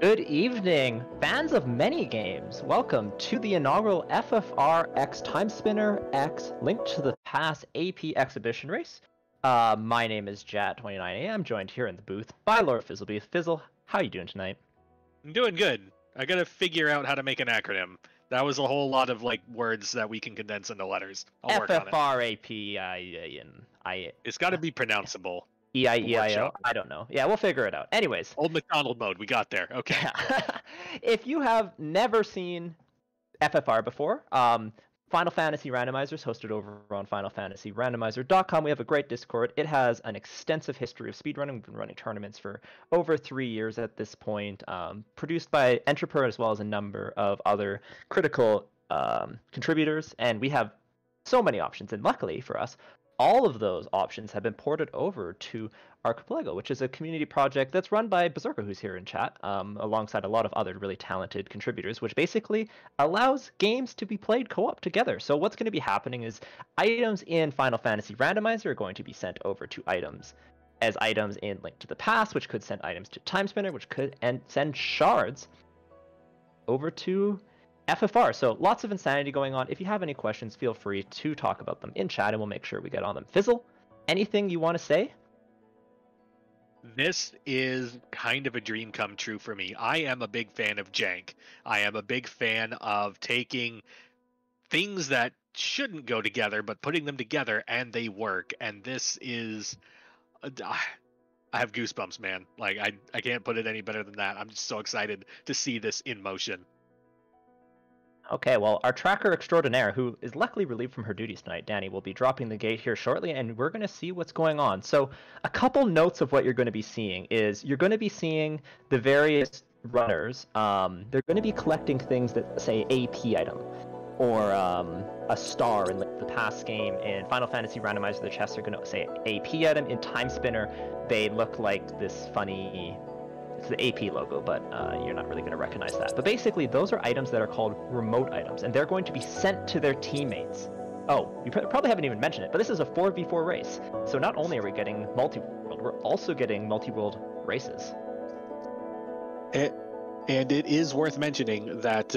Good evening, fans of many games. Welcome to the inaugural FFRxTimespinner X Link to the Past AP exhibition race. My name is Jat29A. I'm joined here in the booth by Lord Fizzlebeef. Fizzle, how are you doing tonight? I'm doing good. I gotta figure out how to make an acronym. That was a whole lot of words that we can condense into letters. I'll work on it. FFRAP. It's got to be pronounceable. EIEIO? I don't know. Yeah, we'll figure it out. Anyways. Old McDonald mode. We got there. Okay. Yeah. If you have never seen FFR before, Final Fantasy Randomizer is hosted over on FinalFantasyRandomizer.com. We have a great Discord. It has an extensive history of speedrunning. We've been running tournaments for over 3 years at this point. Produced by Entrepreneur as well as a number of other critical contributors. And we have so many options. And luckily for us, all of those options have been ported over to Archipelago, which is a community project that's run by Berserker, who's here in chat, alongside a lot of other really talented contributors, which basically allows games to be played co-op together. So what's going to be happening is items in Final Fantasy Randomizer are going to be sent over to items in Link to the Past, which could send items to Timespinner, which could send shards over to FFR. So lots of insanity going on. If you have any questions, feel free to talk about them in chat and we'll make sure we get on them. Fizzle, anything you want to say? This is kind of a dream come true for me. I am a big fan of jank. I am a big fan of taking things that shouldn't go together, but putting them together and they work. And this is... I have goosebumps, man. I can't put it any better than that. I'm just so excited to see this in motion. Okay, well, our tracker extraordinaire, who is luckily relieved from her duties tonight, Danny, will be dropping the gate here shortly, and we're going to see what's going on. So a couple notes of what you're going to be seeing is you're going to be seeing the various runners. They're going to be collecting things that say AP item or a star in the past game. In Final Fantasy Randomizer, the chests are going to say AP item. In Timespinner, they look like this funny... It's the AP logo, but you're not really going to recognize that. But basically, those are items that are called remote items, and they're going to be sent to their teammates. Oh, you probably haven't even mentioned it, but this is a 4v4 race. So not only are we getting multi-world, we're also getting multi-world races. And it is worth mentioning that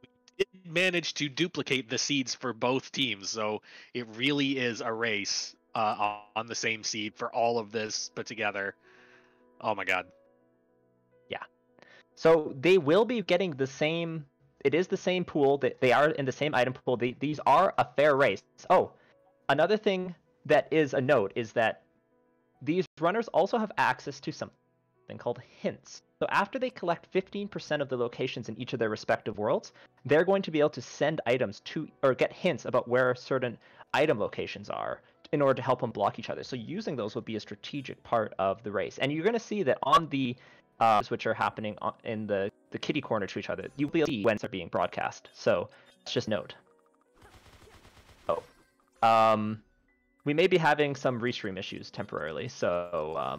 we did manage to duplicate the seeds for both teams, so it really is a race on the same seed for all of this put together. Oh my god. Yeah. So they will be getting the same... It is the same pool. That they are in the same item pool. These are a fair race. Oh, another thing that is a note is that these runners also have access to something called hints. So after they collect 15% of the locations in each of their respective worlds, they're going to be able to send items to, or get hints about where certain item locations are, in order to help them block each other. So using those will be a strategic part of the race. And you're going to see that on the which are happening in the kitty corner to each other, you'll be able to see when they're being broadcast. So let's just note. Oh. We may be having some restream issues temporarily, so...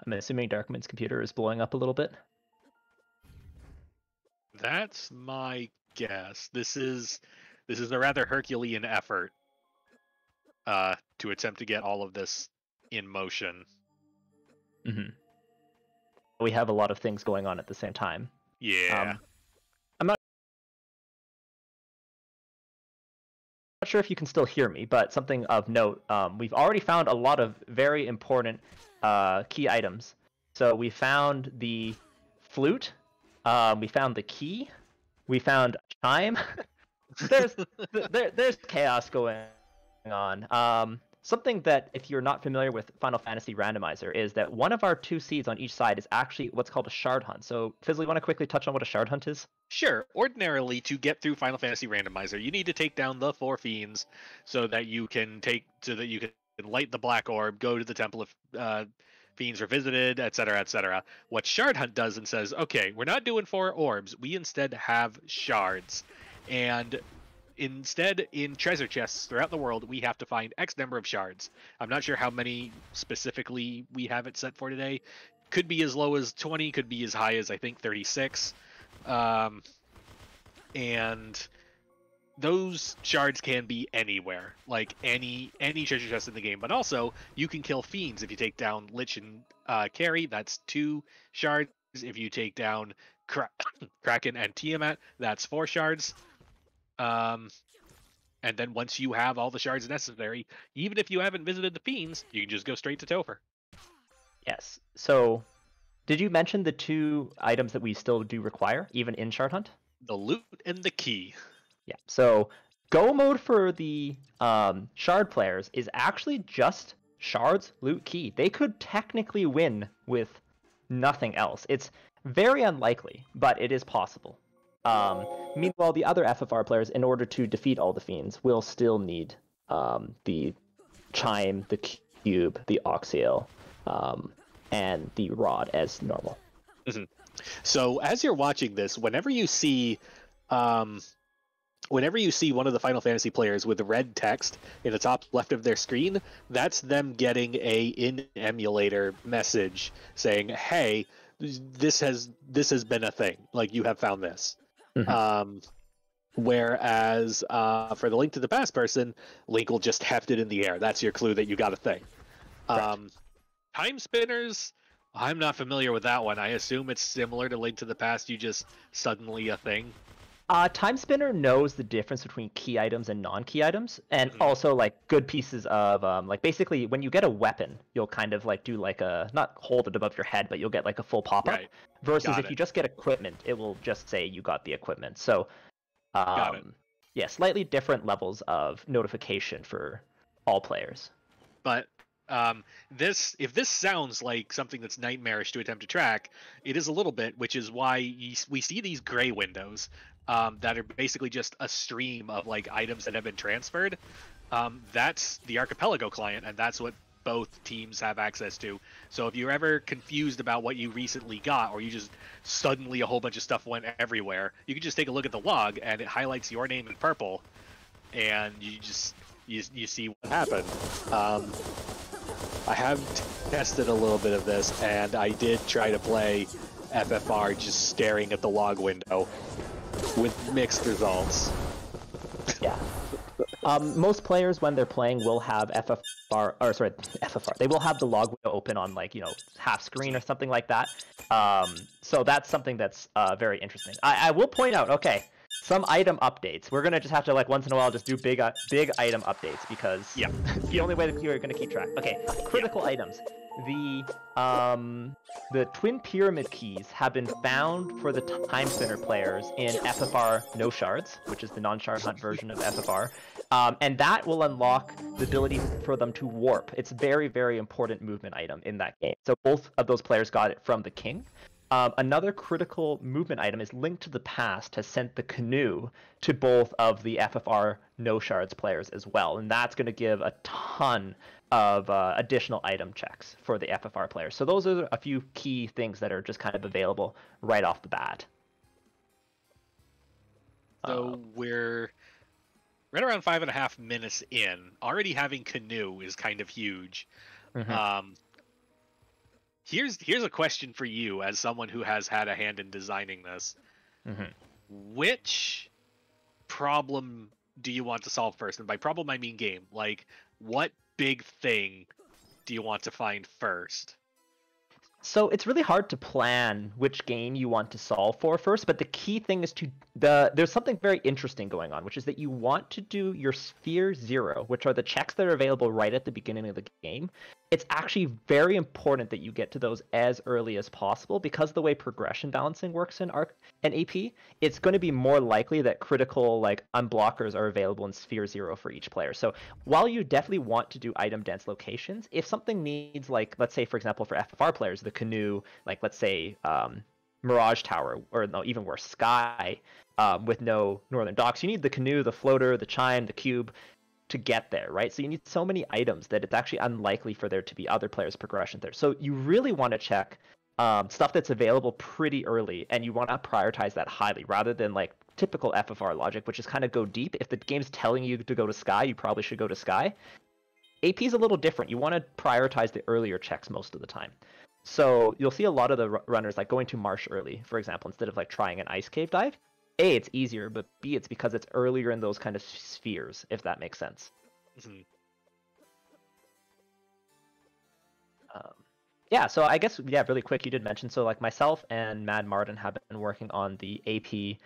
I'm assuming Darkman's computer is blowing up a little bit. That's my guess. This is a rather Herculean effort to attempt to get all of this in motion. Mm-hmm. We have a lot of things going on at the same time. Yeah. I'm not sure if you can still hear me, but something of note, we've already found a lot of very important key items. So we found the flute, we found the key, we found a chime. there's chaos going on. Something that, if you're not familiar with Final Fantasy Randomizer, is that one of our 2 seeds on each side is actually what's called a shard hunt. So, Fizzle, you want to quickly touch on what a shard hunt is? Sure. Ordinarily, to get through Final Fantasy Randomizer, you need to take down the 4 fiends so that you can light the black orb, go to the Temple of Fiends Revisited, etc., etc. What Shard Hunt does and says, okay, we're not doing 4 orbs. We instead have shards. And instead, in treasure chests throughout the world, we have to find X number of shards. I'm not sure how many specifically we have it set for today. Could be as low as 20, could be as high as, I think, 36. And those shards can be anywhere, like any treasure chest in the game. But also, you can kill fiends if you take down Lich and Carry. That's 2 shards. If you take down Kraken and Tiamat, that's 4 shards. And then once you have all the shards necessary, even if you haven't visited the fiends, you can just go straight to Topher. Yes. So, did you mention the 2 items that we still do require, even in Shard Hunt? The loot and the key. Yeah. So, go mode for the Shard players is actually just Shards, loot, key. They could technically win with nothing else. It's very unlikely, but it is possible. Meanwhile, the other FFR players, in order to defeat all the fiends, will still need the Chime, the Cube, the Oxyale, and the Rod as normal. Mm-hmm. So as you're watching this, whenever you see one of the Final Fantasy players with red text in the top left of their screen, that's them getting a in-emulator message saying, "Hey, this has been a thing. Like, you have found this." Mm-hmm. Whereas for the Link to the Past person, Link will just heft it in the air. That's your clue that you got a thing. Right. Time Spinners, I'm not familiar with that one. I assume it's similar to Link to the Past. You just suddenly a thing. Time Spinner knows the difference between key items and non-key items, and also like good pieces of like basically when you get a weapon, you'll kind of like do like a not hold it above your head, but you'll get like a full pop-up. Right. Versus if you just get equipment, it will just say you got the equipment. So, yeah, slightly different levels of notification for all players. But if this sounds like something that's nightmarish to attempt to track, it is a little bit, which is why we see these gray windows that are basically just a stream of like items that have been transferred. That's the Archipelago client, and that's what both teams have access to. So if you're ever confused about what you recently got, or you just suddenly a whole bunch of stuff went everywhere, you can just take a look at the log, and it highlights your name in purple, and you see what happened. I have tested a little bit of this, and I did try to play FFR just staring at the log window with mixed results. Yeah. Most players, when they're playing, will have FFR. They will have the log window open on, like, half screen or something like that. So that's something that's very interesting. I will point out, okay, some item updates. We're gonna just have to, like, once in a while just do big item updates, because it's the only way that you're gonna keep track. Okay, critical items. The Twin Pyramid keys have been found for the Time Spinner players in FFR No Shards, which is the non-shard hunt version of FFR. And that will unlock the ability for them to warp. It's a very, very important movement item in that game. So both of those players got it from the King. Another critical movement item is Link to the Past has sent the canoe to both of the FFR No Shards players as well. And that's going to give a ton of additional item checks for the FFR players. So those are a few key things that are just kind of available right off the bat. So we're right around 5.5 minutes in. Already having canoe is kind of huge. Mm-hmm. Here's a question for you as someone who has had a hand in designing this. Mm-hmm. Which problem do you want to solve first? And by problem, I mean game. Like, what big thing do you want to find first? So it's really hard to plan which game you want to solve for first, but the key thing is there's something very interesting going on, which is that you want to do your Sphere 0, which are the checks that are available right at the beginning of the game. It's actually very important that you get to those as early as possible, because the way progression balancing works in Arc and AP, it's going to be more likely that critical unblockers are available in Sphere 0 for each player. So while you definitely want to do item dense locations, if something needs, let's say for example for FFR players, the canoe, let's say Mirage Tower, or no, even worse, Sky, with no northern docks, you need the canoe, the floater, the chime, the cube to get there, right? So you need so many items that it's actually unlikely for there to be other players' progression there. So you really want to check stuff that's available pretty early, and you want to prioritize that highly rather than typical FFR logic, which is kind of go deep. If the game's telling you to go to Sky, you probably should go to Sky. AP is a little different. You want to prioritize the earlier checks most of the time. So you'll see a lot of the runners like going to Marsh early, for example, instead of like trying an Ice Cave dive. A, it's easier, but B, it's because it's earlier in those kind of spheres, if that makes sense. Mm-hmm. Yeah, so I guess, yeah, really quick, you did mention, so like myself and Mad Martin have been working on the AP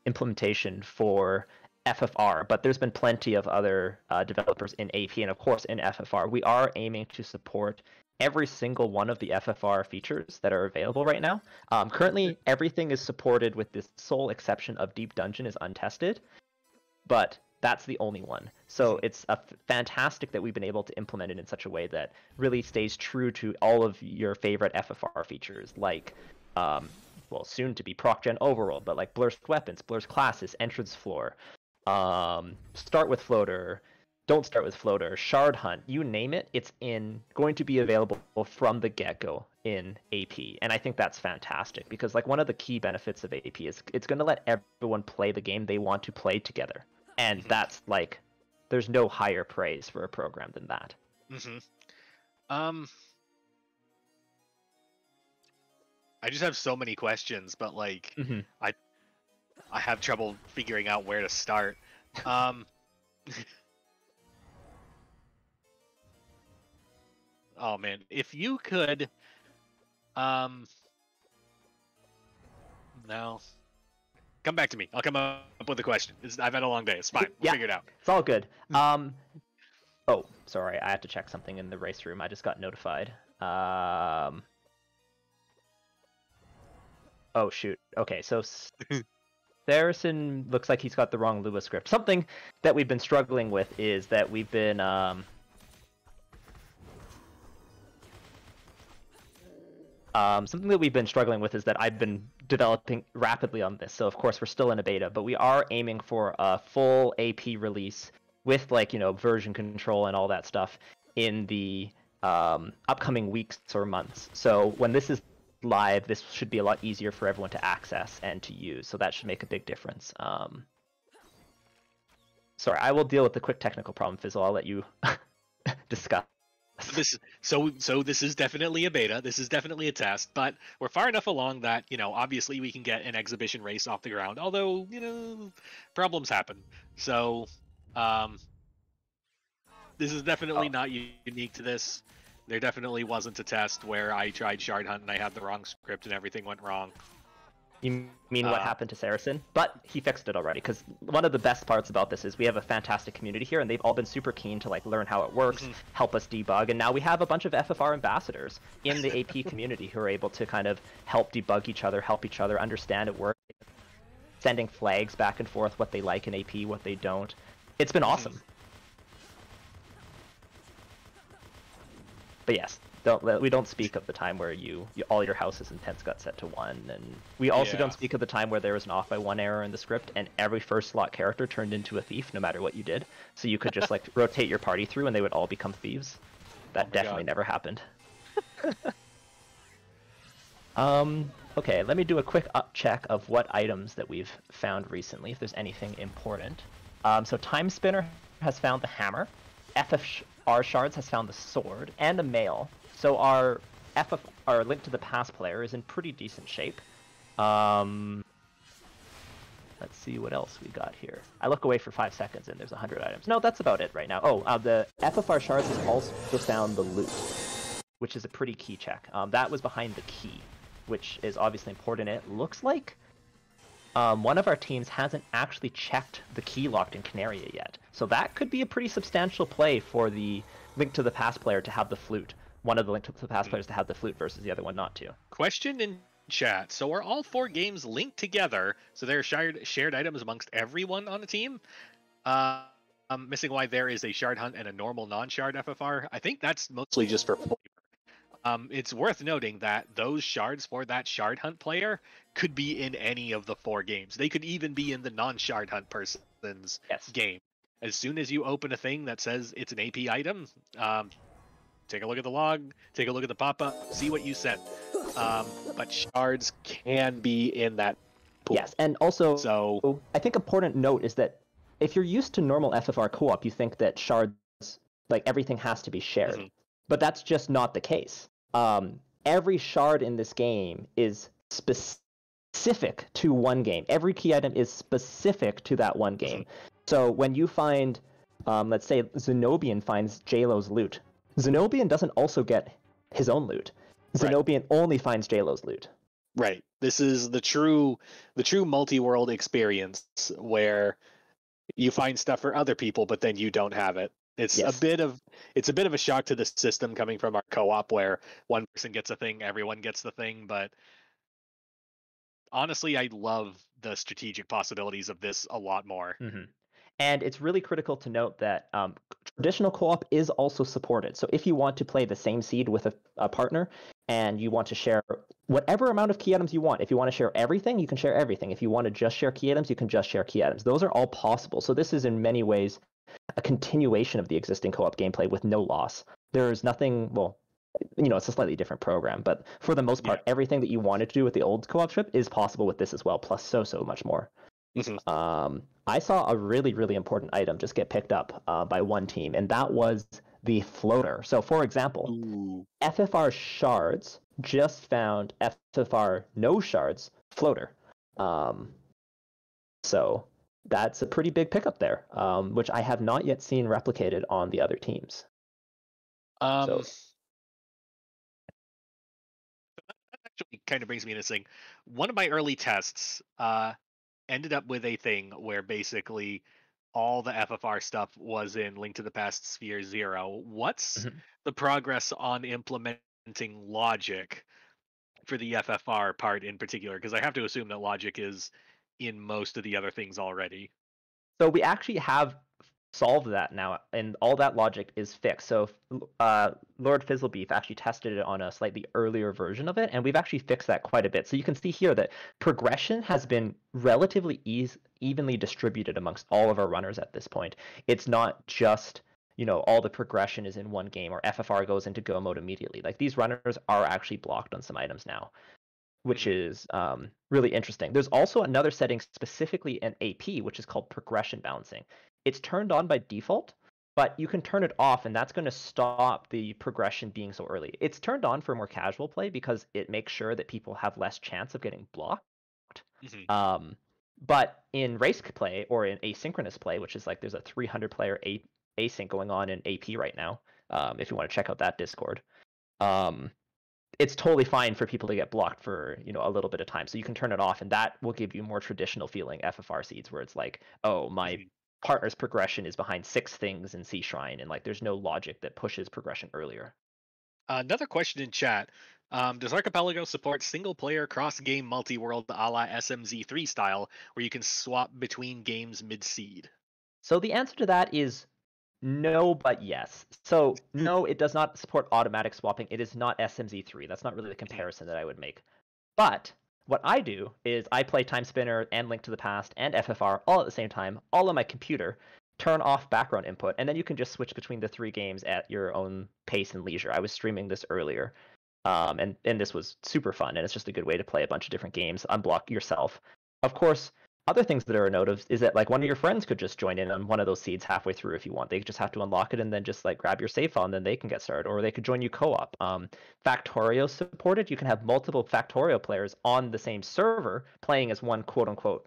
implementation for FFR, but there's been plenty of other developers in AP and of course in FFR. We are aiming to support every single one of the FFR features that are available right now. Currently, everything is supported with the sole exception of Deep Dungeon is untested, but that's the only one. So it's fantastic that we've been able to implement it in such a way that really stays true to all of your favorite FFR features, like, well, soon to be ProcGen Overworld, but like Blur's Weapons, Blur's Classes, Entrance Floor, Start with Floater, Don't Start with Floater, Shard Hunt, you name it, it's going to be available from the get-go in AP. And I think that's fantastic because like one of the key benefits of AP is it's going to let everyone play the game they want to play together. And that's like, there's no higher praise for a program than that. I just have so many questions, but like, I have trouble figuring out where to start. Oh man, if you could, no. Come back to me. I'll come up with a question. I've had a long day. It's fine. We'll figure it out. It's all good. Oh, sorry. I have to check something in the race room. I just got notified. Oh, shoot. Okay, so Saracen looks like he's got the wrong Lua script. Something that we've been struggling with is that we've been... something that we've been struggling with is that I've been developing rapidly on this. So of course we're still in a beta, but we are aiming for a full AP release with like, you know, version control and all that stuff in the upcoming weeks or months. So when this is live, this should be a lot easier for everyone to access and to use. So that should make a big difference. Sorry, I will deal with the quick technical problem, Fizzle. I'll let you discuss. This is definitely a beta. This is definitely a test, but we're far enough along that, you know, obviously we can get an exhibition race off the ground, although, you know, problems happen. So this is definitely not unique to this. There definitely wasn't a test where I tried Shard Hunt and I had the wrong script and everything went wrong. You mean what happened to Saracen? But he fixed it already, because one of the best parts about this is we have a fantastic community here, and they've all been super keen to like learn how it works, help us debug, and now we have a bunch of FFR ambassadors in the AP community who are able to kind of help debug each other, help each other understand it works, sending flags back and forth, what they like in AP, what they don't. It's been awesome. But yes, we don't speak of the time where all your houses and tents got set to 1, and we also don't speak of the time where there was an off by 1 error in the script and every first slot character turned into a thief no matter what you did. So you could just like rotate your party through and they would all become thieves. That definitely never happened. Okay, let me do a quick check of what items that we've found recently, if there's anything important. So Timespinner has found the hammer. FFR Shards has found the sword and a mail. So our Link to the Past player is in pretty decent shape. Let's see what else we got here. I look away for 5 seconds and there's 100 items. No, that's about it right now. Oh, the FFR Shards has also found the loot, which is a pretty key check. That was behind the key, which is obviously important. It looks like one of our teams hasn't actually checked the key locked in Canaria yet. So that could be a pretty substantial play for the Link to the Past player to have the flute. One of the Link to the Past players to have the flute versus the other one not to. Question in chat. So are all 4 games linked together? So there are shared items amongst everyone on the team? I'm missing why there is a Shard Hunt and a normal non-shard FFR. I think that's mostly just for flavor. It's worth noting that those shards for that Shard Hunt player could be in any of the 4 games. They could even be in the non-Shard Hunt person's game. As soon as you open a thing that says it's an AP item, take a look at the log, take a look at the pop-up, see what you sent. But shards can be in that Cool. Yes, and also, So I think important note is that if you're used to normal FFR co-op, you think that shards, like everything has to be shared, but that's just not the case. Every shard in this game is specific to one game. Every key item is specific to that one game. So when you find, let's say Zenobian finds JLo's loot, Zenobian doesn't also get his own loot. Zenobian only finds JLo's loot. Right. This is the true multi-world experience where you find stuff for other people, but then you don't have it. It's a bit of a shock to the system coming from our co-op where one person gets a thing, everyone gets the thing, but honestly, I love the strategic possibilities of this a lot more. And it's really critical to note that traditional co-op is also supported. So if you want to play the same seed with a partner and you want to share whatever amount of key items you want, if you want to share everything, you can share everything. If you want to just share key items, you can just share key items. Those are all possible. So this is in many ways a continuation of the existing co-op gameplay with no loss. There's nothing, well, it's a slightly different program, but for the most part, everything that you wanted to do with the old co-op strip is possible with this as well, plus so much more. I saw a really, really important item just get picked up by one team, and that was the floater. So, for example, FFR shards just found FFR no shards floater. So that's a pretty big pickup there, which I have not yet seen replicated on the other teams. That actually kind of brings me to this thing. One of my early tests ended up with a thing where basically all the FFR stuff was in Link to the Past Sphere 0. What's the progress on implementing logic for the FFR part in particular? Because I have to assume that logic is in most of the other things already. So we actually have solved that now, and all that logic is fixed. So Lord Fizzlebeef actually tested it on a slightly earlier version of it, and we've actually fixed that quite a bit. So you can see here that progression has been relatively evenly distributed amongst all of our runners at this point. It's not just, all the progression is in one game, or FFR goes into go mode immediately. Like, these runners are actually blocked on some items now, which is really interesting. There's also another setting specifically in AP, which is called progression balancing. It's turned on by default, but you can turn it off, and that's going to stop the progression being so early. It's turned on for more casual play because it makes sure that people have less chance of getting blocked. But in race play or in asynchronous play, which is like there's a 300 player async going on in AP right now, if you want to check out that Discord, it's totally fine for people to get blocked for a little bit of time. So you can turn it off, and that will give you more traditional feeling FFR seeds where it's like, oh, my partner's progression is behind 6 things in Sea Shrine, and like there's no logic that pushes progression earlier. Another question in chat. Does Archipelago support single-player cross-game multi-world a la SMZ3 style, where you can swap between games mid-seed? So the answer to that is no, but yes. So no, it does not support automatic swapping. It is not SMZ3. That's not really the comparison that I would make. But what I do is I play Timespinner and Link to the Past and FFR all at the same time, all on my computer, turn off background input, and then you can just switch between the 3 games at your own pace and leisure. I was streaming this earlier, and this was super fun, and it's just a good way to play a bunch of different games, unblock yourself. Of course, other things that are a note of is that like one of your friends could just join in on one of those seeds halfway through if you want. They just have to unlock it and then just like grab your save file and then they can get started, or they could join you co-op. Factorio supported. You can have multiple Factorio players on the same server playing as one quote unquote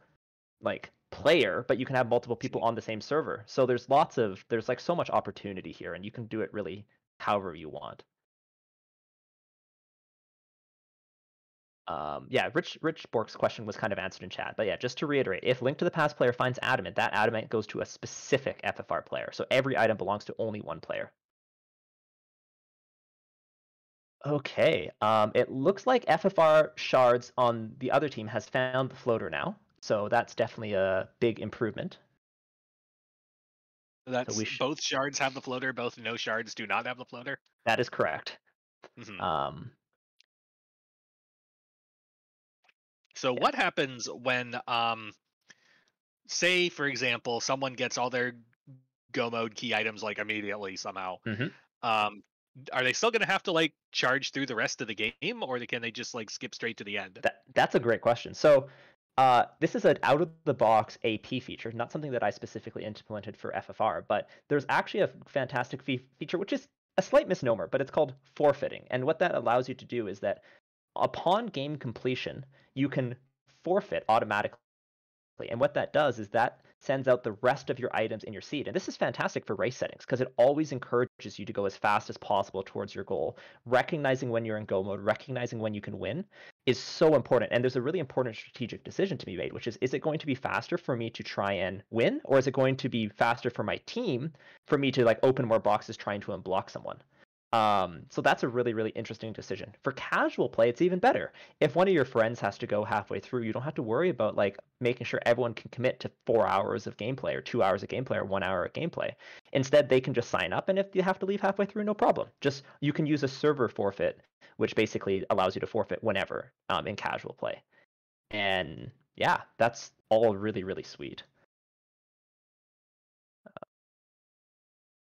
like player, but you can have multiple people on the same server. So there's like so much opportunity here, and you can do it really however you want. Rich Bork's question was kind of answered in chat, but yeah, just to reiterate, if Link to the Past player finds adamant, that adamant goes to a specific FFR player, so every item belongs to only one player. Okay, it looks like FFR shards on the other team has found the floater now, so that's definitely a big improvement. That's both shards have the floater, both no shards do not have the floater? That is correct. So what happens when, say, for example, someone gets all their go mode key items like immediately somehow? Are they still going to have to like charge through the rest of the game, or can they just like skip straight to the end? That's a great question. So This is an out-of-the-box AP feature, not something that I specifically implemented for FFR, but there's actually a fantastic feature, which is a slight misnomer, but it's called forfeiting. And what that allows you to do is that upon game completion, you can forfeit automatically. And what that does is that sends out the rest of your items in your seed. And this is fantastic for race settings because it always encourages you to go as fast as possible towards your goal. Recognizing when you're in go mode, recognizing when you can win is so important. And there's a really important strategic decision to be made, which is it going to be faster for me to try and win, or is it going to be faster for my team for me to like open more boxes trying to unblock someone? So that's a really, really interesting decision. For casual play, it's even better. If one of your friends has to go halfway through, you don't have to worry about like making sure everyone can commit to 4 hours of gameplay or 2 hours of gameplay or 1 hour of gameplay. Instead, they can just sign up, and if you have to leave halfway through, no problem. Just you can use a server forfeit, which basically allows you to forfeit whenever in casual play. And yeah, that's all really, really sweet.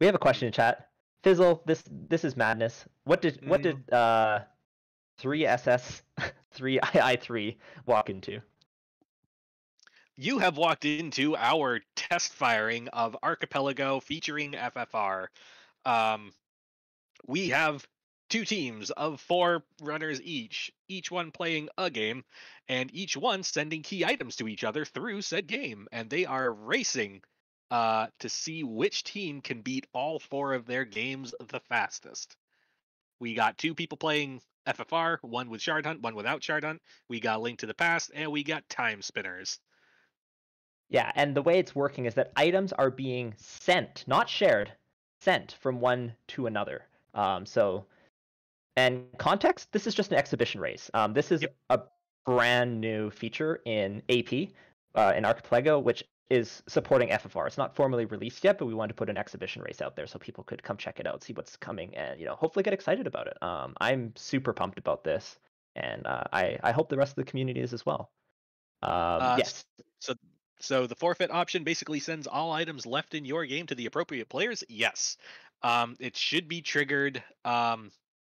We have a question in chat. Fizzle, this is madness. What did 3SS 3II3 walk into? You have walked into our test firing of Archipelago featuring FFR. We have 2 teams of 4 runners each one playing a game, and each one sending key items to each other through said game, and they are racing to see which team can beat all 4 of their games the fastest. We got 2 people playing FFR, one with Shard Hunt, one without Shard Hunt. We got Link to the Past, and we got Time Spinners. Yeah, and the way it's working is that items are being sent, not shared, sent from one to another. And context, this is just an exhibition race. This is a brand new feature in AP, in Archipelago, which is supporting FFR. It's not formally released yet, but we wanted to put an exhibition race out there so people could come check it out, see what's coming, and hopefully get excited about it. I'm super pumped about this, and I hope the rest of the community is as well. Yes. So the forfeit option basically sends all items left in your game to the appropriate players. Yes. It should be triggered.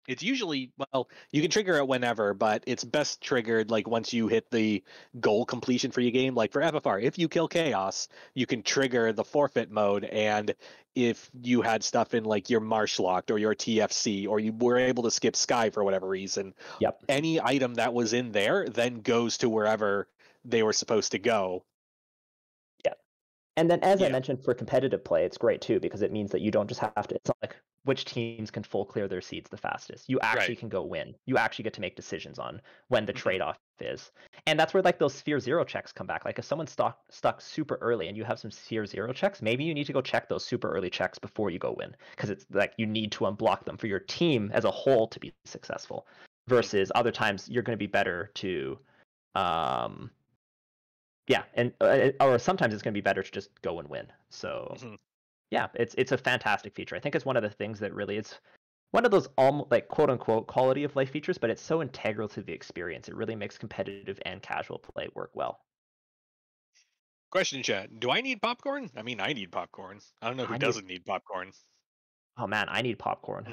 It's usually, well, you can trigger it whenever, but it's best triggered like once you hit the goal completion for your game. Like for FFR, if you kill Chaos, you can trigger the forfeit mode, and if you had stuff in like your Marsh locked or your TFC, or you were able to skip Sky for whatever reason, any item that was in there then goes to wherever they were supposed to go. And then, as I mentioned, for competitive play, it's great too, because it means that you don't just have to, it's not like which teams can full clear their seeds the fastest. You actually can go win. You actually get to make decisions on when the trade-off is. And that's where like those Sphere 0 checks come back. Like if someone's stuck super early and you have some Sphere 0 checks, maybe you need to go check those super early checks before you go win, because it's like you need to unblock them for your team as a whole to be successful, versus other times you're going to be better to or sometimes it's going to be better to just go and win. So yeah, it's a fantastic feature. I think it's one of the things that really is one of those like quote unquote quality of life features, but it's so integral to the experience. It really makes competitive and casual play work well. Question, chat. Do I need popcorn? I mean, I need popcorn. I don't know who doesn't need popcorn. Oh man, I need popcorn.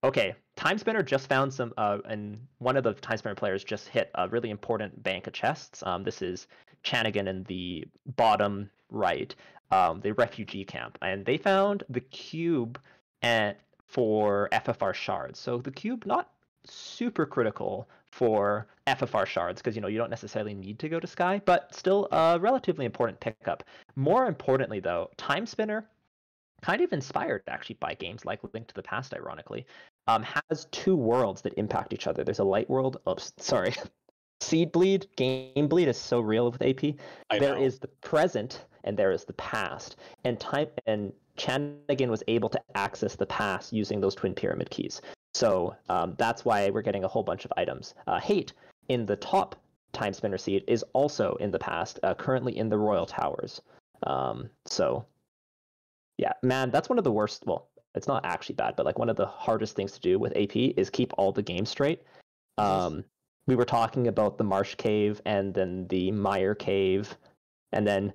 Okay, Timespinner just found some, and one of the Timespinner players just hit a really important bank of chests. This is Chanigan in the bottom right, the refugee camp, and they found the cube for FFR shards. So the cube, not super critical for FFR shards, because you don't necessarily need to go to Sky, but still a relatively important pickup. More importantly, though, Timespinner, kind of inspired actually by games like Link to the Past, ironically, has 2 worlds that impact each other. There's a light world. Oops, sorry. Seed bleed, game bleed is so real with AP. There is the present and there is the past. And Chanigan was able to access the past using those twin pyramid keys. So that's why we're getting a whole bunch of items. Hate in the top Timespinner seed is also in the past, currently in the Royal Towers. So yeah, man, that's one of the worst. Well, it's not actually bad, but like one of the hardest things to do with AP is keep all the games straight. We were talking about the Marsh Cave and then the Mire Cave and then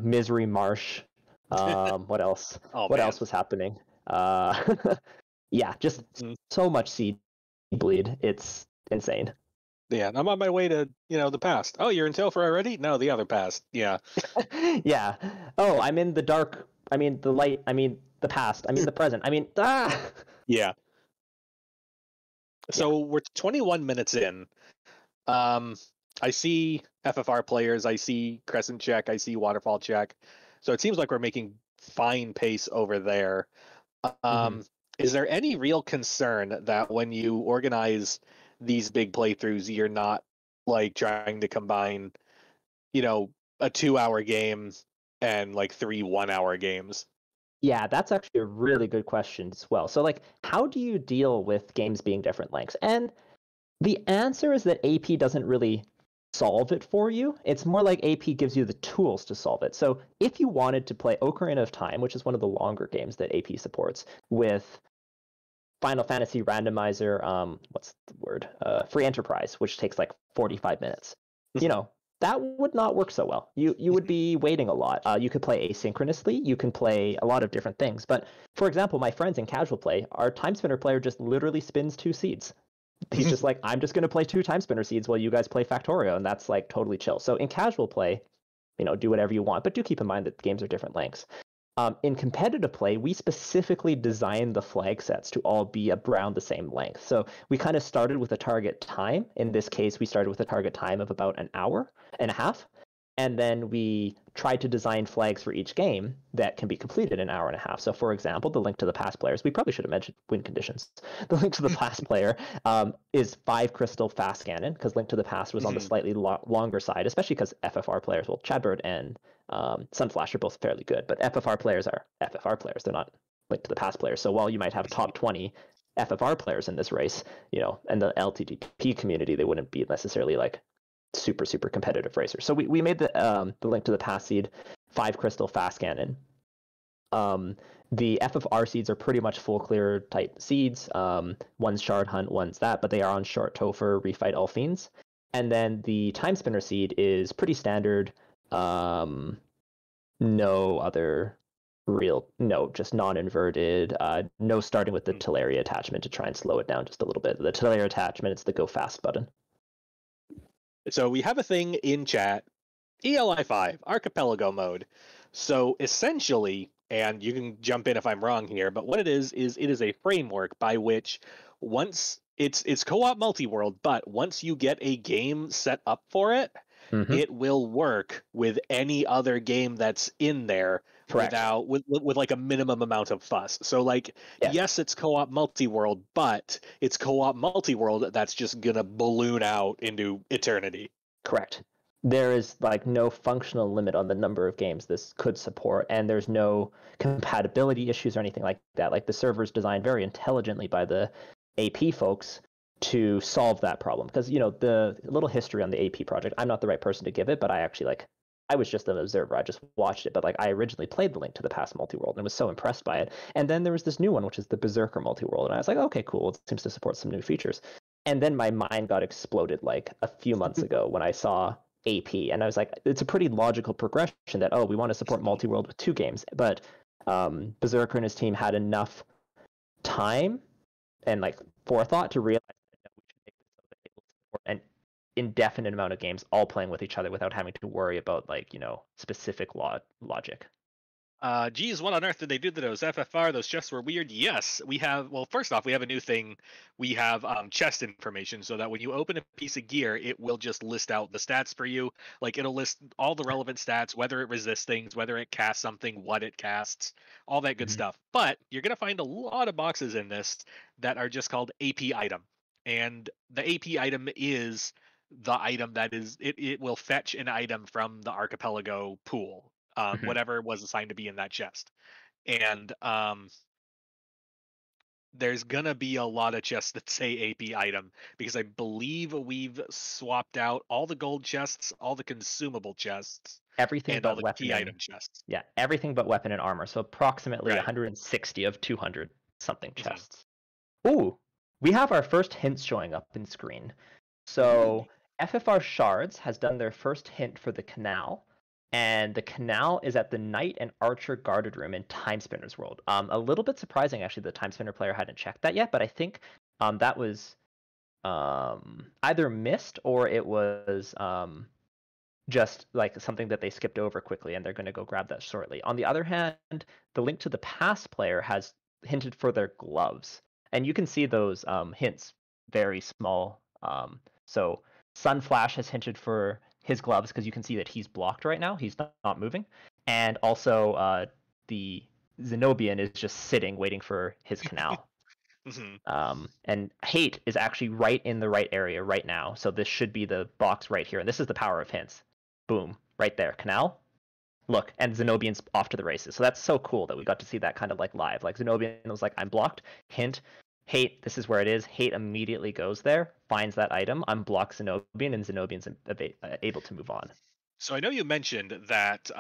Misery Marsh. What else? What else was happening? Yeah, just so much seed bleed. It's insane. Yeah, I'm on my way to, the past. Oh, you're in Telfer already? No, the other past. Yeah. Yeah. Oh, I'm in the dark. I mean the light. I mean the past. I mean the present. I mean Yeah. Yeah. So we're 21 minutes in. I see FFR players, I see Crescent Check, I see Waterfall Check. So it seems like we're making fine pace over there. Mhm. Is there any real concern that when you organize these big playthroughs, you're not like trying to combine, a 2-hour game and like 3 1-hour games? Yeah, that's actually a really good question as well. So, like, how do you deal with games being different lengths? And the answer is that AP doesn't really solve it for you. It's more like AP gives you the tools to solve it. So, if you wanted to play Ocarina of Time, which is one of the longer games that AP supports, with Final Fantasy Randomizer, what's the word? Free Enterprise, which takes like 45 minutes. You know, that would not work so well. You would be waiting a lot. You could play asynchronously. You can play a lot of different things. But for example, my friends in casual play, our time spinner player just literally spins 2 seeds. He's just like, I'm just going to play 2 time spinner seeds while you guys play Factorio, and that's like totally chill. So in casual play, do whatever you want, but do keep in mind that games are different lengths. In competitive play, we specifically designed the flag sets to all be around the same length. So we kind of started with a target time. In this case, we started with a target time of about an hour and a half. And then we tried to design flags for each game that can be completed in an hour and a half. So, for example, the Link to the Past players, we probably should have mentioned win conditions. The Link to the Past player is 5 crystal fast cannon, because Link to the Past was on the slightly longer side, especially because FFR players, well, Chadbird and Sunflash are both fairly good, but FFR players are FFR players. They're not Link to the Past players. So while you might have top 20 FFR players in this race, and the LTTP community, they wouldn't be necessarily like super competitive racers. So we made the Link to the Past seed 5 crystal fast cannon. The FFR seeds are pretty much full clear type seeds. One's Shard Hunt, one's that, but they are on short Topher, Refight All Fiends. And then the Time Spinner seed is pretty standard. No other just non-inverted. No starting with the Teleria attachment to try and slow it down just a little bit. The Teleria attachment, it's the go fast button. So we have a thing in chat, ELI5, Archipelago mode. So essentially, and you can jump in if I'm wrong here, but what it is it is a framework by which once it's co-op multi-world, but once you get a game set up for it, it will work with any other game that's in there. Correct. Without with like a minimum amount of fuss. So like yes, it's co-op multi-world, but it's co-op multi-world that's just gonna balloon out into eternity. Correct. There is like no functional limit on the number of games this could support, and there's no compatibility issues or anything like that. Like the server's designed very intelligently by the AP folks to solve that problem. Because the little history on the AP project, I'm not the right person to give it, but I actually I was just an observer. I just watched it, but I originally played the Link to the Past multi-world and was so impressed by it. And then there was this new one, which is the Berserker multi-world, and I was like, okay, cool. It seems to support some new features. And then my mind got exploded like a few months ago when I saw AP, and I was like, it's a pretty logical progression that we want to support multi-world with 2 games, but Berserker and his team had enough time and forethought to realize that we should make this so that it will support an indefinite amount of games all playing with each other without having to worry about specific logic. Geez, what on earth did they do to those FFR? Those chests were weird. Yes, we have. Well, first off, we have a new thing. We have chest information, so that when you open a piece of gear, it will just list out the stats for you. Like it'll list all the relevant stats, whether it resists things, whether it casts something, what it casts, all that good stuff. But you're gonna find a lot of boxes in this that are just called AP item, and the AP item is the item that is it will fetch an item from the Archipelago pool. Whatever was assigned to be in that chest. And there's gonna be a lot of chests that say AP item, because I believe we've swapped out all the gold chests, all the consumable chests, Everything and but all the weapon key item chests. Yeah, everything but weapon and armor. So approximately 160 of 200 something chests. Ooh, we have our first hints showing up in screen. So FFR Shards has done their first hint for the canal, and the canal is at the Knight and Archer guarded room in Time Spinner's world. A little bit surprising, actually, the Time Spinner player hadn't checked that yet, but I think that was either missed or it was just like something that they skipped over quickly and they're going to go grab that shortly. On the other hand, the Link to the Past player has hinted for their gloves, and you can see those hints very small. So Sunflash has hinted for his gloves because you can see that he's blocked right now. He's not moving, and also the Zenobian is just sitting waiting for his canal. And Hate is actually right in the right area right now. So this should be the box right here. And this is the power of hints. Boom, right there. Canal. Look, and Zenobian's off to the races. So that's so cool that we got to see that kind of like live. Like Zenobian was like, I'm blocked. Hint. Hate, this is where it is. Hate immediately goes there, finds that item, unblocks Zenobian, and Zenobian's able to move on. So I know you mentioned that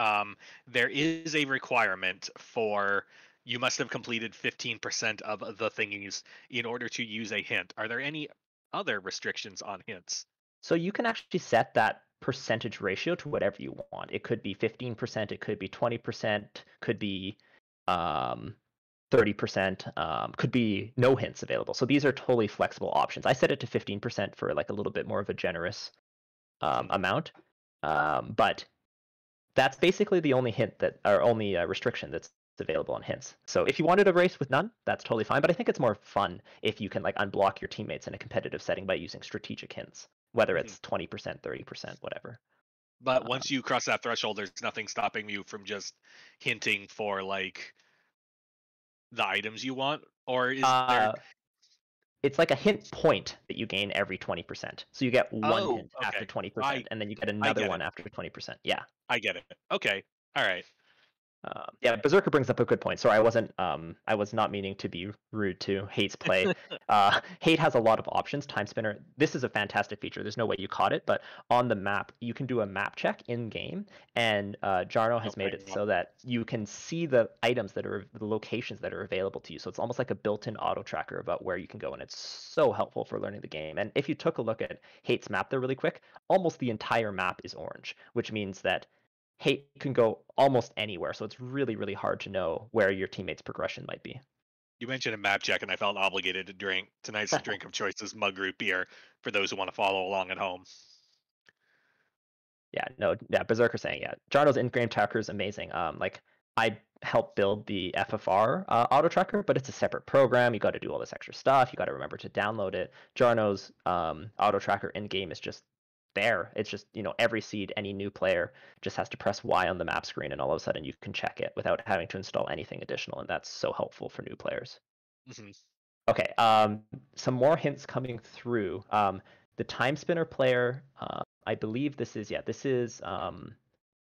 there is a requirement for you must have completed 15% of the thingies in order to use a hint. Are there any other restrictions on hints? So you can actually set that percentage ratio to whatever you want. It could be 15%, it could be 20%, could be 30%, could be no hints available. So these are totally flexible options. I set it to 15% for like a little bit more of a generous amount. But that's basically the only hint that, or only restriction that's available on hints. So if you wanted a race with none, that's totally fine. But I think it's more fun if you can like unblock your teammates in a competitive setting by using strategic hints, whether it's 20%, 30%, whatever. But once you cross that threshold, there's nothing stopping you from just hinting for like the items you want, or is there? It's like a hint point that you gain every 20%. So you get one hint after 20%, and then you get another one after 20%. Yeah. I get it. Okay. All right. Yeah, Berserker brings up a good point. Sorry, I was not meaning to be rude to Hate's play. Hate has a lot of options. Timespinner, this is a fantastic feature. There's no way you caught it, but on the map, you can do a map check in game, and Jarno has made it so that you can see the items that are the locations that are available to you. So it's almost like a built-in auto tracker about where you can go, and it's so helpful for learning the game. And if you took a look at Hate's map there really quick, almost the entire map is orange, which means that Hate can go almost anywhere, so it's really, really hard to know where your teammate's progression might be. You mentioned a map check, and I felt obligated to drink tonight's drink of choice is mug root beer for those who want to follow along at home. Yeah, Berserker saying, yeah, Jarno's in-game tracker is amazing. Like I helped build the FFR auto tracker, but it's a separate program. You got to do all this extra stuff. You got to remember to download it. Jarno's auto tracker in-game is just there. It's just, every seed, any new player just has to press Y on the map screen, and all of a sudden you can check it without having to install anything additional, and that's so helpful for new players. Okay, some more hints coming through. The Timespinner player, I believe this is Chanagan.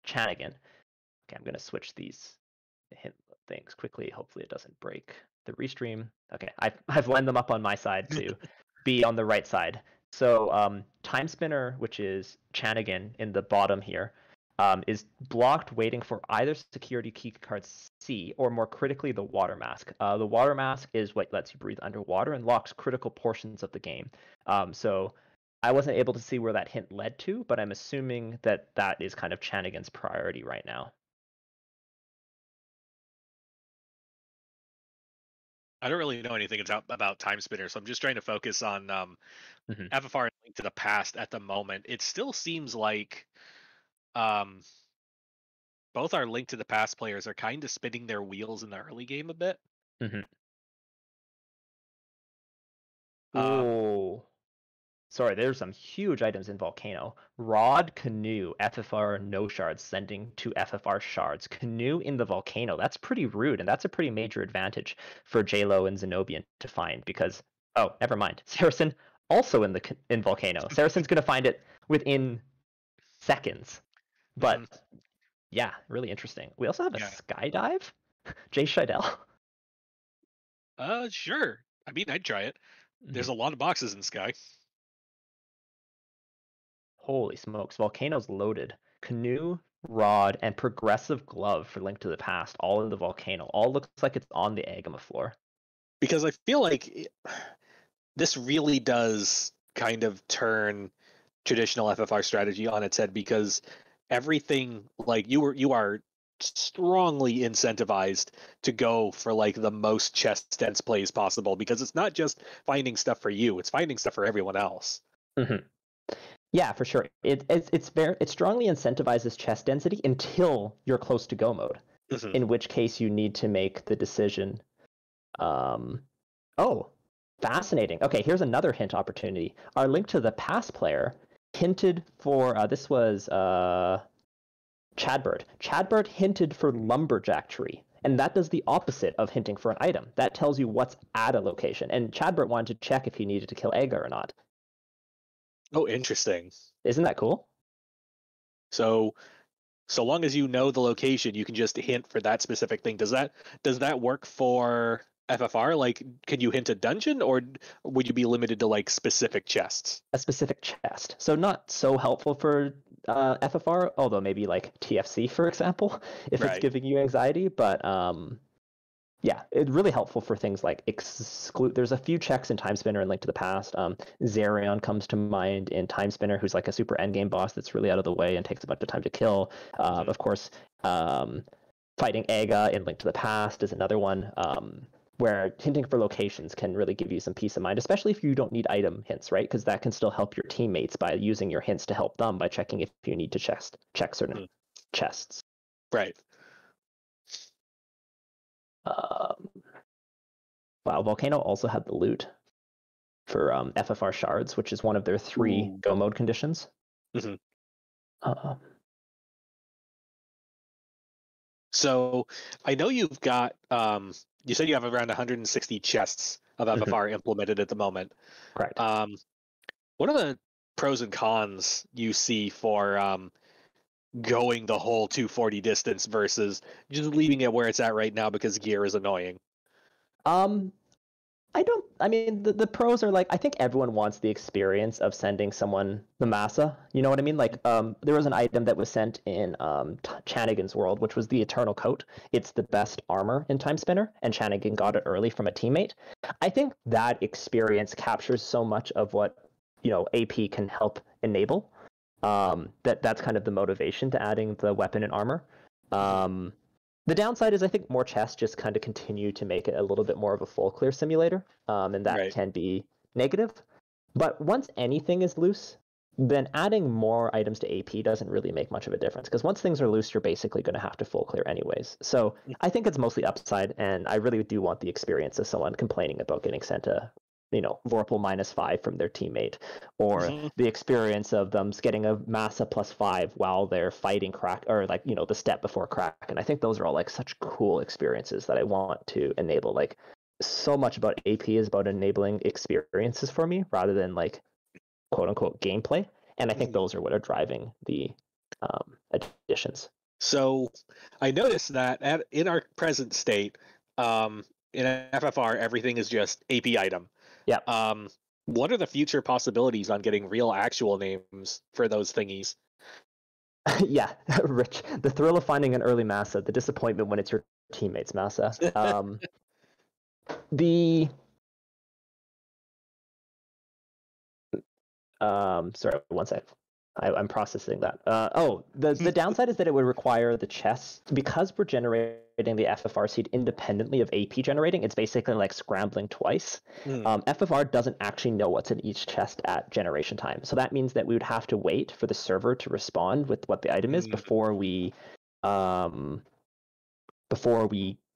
Okay, I'm gonna switch these hint things quickly. Hopefully it doesn't break the restream. Okay, I've lined them up on my side to be on the right side. So Timespinner, which is Chanagan in the bottom here, is blocked waiting for either security key card C or more critically the water mask. The water mask is what lets you breathe underwater and locks critical portions of the game. So I wasn't able to see where that hint led to, but I'm assuming that that is kind of Chanagan's priority right now. I don't really know anything about Timespinner, so I'm just trying to focus on FFR and Link to the Past at the moment. It still seems like both our Link to the Past players are kind of spinning their wheels in the early game a bit. Oh, sorry, there's some huge items in Volcano. Rod, Canoe, FFR, no shards, sending to FFR shards. Canoe in the Volcano, that's pretty rude, and that's a pretty major advantage for JLo and Zenobian to find because, oh, never mind. Saracen also in Volcano. Saracen's going to find it within seconds. But, yeah, really interesting. We also have a skydive. Jay Scheidel. Sure. I mean, I'd try it. There's a lot of boxes in Sky. Holy smokes, Volcano's loaded. Canoe, Rod, and Progressive Glove for Link to the Past, all in the Volcano. All looks like it's on the Agama floor. Because I feel like this really does kind of turn traditional FFR strategy on its head, because everything, like you are strongly incentivized to go for like the most chest dense plays possible, because it's not just finding stuff for you, it's finding stuff for everyone else. Mm-hmm. Yeah, for sure. It strongly incentivizes chest density until you're close to go mode, Mm-hmm. in which case you need to make the decision. Oh, fascinating. Okay, here's another hint opportunity. Our Link to the Past player hinted for this was Chadbird. Chadbird hinted for Lumberjack Tree, and that does the opposite of hinting for an item. That tells you what's at a location, and Chadbird wanted to check if he needed to kill Ega or not. Oh, interesting. Isn't that cool? So long as you know the location, you can just hint for that specific thing. Does that work for FFR? Like, can you hint a dungeon, or would you be limited to like specific chests? A specific chest. So not so helpful for FFR, although maybe like TFC, for example, if it's Right. giving you anxiety. But yeah, it's really helpful for things like exclude. There's a few checks in Timespinner and Link to the Past. Zarion comes to mind in Timespinner, who's like a super endgame boss that's really out of the way and takes a bunch of time to kill. Of course, fighting Ega in Link to the Past is another one. Where hinting for locations can really give you some peace of mind, especially if you don't need item hints, right? Because that can still help your teammates by using your hints to help them by checking if you need to check certain chests. Right. Wow, Volcano also had the loot for FFR shards, which is one of their 3 go mode conditions. Mm-hmm. So I know you've got you said you have around 160 chests of FFR implemented at the moment. Correct. What are the pros and cons you see for going the whole 240 distance versus just leaving it where it's at right now because gear is annoying? I mean, the pros are like, I think everyone wants the experience of sending someone the massa. You know what I mean? Like, there was an item that was sent in Chanigan's world, which was the Eternal Coat. It's the best armor in Timespinner, and Chanigan got it early from a teammate. I think that experience captures so much of what, AP can help enable. That's kind of the motivation to adding the weapon and armor. The downside is I think more chests just kind of continue to make it a little bit more of a full clear simulator, and that can be negative. But once anything is loose, then adding more items to AP doesn't really make much of a difference, because once things are loose, you're basically going to have to full clear anyways. So I think it's mostly upside, and I really do want the experience of someone complaining about getting sent a Vorpal -5 from their teammate, or the experience of them getting a Massa +5 while they're fighting Crack, or like, the step before Crack. And I think those are all like such cool experiences that I want to enable. Like, so much about AP is about enabling experiences for me rather than like quote unquote gameplay. And I think those are what are driving the additions. So I noticed that in our present state, in FFR, everything is just AP item. Yeah. What are the future possibilities on getting real actual names for those thingies? Yeah, Rich. The thrill of finding an early Massa, the disappointment when it's your teammate's Massa. Sorry, one sec. I'm processing that. The downside is that it would require the chests, because we're generating the FFR seed independently of AP generating. It's basically like scrambling twice. FFR doesn't actually know what's in each chest at generation time, so that means that we would have to wait for the server to respond with what the item is before we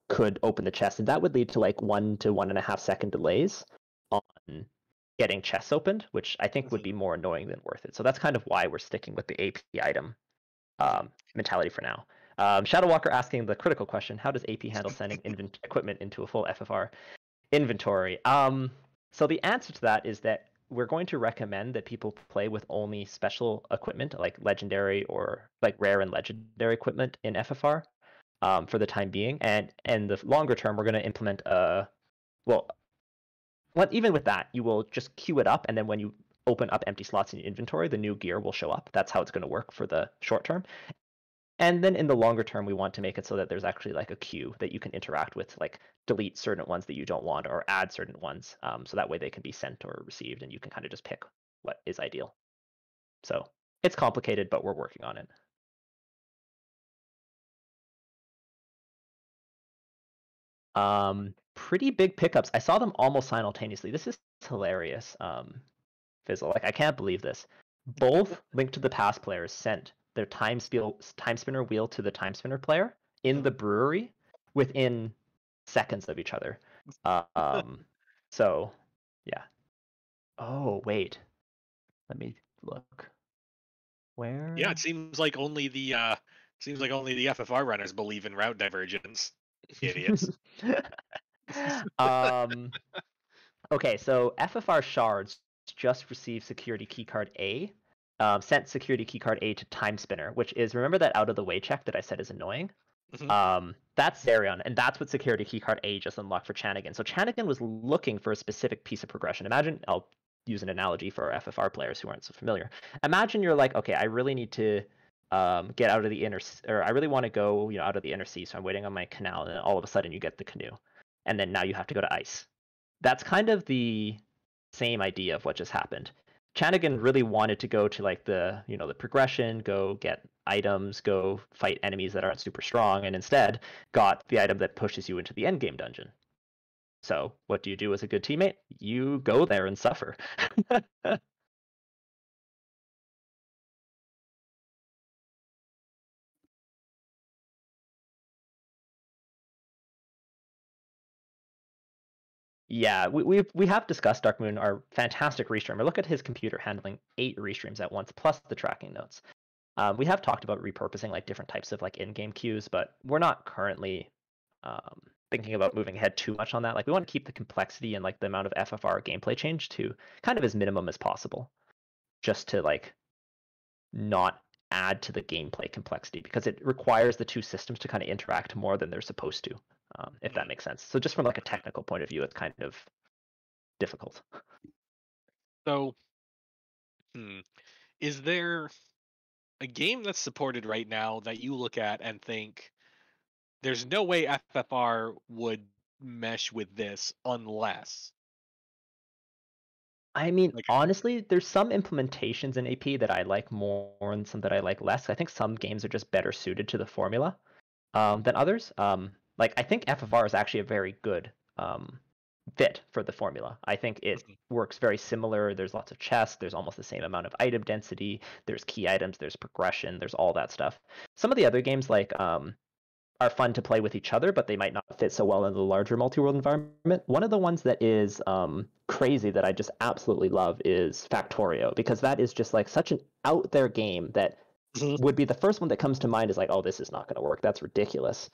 could open the chest, and that would lead to like 1 to 1.5 second delays on getting chests opened, which I think would be more annoying than worth it. So that's kind of why we're sticking with the AP item mentality for now. Shadow Walker asking the critical question: how does AP handle sending equipment into a full FFR inventory? So the answer to that is that we're going to recommend that people play with only special equipment, like legendary or like rare and legendary equipment in FFR for the time being. And the longer term, we're going to implement even with that, you will just queue it up, and then when you open up empty slots in your inventory, the new gear will show up. That's how it's going to work for the short term. And then in the longer term, we want to make it so that there's actually like a queue that you can interact with, like delete certain ones that you don't want or add certain ones. So that way they can be sent or received, and you can kind of just pick what is ideal. So it's complicated, but we're working on it. Pretty big pickups. I saw them almost simultaneously. This is hilarious. Fizzle, like I can't believe this. Both Link to the Past players sent their time spinner wheel to the time spinner player in the brewery within seconds of each other. So yeah. Oh wait, let me look. Where? Yeah, it seems like only the FFR runners believe in route divergence. Idiots. Okay, so FFR shards just received security keycard A, sent security keycard A to time spinner, which is, remember that out of the way check that I said is annoying? That's Zerion, and that's what security keycard A just unlocked for Chanigan. So Chanigan was looking for a specific piece of progression. Imagine, I'll use an analogy for FFR players who aren't so familiar. Imagine you're like, okay, I really need to get out of the inner, or I really want to go, out of the inner sea. So I'm waiting on my canal, and then all of a sudden you get the canoe, and then now you have to go to ice. That's kind of the same idea of what just happened. Chanigan really wanted to go to like the progression, go get items, go fight enemies that aren't super strong, and instead got the item that pushes you into the endgame dungeon. So what do you do as a good teammate? You go there and suffer. Yeah, we have discussed Darkmoon, our fantastic restreamer. Look at his computer handling 8 restreams at once, plus the tracking notes. We have talked about repurposing like different types of like in-game queues, but we're not currently thinking about moving ahead too much on that. Like we want to keep the complexity and like the amount of FFR gameplay change to kind of as minimum as possible, just to like not add to the gameplay complexity, because it requires the two systems to kind of interact more than they're supposed to, if that makes sense. So just from like a technical point of view, it's kind of difficult. So, is there a game that's supported right now that you look at and think there's no way FFR would mesh with this unless? I mean, honestly, there's some implementations in AP that I like more and some that I like less. I think some games are just better suited to the formula than others. Like I think FFR is actually a very good fit for the formula. I think it works very similar. There's lots of chests. There's almost the same amount of item density. There's key items. There's progression. There's all that stuff. Some of the other games like are fun to play with each other, but they might not fit so well in the larger multi-world environment. One of the ones that is crazy that I just absolutely love is Factorio, because that is just like such an out there game that would be the first one that comes to mind is like, oh, this is not going to work. That's ridiculous.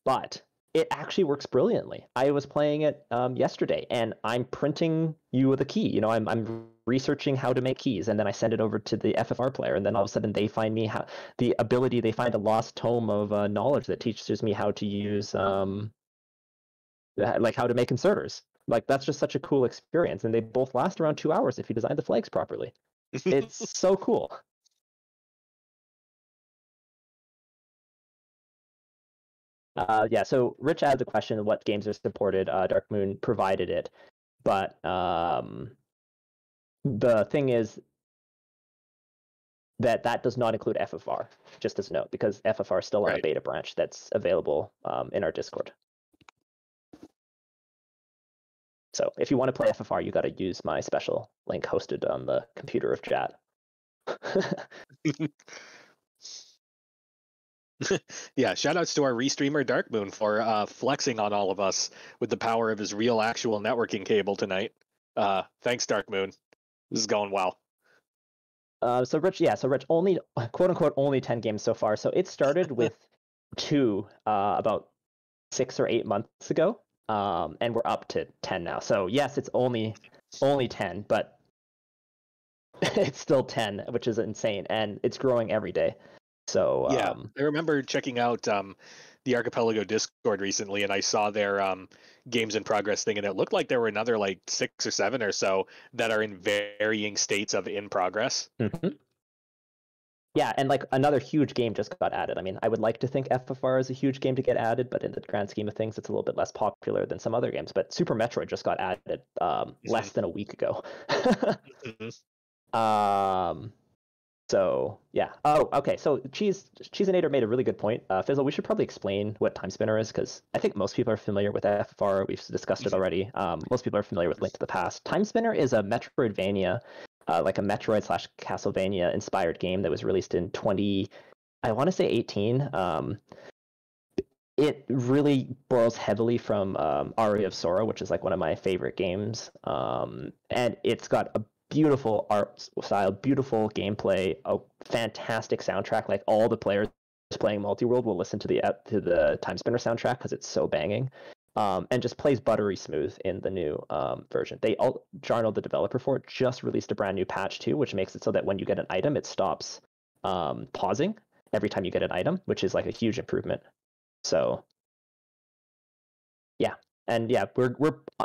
But it actually works brilliantly. I was playing it yesterday, and I'm printing you the key. I'm researching how to make keys, and then I send it over to the FFR player, and then all of a sudden they find me they find a lost tome of knowledge that teaches me how to use like how to make inserters. Like that's just such a cool experience, and they both last around 2 hours if you design the flags properly. It's so cool. Yeah, so Rich asked the question of what games are supported. Darkmoon provided it, but the thing is that does not include FFR, just as a note, because FFR is still on a beta branch that's available in our Discord. So if you want to play FFR, you got to use my special link hosted on the computer of chat. Yeah, shoutouts to our restreamer Darkmoon for flexing on all of us with the power of his real actual networking cable tonight. Thanks, Darkmoon. This is going well. So Rich only quote unquote only 10 games so far. So it started with 2 about 6 or 8 months ago, and we're up to 10 now. So yes, it's only 10, but it's still 10, which is insane, and it's growing every day. So yeah, I remember checking out the Archipelago Discord recently, and I saw their games in progress thing, and it looked like there were another like 6 or 7 or so that are in varying states of in progress. Mm-hmm. Yeah, and like another huge game just got added. I mean, I would like to think FFR is a huge game to get added, but in the grand scheme of things, it's a little bit less popular than some other games. But Super Metroid just got added less than a week ago. So yeah. Oh, okay. So Cheeseinator made a really good point. Fizzle, we should probably explain what Timespinner is because I think most people are familiar with FFR. We've discussed it already. Most people are familiar with Link to the Past. Timespinner is a Metroidvania, like a Metroid / Castlevania inspired game that was released in I want to say 18. It really borrows heavily from Aria of Sorrow, which is like one of my favorite games. And it's got a beautiful art style, beautiful gameplay, a fantastic soundtrack. Like all the players playing multi-world will listen to the Timespinner soundtrack because it's so banging, and just plays buttery smooth in the new version. Jarno, the developer for it, just released a brand new patch too, which makes it so that when you get an item, it stops pausing every time you get an item, which is like a huge improvement. So yeah. And yeah,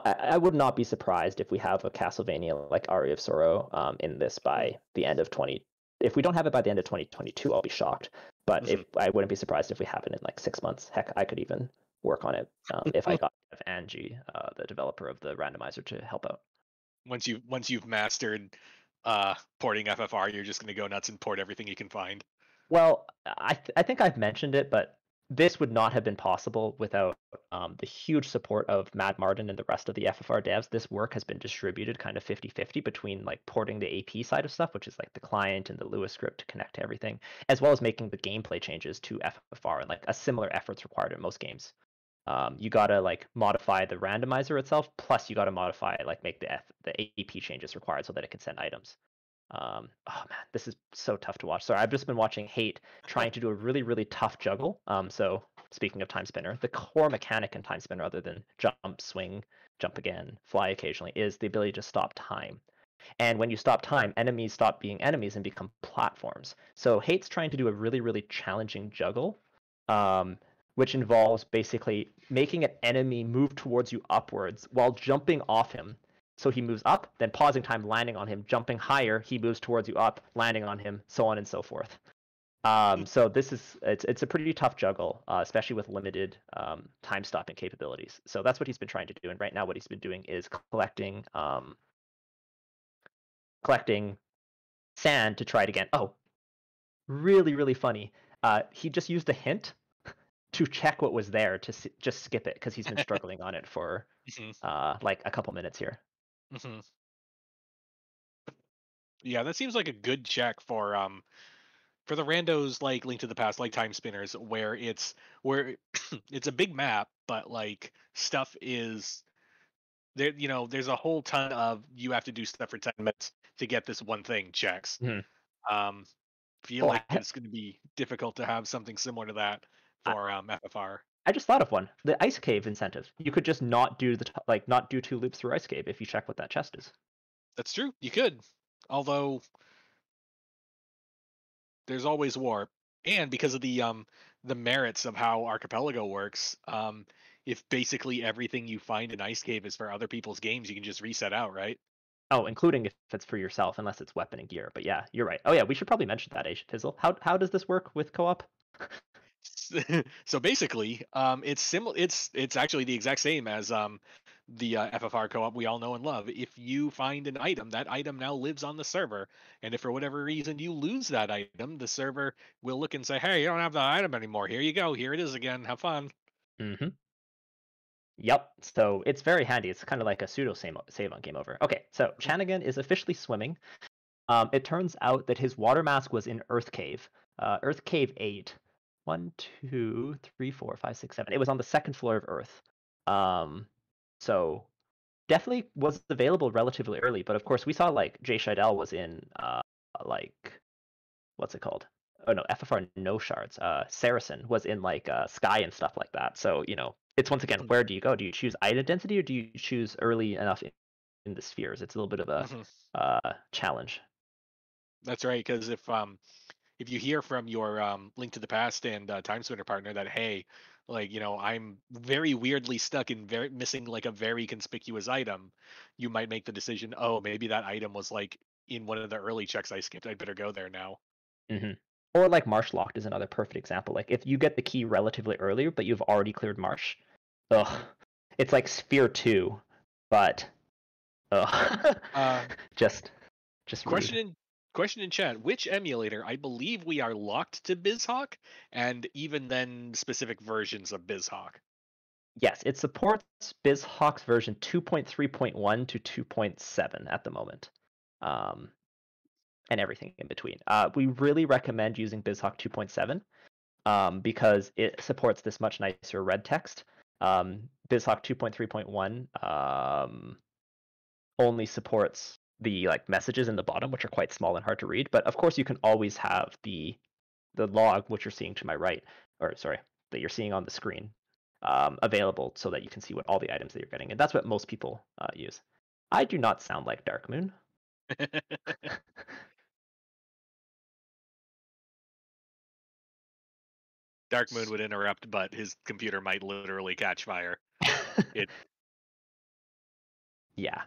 I would not be surprised if we have a Castlevania like Aria of Sorrow in this by the end of 20. If we don't have it by the end of 2022, I'll be shocked. But if I wouldn't be surprised if we have it in like 6 months. Heck, I could even work on it if I got Angie, the developer of the randomizer, to help out. Once you've mastered porting FFR, you're just going to go nuts and port everything you can find. Well, I think I've mentioned it, but this would not have been possible without the huge support of Matt Martin and the rest of the FFR devs. This work has been distributed kind of 50-50 between like porting the AP side of stuff, which is like the client and the Lua script to connect to everything, as well as making the gameplay changes to FFR, and like a similar effort's required in most games. You gotta like modify the randomizer itself, plus you gotta modify like make the AP changes required so that it can send items. Oh man, this is so tough to watch. Sorry, I've just been watching Hate trying to do a really, really tough juggle. So speaking of Timespinner, the core mechanic in Timespinner, other than jump, swing, jump again, fly occasionally, is the ability to stop time. And when you stop time, enemies stop being enemies and become platforms. So Hate's trying to do a really, really challenging juggle, which involves basically making an enemy move towards you upwards while jumping off him. So he moves up, then pausing time, landing on him, jumping higher, he moves towards you up, landing on him, so on and so forth. So it's a pretty tough juggle, especially with limited time stopping capabilities. So that's what he's been trying to do. And right now, what he's been doing is collecting sand to try it again. Oh, really, really funny. He just used a hint to check what was there to just skip it because he's been struggling on it for like a couple minutes here. Yeah, that seems like a good check for the randos like Link to the Past, like Timespinners, where it's it's a big map, but like stuff is there. You know, there's a whole ton of you have to do stuff for 10 minutes to get this one thing checks. Feel like it's going to be difficult to have something similar to that for FFR. I just thought of one. The ice cave incentive. You could just not do not do 2 loops through ice cave if you check what that chest is. That's true. You could, although there's always warp, and because of the merits of how Archipelago works, if basically everything you find in ice cave is for other people's games, you can just reset out, right? Oh, including if it's for yourself, unless it's weapon and gear. But yeah, you're right. Oh yeah, we should probably mention that, Fizzle. How does this work with co-op? So basically, it's actually the exact same as the FFR co-op we all know and love. If you find an item, that item now lives on the server, and if for whatever reason you lose that item, the server will look and say, "Hey, you don't have that item anymore. Here you go. Here it is again. Have fun." Mm-hmm. Yep. So it's very handy. It's kind of like a pseudo save on Game Over. Okay, so Chanagan is officially swimming. It turns out that his water mask was in Earth Cave. Earth Cave 8. 1, 2, 3, 4, 5, 6, 7. It was on the 2nd floor of Earth. So definitely was available relatively early, but of course we saw like Jay Scheidel was in like what's it called? Oh no, FFR no shards. Saracen was in like Sky and stuff like that. So it's once again, where do you go? Do you choose item density or do you choose early enough in the spheres? It's a little bit of a challenge. That's right, because if you hear from your Link to the Past and Timespinner partner that, hey, like, I'm very weirdly stuck in missing like a very conspicuous item, you might make the decision, oh, maybe that item was like in one of the early checks I skipped. I'd better go there now. Or like Marsh Locked is another perfect example. Like if you get the key relatively earlier, but you've already cleared Marsh, it's like Sphere 2, but just question Question in chat: which emulator? I believe we are locked to BizHawk, and even then, specific versions of BizHawk. Yes, it supports BizHawk's version 2.3.1 to 2.7 at the moment, and everything in between. We really recommend using BizHawk 2.7 because it supports this much nicer red text. BizHawk 2.3.1 only supports the messages in the bottom, which are quite small and hard to read. But of course, you can always have the log, which you're seeing to my right, or sorry, that you're seeing on the screen, available so that you can see what all the items that you're getting. And that's what most people use. I do not sound like Darkmoon. Darkmoon would interrupt, but his computer might literally catch fire. Yeah.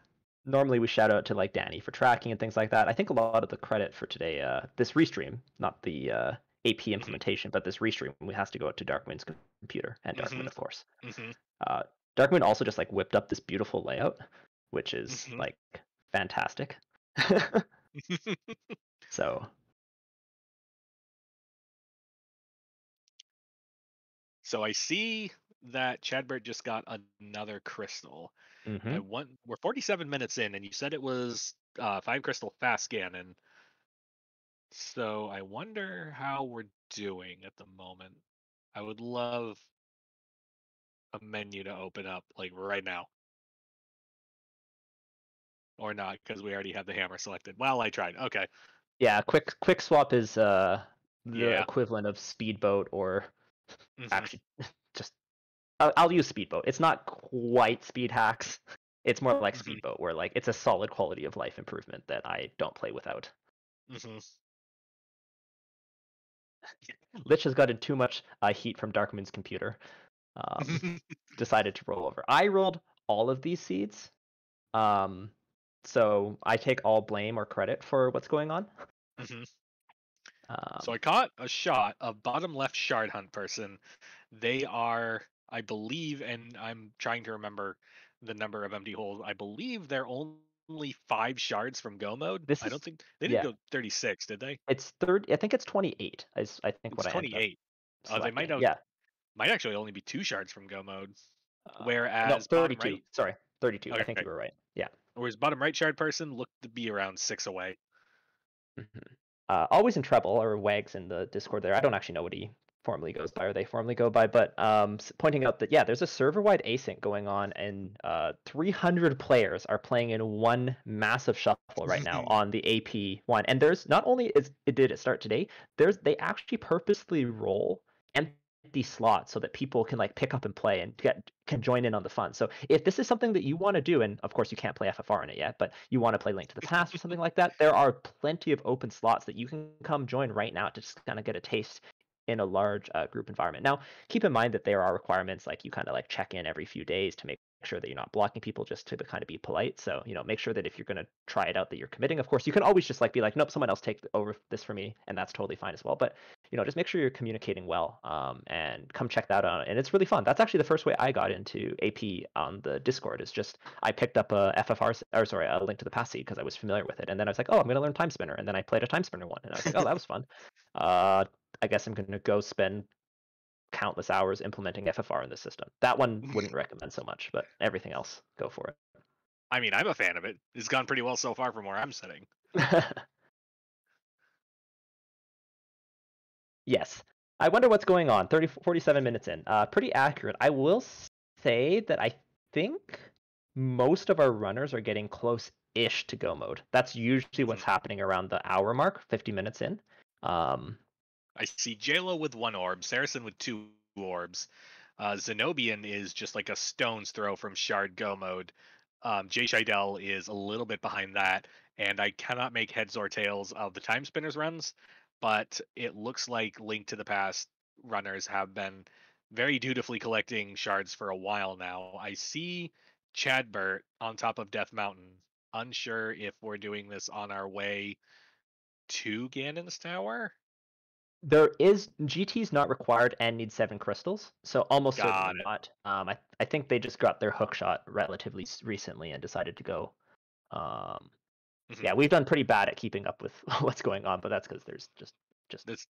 Normally we shout out to Danny for tracking and things like that. I think a lot of the credit for today, this restream, not the AP implementation, but this restream, has to go out to Darkmoon's computer and Darkmoon, of course. Darkmoon also just whipped up this beautiful layout, which is fantastic. So I see that Chadbert just got another crystal. We're 47 minutes in, and you said it was 5 crystal fast scan, and so I wonder how we're doing at the moment. I would love a menu to open up right now. Or not, because we already have the hammer selected. Well, I tried. Okay. Yeah, quick swap is the equivalent of speedboat, or actually just I'll use speedboat. It's not quite speed hacks. It's more like speedboat, where it's a solid quality of life improvement that I don't play without. Lich has gotten too much heat from Darkmoon's computer. Decided to roll over. I rolled all of these seeds, so I take all blame or credit for what's going on. So I caught a shot of bottom left shard hunt person. They are, I believe, and I'm trying to remember the number of empty holes. I believe they're only 5 shards from go mode. I don't think they didn't go 36, did they? It's 30. I think it's 28. I think it's what I 28. They might actually only be 2 shards from go mode. Whereas no, 32. Bottom right, sorry, 32. Okay. I think you were right. Yeah. Whereas bottom right shard person looked to be around 6 away. Always in Treble, or Wags in the Discord there. I don't actually know what he formally goes by, or they formally go by, but pointing out that there's a server-wide async going on, and 300 players are playing in one massive shuffle right now on the AP one. And there's not only did it start today, they actually purposely roll empty slots so that people can pick up and play and can join in on the fun. So if this is something that you want to do, and of course you can't play FFR in it yet, but you want to play Link to the Past or something like that, there are plenty of open slots that you can come join right now to just kind of get a taste in a large group environment. Now, keep in mind that there are requirements, you kind of check in every few days to make sure that you're not blocking people, just to kind of be polite. So make sure that if you're going to try it out, that you're committing. Of course, you can always just be like, nope, someone else take over this for me, and that's totally fine as well. But just make sure you're communicating well, and come check that out. And it's really fun. That's actually the first way I got into AP on the Discord. Is just I picked up a Link to the Past seed because I was familiar with it, and then I was like, oh, I'm going to learn Timespinner, and then I played a Timespinner one, and I was like, oh, that was fun. I guess I'm going to go spend countless hours implementing FFR in the system. That one wouldn't recommend so much, but everything else, go for it. I mean, I'm a fan of it. It's gone pretty well so far from where I'm sitting. Yes. I wonder what's going on. 47 minutes in. Pretty accurate. I will say that I think most of our runners are getting close-ish to go mode. That's usually what's happening around the hour mark, 50 minutes in. I see JLo with 1 orb, Saracen with 2 orbs. Zenobian is just like a stone's throw from shard go mode. Jay Scheidel is a little bit behind that, and I cannot make heads or tails of the Timespinners runs, but it looks like Link to the Past runners have been very dutifully collecting shards for a while now. I see Chadbert on top of Death Mountain. Unsure if we're doing this on our way to Ganon's Tower. There is GT's not required and needs 7 crystals, so almost certainly not. I think they just got their hook shot relatively recently and decided to go Yeah, we've done pretty bad at keeping up with what's going on, but that's because there's just That's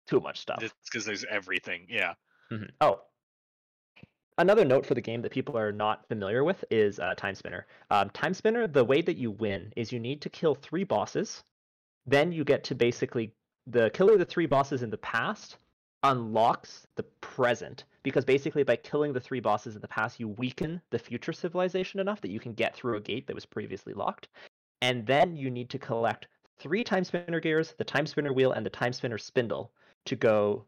too much stuff. that's because there's everything. Yeah. Oh, another note for the game that people are not familiar with is Timespinner. Timespinner, the way that you win is you need to kill 3 bosses. Then you get to basically the killing the 3 bosses in the past unlocks the present, because basically by killing the 3 bosses in the past, you weaken the future civilization enough that you can get through a gate that was previously locked. And then you need to collect 3 Timespinner gears, the Timespinner wheel, and the Timespinner spindle to go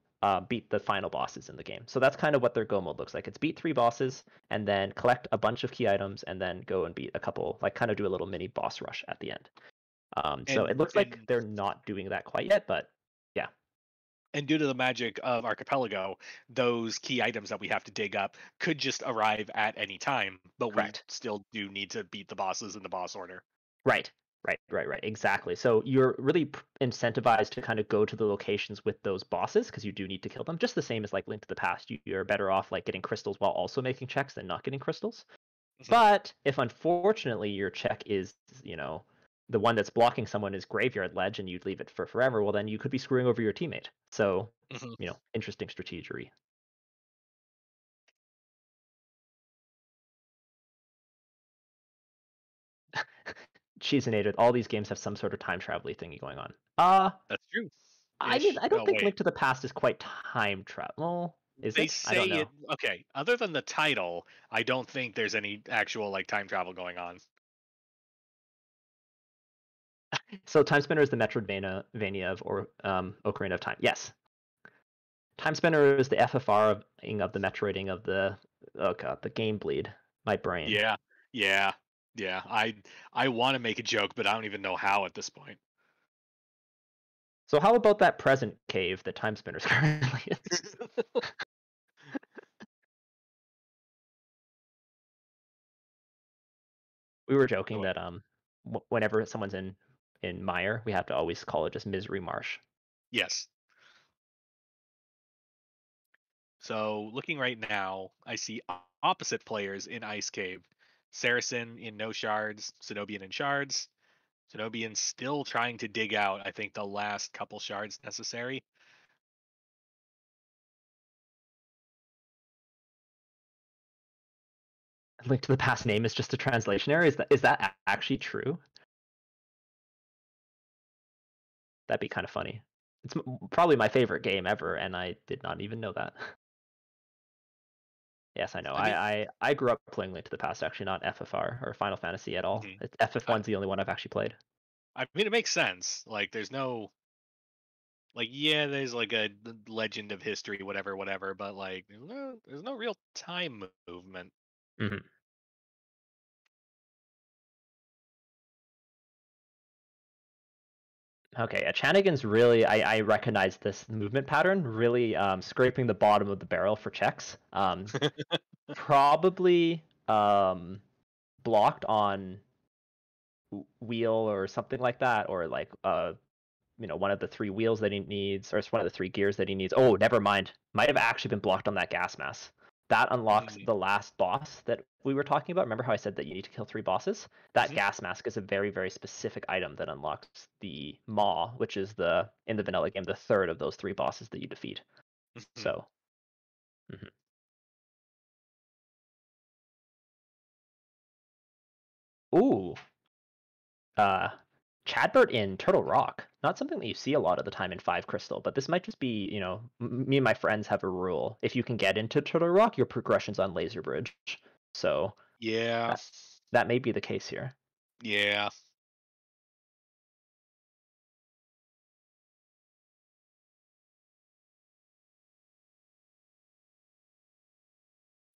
beat the final bosses in the game. So that's kind of what their go mode looks like. It's beat 3 bosses and then collect a bunch of key items and then go and beat a couple, like kind of do a little mini boss rush at the end. So it looks like they're not doing that quite yet, but yeah. And due to the magic of Archipelago, those key items that we have to dig up could just arrive at any time, but Correct. we still do need to beat the bosses in the boss order. Right. Exactly. So you're really incentivized to kind of go to the locations with those bosses because you do need to kill them. Just the same as like Link to the Past. You're better off like getting crystals while also making checks than not getting crystals. But if unfortunately your check is, the one that's blocking someone is Graveyard Ledge and you'd leave it for forever, well then you could be screwing over your teammate. So, interesting strategery. Cheesinated, all these games have some sort of time travel thingy going on. That's true. I don't think Link to the Past is quite time travel. Is it? I don't know. Okay, other than the title, I don't think there's any actual like time travel going on. So Timespinner is the Metroidvania of Ocarina of Time. Yes. Timespinner is the FFRing of the Metroiding of the the game bleed. My brain. Yeah. I want to make a joke, but I don't even know how at this point. So how about that present cave that Timespinner's currently in? We were joking that whenever someone's in Mire, we have to always call it just Misery Marsh. Yes. So looking right now, I see opposite players in Ice Cave. Saracen in no shards, Cenobian in shards. Cenobian still trying to dig out, I think, the last couple shards necessary. Link to the Past name is just a translation error. Is that actually true? That'd be kind of funny. It's probably my favorite game ever, and I did not even know that. Yes, I know. I grew up playing Link to the Past, actually, not FFR or Final Fantasy at all. FF1's the only one I've actually played. I mean, it makes sense. Like, there's no... Like, yeah, there's like a legend of history, whatever, but like, there's no real time movement. Mm-hmm. Okay, Chanagan's really, I recognize this movement pattern, really scraping the bottom of the barrel for checks. Probably blocked on wheel or something like that, or like one of the 3 wheels that he needs, or it's one of the 3 gears that he needs. Oh, never mind. Might have actually been blocked on that gas mass. That unlocks the last boss that we were talking about. Remember how I said that you need to kill 3 bosses? That gas mask is a very, very specific item that unlocks the Maw, which is in the vanilla game, the 3rd of those 3 bosses that you defeat. So. Ooh. Chadbert in Turtle Rock. Not something that you see a lot of the time in 5 Crystal, but this might just be, me and my friends have a rule. If you can get into Turtle Rock, your progression's on Laser Bridge. So yeah, that may be the case here. Yeah.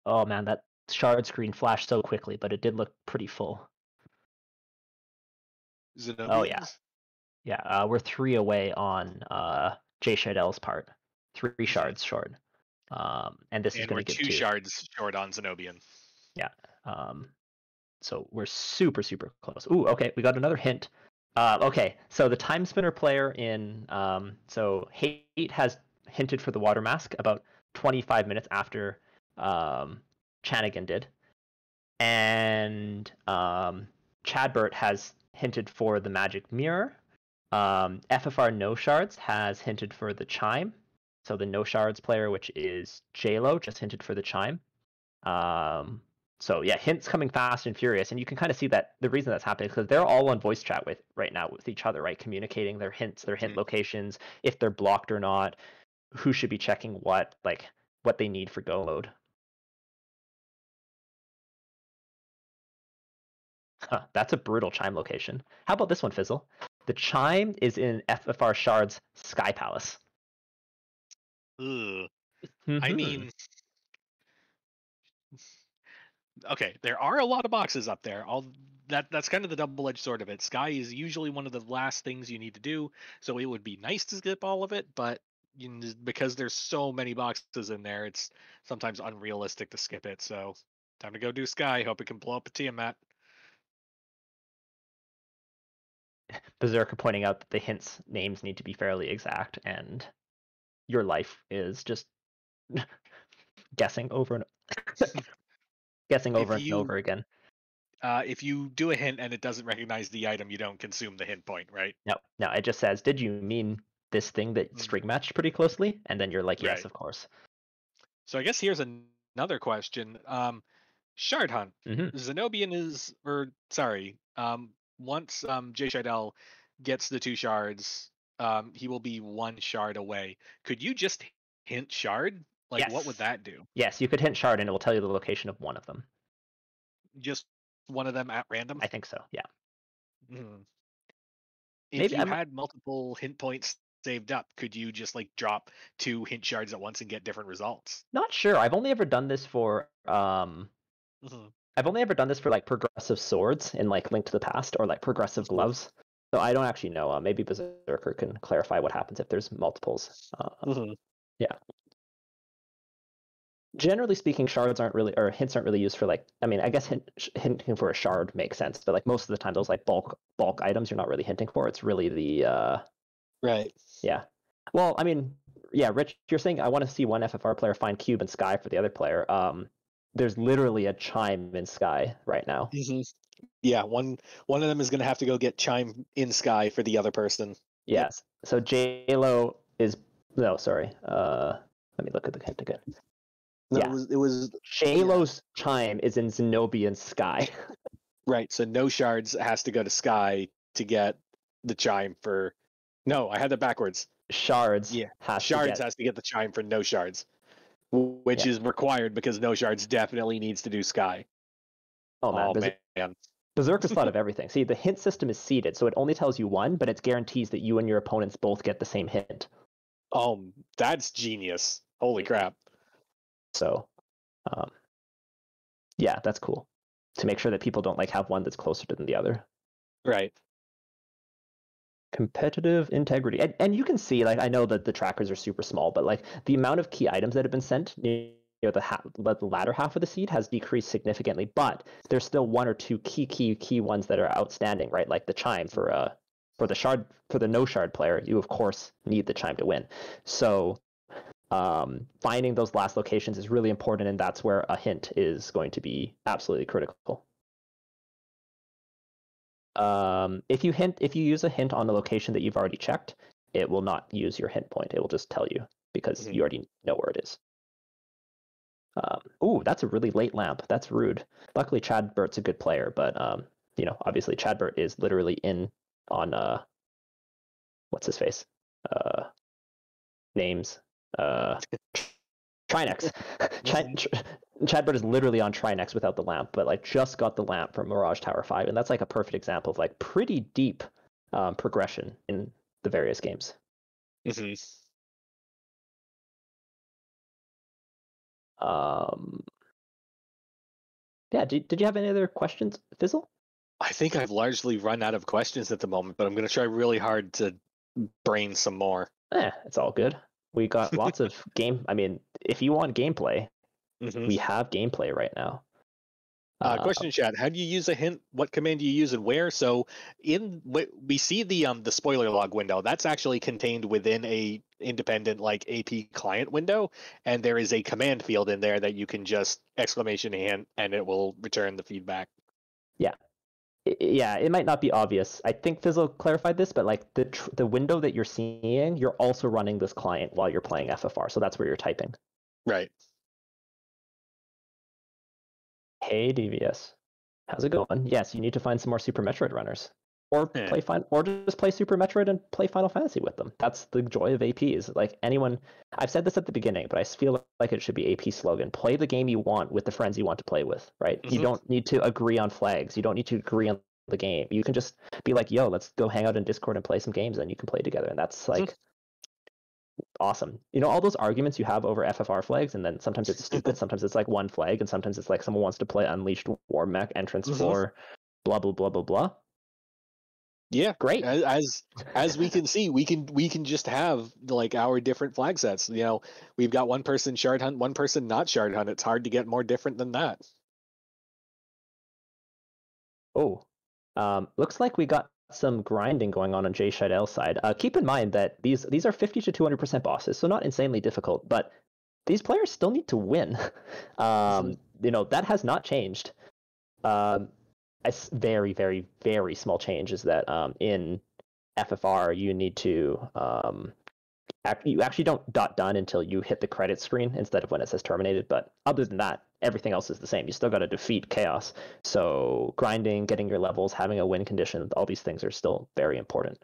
Oh man, that shard screen flashed so quickly, but it did look pretty full. Oh yeah. Yeah, we're 3 away on Jay Shadell's part. 3 shards short. And this is going to get 2 shards short on Zenobian. Yeah. So we're super, super close. Ooh, okay, we got another hint. Okay, so the Timespinner player in so Hate has hinted for the water mask about 25 minutes after Chanagan did. And Chadbert has hinted for the magic mirror. FFR No Shards has hinted for the chime. So the No Shards player, which is JLo, just hinted for the chime. So yeah, hints coming fast and furious, and you can kind of see that the reason that's happening is because they're all on voice chat with right now with each other, right? Communicating their hints, their hint locations, if they're blocked or not, who should be checking what, like what they need for go mode. Huh, that's a brutal chime location. How about this one, Fizzle? The chime is in FFR Shard's Sky Palace. Ugh. I mean, okay, there are a lot of boxes up there. That's kind of the double-edged sword of it. Sky is usually one of the last things you need to do, so it would be nice to skip all of it, but because there's so many boxes in there, it's sometimes unrealistic to skip it. So time to go do Sky. Hope it can blow up a Tiamat. Berserker pointing out that the hints names need to be fairly exact, and your life is just guessing over and over again. If you do a hint and it doesn't recognize the item, you don't consume the hint point, right? No, it just says, did you mean this thing that string matched pretty closely? And then you're like, yes, Right. of course. So I guess here's another question. Shard Hunt. Zenobian is, or sorry, once Jay Shardell gets the 2 shards, he will be 1 shard away. Could you just hint shard? Like, Yes. what would that do? Yes, you could hint shard and it will tell you the location of one of them. Just one of them at random? I think so, yeah. If you had multiple hint points saved up, could you just like drop 2 hint shards at once and get different results? Not sure. I've only ever done this for like progressive swords in like Link to the Past or like progressive gloves. So I don't actually know. Maybe Berserker can clarify what happens if there's multiples. Yeah. Generally speaking, shards aren't really, or hints aren't really used for like, I mean, I guess hinting for a shard makes sense, but like most of the time those like bulk items you're not really hinting for. It's really the right. Yeah. Well, I mean, yeah, Rich, you're saying I want to see one FFR player find cube and sky for the other player. There's literally a chime in sky right now. Yeah, one of them is going to have to go get chime in sky for the other person. Yes. Yep. So JLo is sorry. Let me look at the hint again. No, yeah. It was JLo's chime is in Zenobian sky. Right. So no shards has to go to sky to get the chime for. No, I had that backwards. Shards. Yeah. Has to get the chime for no shards, which is required because no shards definitely needs to do sky. Oh man. Berserker's thought of everything. See, the hint system is seeded, so it only tells you one, but it guarantees that you and your opponents both get the same hint. Oh, that's genius. Holy crap. So, yeah, that's cool. To make sure that people don't like have one that's closer than the other. Right. Competitive integrity. And you can see, like, I know that the trackers are super small, but like the amount of key items that have been sent near the latter half of the seed has decreased significantly, but there's still 1 or 2 key ones that are outstanding, right? Like the chime for the no shard player, you of course need the chime to win. So finding those last locations is really important, and that's where a hint is going to be absolutely critical. If you use a hint on the location that you've already checked, it will not use your hint point. It will just tell you because you already know where it is. Ooh, that's a really late lamp. That's rude. Luckily, Chadbert's a good player, but obviously Chadbert is literally in on what's his face? Names. Trinex. Chadbert is literally on Trinex without the lamp, but like just got the lamp from Mirage Tower 5, and that's like a perfect example of like pretty deep progression in the various games. Yeah, did you have any other questions, Fizzle? I think I've largely run out of questions at the moment, but I'm going to try really hard to brain some more. It's all good. We got lots of game. I mean, if you want gameplay, we have gameplay right now. Question in chat: how do you use a hint? What command do you use and where? So we see the spoiler log window. That's actually contained within a independent like AP client window, and there is a command field in there that you can just exclamation hint, and it will return the feedback. Yeah, yeah, it might not be obvious. I think Fizzle clarified this, but like the window that you're seeing, you're also running this client while you're playing FFR, so that's where you're typing. Right. Hey DVS, how's it going? Yes, you need to find some more Super Metroid runners, or or just play Super Metroid and play Final Fantasy with them. That's the joy of APs. Like anyone, I've said this at the beginning, but I feel like it should be AP slogan: play the game you want with the friends you want to play with. Right? You don't need to agree on flags. You don't need to agree on the game. You can just be like, yo, let's go hang out in Discord and play some games, and you can play together. And that's like awesome. You know, all those arguments you have over FFR flags, and then sometimes it's stupid, sometimes it's like one flag, and sometimes it's like someone wants to play Unleashed War Mech entrance for blah blah blah blah blah. Yeah, great. As we can see, we can just have like our different flag sets. You know, we've got one person shard hunt, one person not shard hunt. It's hard to get more different than that. Oh, looks like we got some grinding going on Jay Shaidel's side. Keep in mind that these are 50 to 200% bosses, so not insanely difficult, but these players still need to win. You know, that has not changed. A very, very, very small change is that in FFR you need to you actually don't done until you hit the credit screen instead of when it says terminated. But other than that, everything else is the same. You still got to defeat chaos. So grinding, getting your levels, having a win condition, all these things are still very important.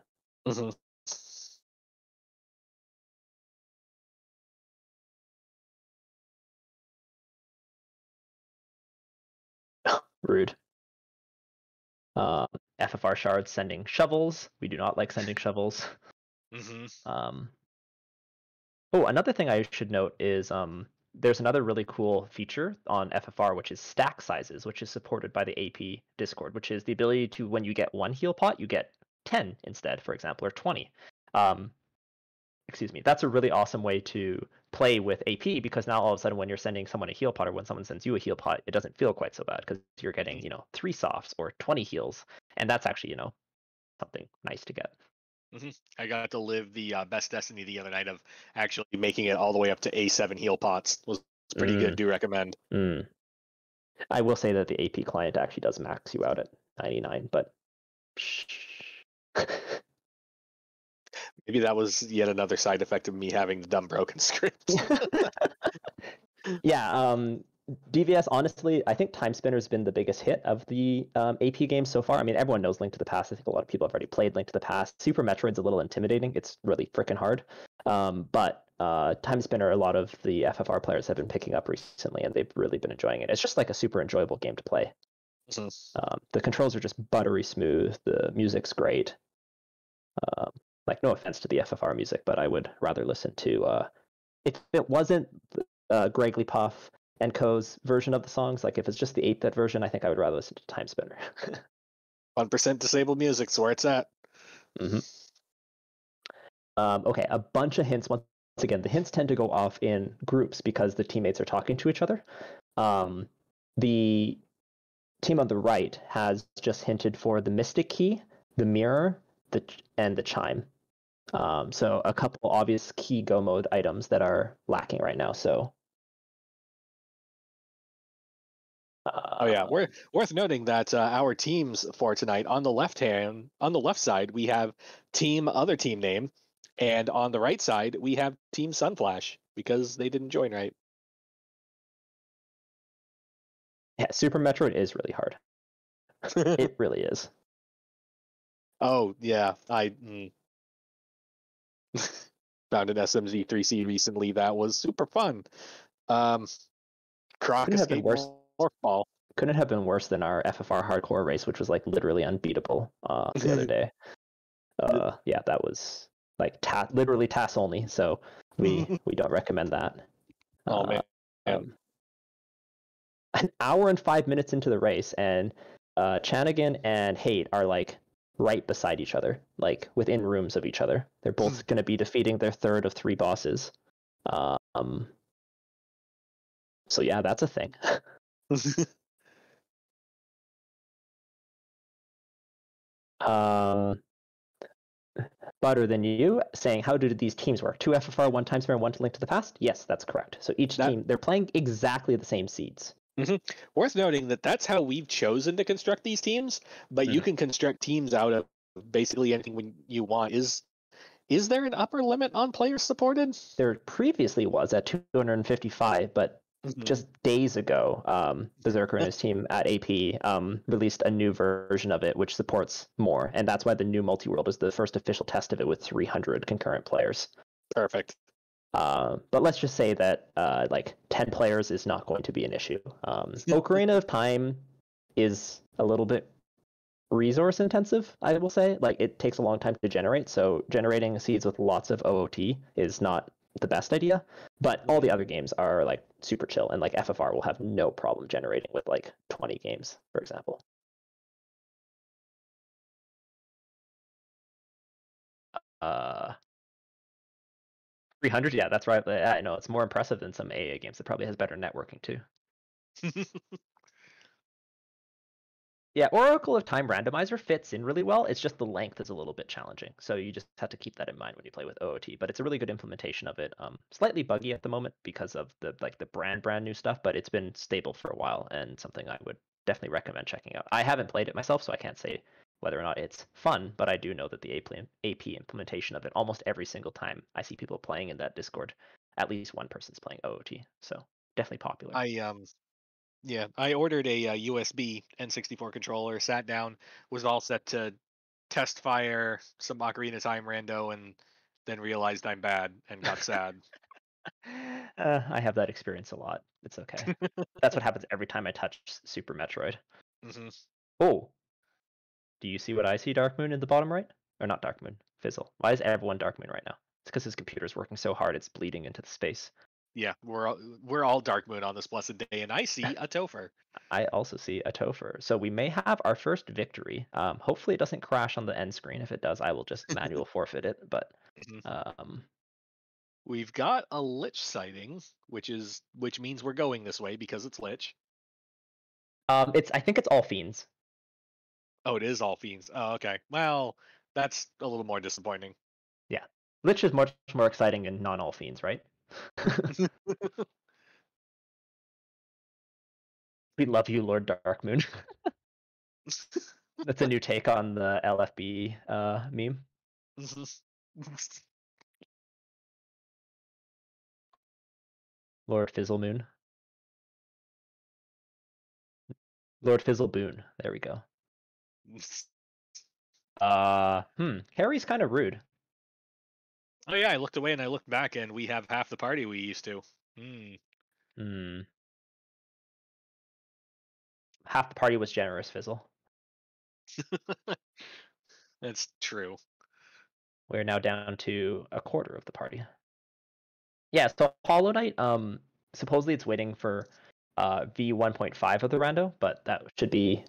Rude. FFR shards sending shovels. We do not like sending shovels. Oh, another thing I should note is there's another really cool feature on FFR, which is stack sizes, which is supported by the AP Discord, which is the ability to, when you get one heal pot, you get 10 instead, for example, or 20. Excuse me. That's a really awesome way to play with AP, because now all of a sudden when you're sending someone a heal pot, or when someone sends you a heal pot, it doesn't feel quite so bad because you're getting, 3 softs or 20 heals. And that's actually, something nice to get. I got to live the best Destiny the other night of actually making it all the way up to A7 heal pots. Was pretty good. Do recommend. I will say that the AP client actually does max you out at 99, but maybe that was yet another side effect of me having the dumb broken script. Yeah, DVS, honestly, I think Timespinner has been the biggest hit of the AP games so far. I mean, everyone knows Link to the Past. I think a lot of people have already played Link to the Past. Super Metroid's a little intimidating. It's really freaking hard. But Timespinner, a lot of the FFR players have been picking up recently, and they've really been enjoying it. It's just like a super enjoyable game to play. The controls are just buttery smooth. The music's great. Like, no offense to the FFR music, but I would rather listen to, if it wasn't Greggly Puff and Co.'s version of the songs, like if it's just the 8-bit version, I think I would rather listen to Timespinner. 1% disabled music's where it's at. Okay, a bunch of hints. Once again, the hints tend to go off in groups because the teammates are talking to each other. The team on the right has just hinted for the Mystic Key, the Mirror, and the Chime. So a couple obvious key go mode items that are lacking right now. So worth noting that our teams for tonight, on the left side we have other team name, and on the right side we have Team Sunflash because they didn't join right. Yeah, Super Metroid is really hard. It really is. Oh yeah, I found an SMZ3C recently that was super fun. Croc Escape Morphball. Couldn't have been worse than our FFR hardcore race, which was like literally unbeatable the other day. Yeah, that was like literally TAS only, so we don't recommend that. Oh man. An hour and 5 minutes into the race, and Chanigan and Hate are like right beside each other, like within rooms of each other. They're both going to be defeating their third of 3 bosses. So yeah, that's a thing. Butter Than You saying, how did these teams work? 2 FFR, 1 Timespinner, 1 Link to the Past? Yes, that's correct. So each team, they're playing exactly the same seeds. Worth noting that that's how we've chosen to construct these teams, but you Mhm. can construct teams out of basically anything you want. Is there an upper limit on players supported? There previously was at 255, but Mhm. just days ago, Berserker and his team at AP released a new version of it, which supports more, and that's why the new multi-world is the first official test of it with 300 concurrent players. Perfect. But let's just say that like 10 players is not going to be an issue. Ocarina of Time is a little bit resource intensive, I will say. Like it takes a long time to generate, so generating seeds with lots of OOT is not the best idea. But all the other games are like super chill, and like FFR will have no problem generating with like 20 games, for example. 300, yeah, that's right. I know it's more impressive than some AA games. It probably has better networking too. Yeah, Oracle of Time Randomizer fits in really well. It's just the length is a little bit challenging. So you just have to keep that in mind when you play with OOT. But it's a really good implementation of it. Slightly buggy at the moment because of the brand new stuff, but it's been stable for a while and something I would definitely recommend checking out. I haven't played it myself, so I can't say whether or not it's fun, but I do know that the AP implementation of it, almost every single time I see people playing in that Discord, at least one person's playing OOT. So definitely popular. I ordered a, USB N64 controller, sat down, was all set to test fire some Ocarina of Time rando, and then realized I'm bad and got sad. I have that experience a lot. It's okay. That's what happens every time I touch Super Metroid. Hmm. Oh, do you see what I see, Dark Moon, in the bottom right? Or not Dark Moon, Fizzle. Why is everyone Dark Moon right now? It's because his computer's working so hard it's bleeding into the space. Yeah, we're all Dark Moon on this blessed day, and I see a Topher. I also see a Topher. So we may have our first victory. Hopefully it doesn't crash on the end screen. If it does, I will just manual forfeit it. But Mhm. um, We've got a Lich sighting, which means we're going this way because it's Lich. I think it's all fiends. Oh, it is all fiends. Oh, okay. Well, that's a little more disappointing. Yeah, Lich is much more exciting than non all fiends, right? We love you, Lord Darkmoon. That's a new take on the LFB meme. Lord Fizzlemoon. Lord Fizzleboon. There we go. Harry's kind of rude. Oh yeah, I looked away and I looked back, and we have half the party we used to. Hmm. Hmm. Half the party was generous, Fizzle. That's true. We're now down to a quarter of the party. Yeah, so Hollow Knight, supposedly it's waiting for V1.5 of the rando, but that should be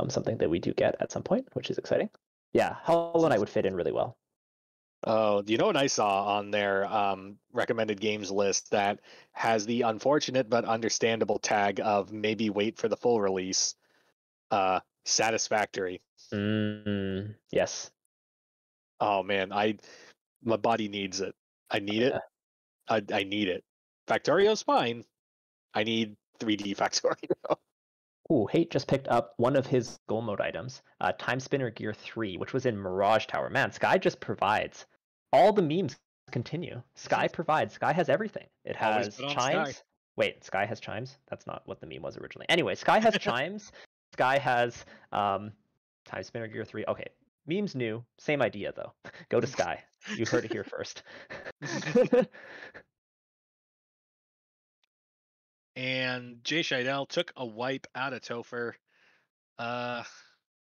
something that we do get at some point, which is exciting. Yeah, Hollow Knight would fit in really well. Oh, you know what I saw on their recommended games list that has the unfortunate but understandable tag of maybe wait for the full release? Satisfactory. Yes. Oh man, my body needs it. I need it. Yeah. I need it. Factorio's fine. I need 3D Factorio. Ooh, Hate just picked up one of his goal mode items, Time Spinner Gear 3, which was in Mirage Tower. Man, Sky just provides. All the memes continue. Sky provides. Sky has everything. It Always has put on Sky. chimes. Wait, Sky has chimes? That's not what the meme was originally. Anyway, Sky has chimes. Sky has Time Spinner Gear 3. Okay, memes new. Same idea, though. Go to Sky. You heard it here first. And Jay Scheidel took a wipe out of Topher. Uh,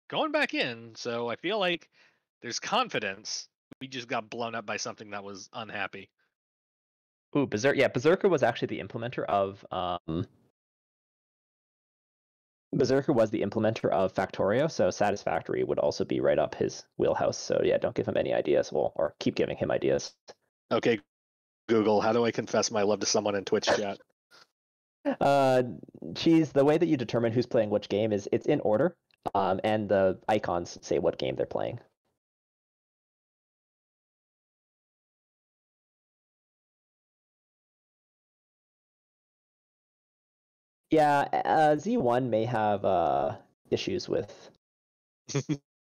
Going back in, so I feel like there's confidence. We just got blown up by something that was unhappy. Ooh, Yeah, Berserker was actually the implementer of Berserker was the implementer of Factorio, so Satisfactory would also be right up his wheelhouse. So yeah, don't give him any ideas. Well, or keep giving him ideas. Okay, Google, how do I confess my love to someone in Twitch chat? Cheese, the way that you determine who's playing which game is it's in order, and the icons say what game they're playing. Yeah, Z1 may have issues with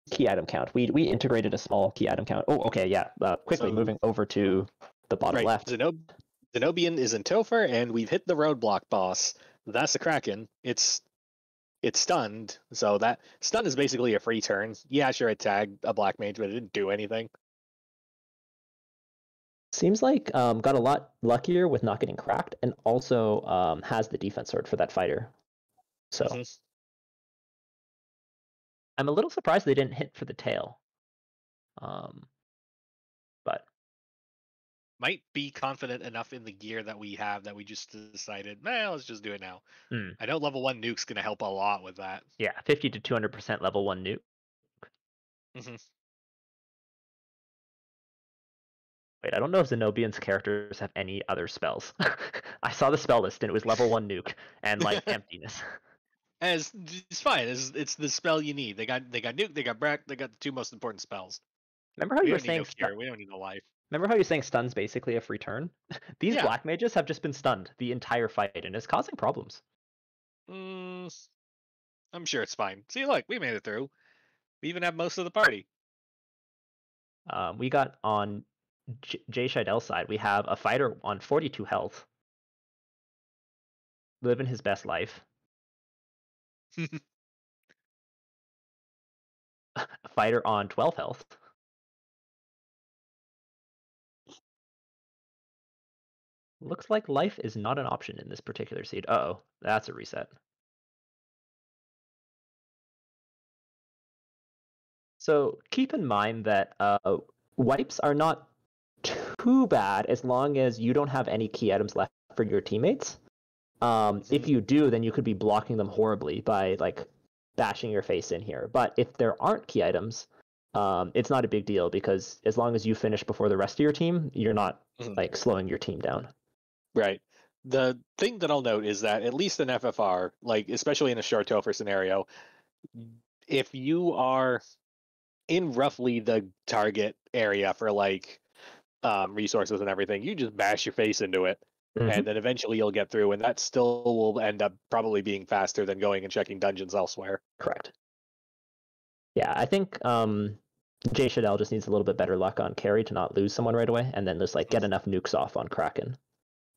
key item count. We integrated a small key item count. Oh, okay, yeah. Quickly So, moving over to the bottom right, left. Zenobian is in Topher, and we've hit the roadblock boss. That's the Kraken. It's stunned, so that stun is basically a free turn. Yeah, sure, it tagged a black mage, but it didn't do anything. Seems like got a lot luckier with not getting cracked, and also has the defense sword for that fighter. So I'm a little surprised they didn't hit for the tail. But Might be confident enough in the gear that we have that we just decided, man, let's just do it now. I know level 1 nuke's going to help a lot with that. Yeah, 50 to 200% level 1 nuke. Wait, I don't know if Zenobian's characters have any other spells. I saw the spell list and it was level 1 nuke and like emptiness. As it's fine. It's the spell you need. They got nuke, they got Brack, they got the two most important spells. Remember how we you were don't need saying no cure. We don't need no life. Remember how you're saying stun's basically a free turn? These black mages have just been stunned the entire fight and it's causing problems. I'm sure it's fine. See, look, we made it through. We even have most of the party. We got on Jay Shaidel's side, we have a fighter on 42 health, living his best life. A fighter on 12 health. Looks like life is not an option in this particular seed. Uh-oh, that's a reset. So keep in mind that wipes are not too bad as long as you don't have any key items left for your teammates. If you do, then you could be blocking them horribly by like bashing your face in here. But if there aren't key items, it's not a big deal because as long as you finish before the rest of your team, you're not like slowing your team down. Right. The thing that I'll note is that at least in FFR, like especially in a short Topher scenario, if you are in roughly the target area for like resources and everything, you just bash your face into it, and then eventually you'll get through, and that still will end up probably being faster than going and checking dungeons elsewhere. Correct. Yeah, I think Jay Shadell just needs a little bit better luck on carry to not lose someone right away, and then just like get enough nukes off on Kraken.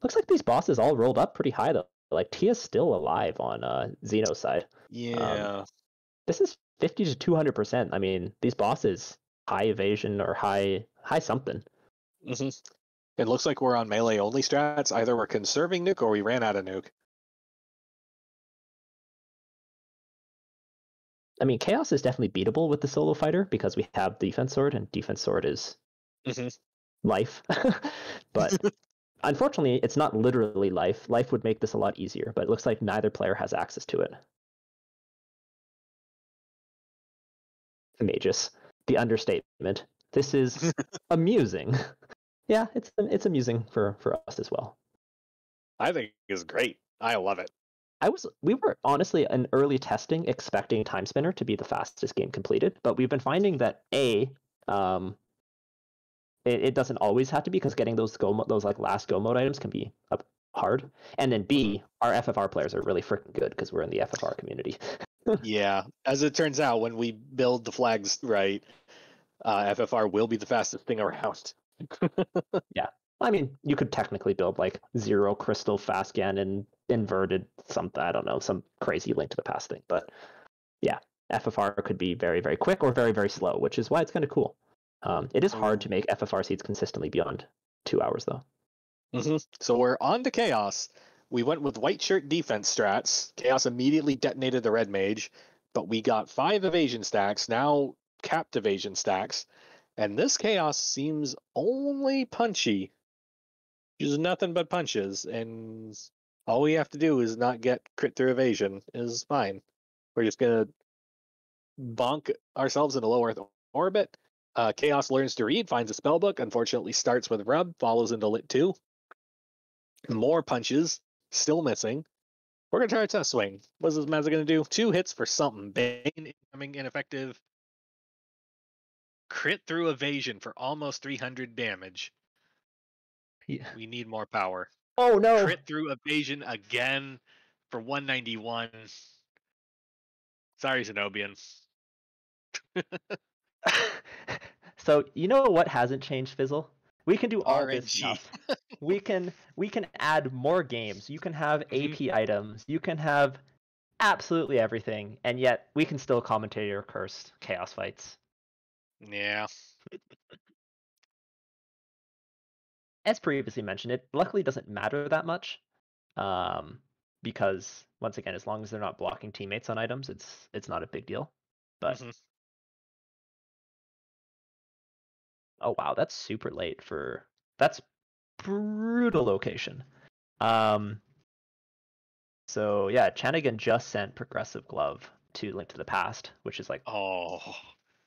Looks like these bosses all rolled up pretty high though. Like Tia's still alive on Xeno's side. Yeah. This is 50 to 200%. I mean, these bosses high evasion or high something. It looks like we're on melee only strats. Either we're conserving nuke or we ran out of nuke. I mean, Chaos is definitely beatable with the solo fighter because we have defense sword, and defense sword is life. But unfortunately, it's not literally life. Life would make this a lot easier, but it looks like neither player has access to it. Magus, the understatement. This is amusing. Yeah, it's amusing for us as well. I think it's great. I love it. We were honestly in early testing expecting Timespinner to be the fastest game completed, but we've been finding that it doesn't always have to be because getting those like last go mode items can be hard. And then B, our FFR players are really freaking good because we're in the FFR community. Yeah, as it turns out, when we build the flags right, FFR will be the fastest thing around. Yeah. I mean, you could technically build like 0 crystal fast scan and inverted something, I don't know, some crazy link to the past thing. But yeah, FFR could be very, very quick or very, very slow, which is why it's kind of cool. It is hard to make FFR seeds consistently beyond 2 hours, though. So we're on to Chaos. We went with white shirt defense strats. Chaos immediately detonated the red mage, but we got 5 evasion stacks, now capped evasion stacks, and this Chaos seems only punchy. Just nothing but punches, and all we have to do is not get crit through evasion is fine. We're just gonna bonk ourselves in a low Earth orbit. Chaos learns to read, finds a spellbook, unfortunately starts with Rub, follows into Lit 2. More punches, still missing. We're gonna try a test swing. What's this Mazza gonna do? 2 hits for something. Bane incoming ineffective. Crit through evasion for almost 300 damage. Yeah. We need more power. Oh no! Crit through evasion again. for 191. Sorry, Zenobian. So you know what hasn't changed, Fizzle? We can do all this RNG. stuff. we can add more games. You can have AP items. You can have absolutely everything, and yet we can still commentate your cursed chaos fights. Yeah. As previously mentioned, it luckily doesn't matter that much, because once again, as long as they're not blocking teammates on items, it's not a big deal. But oh wow, that's super late for that's brutal location. So yeah, Chanigan just sent Progressive Glove to Link to the Past, which is like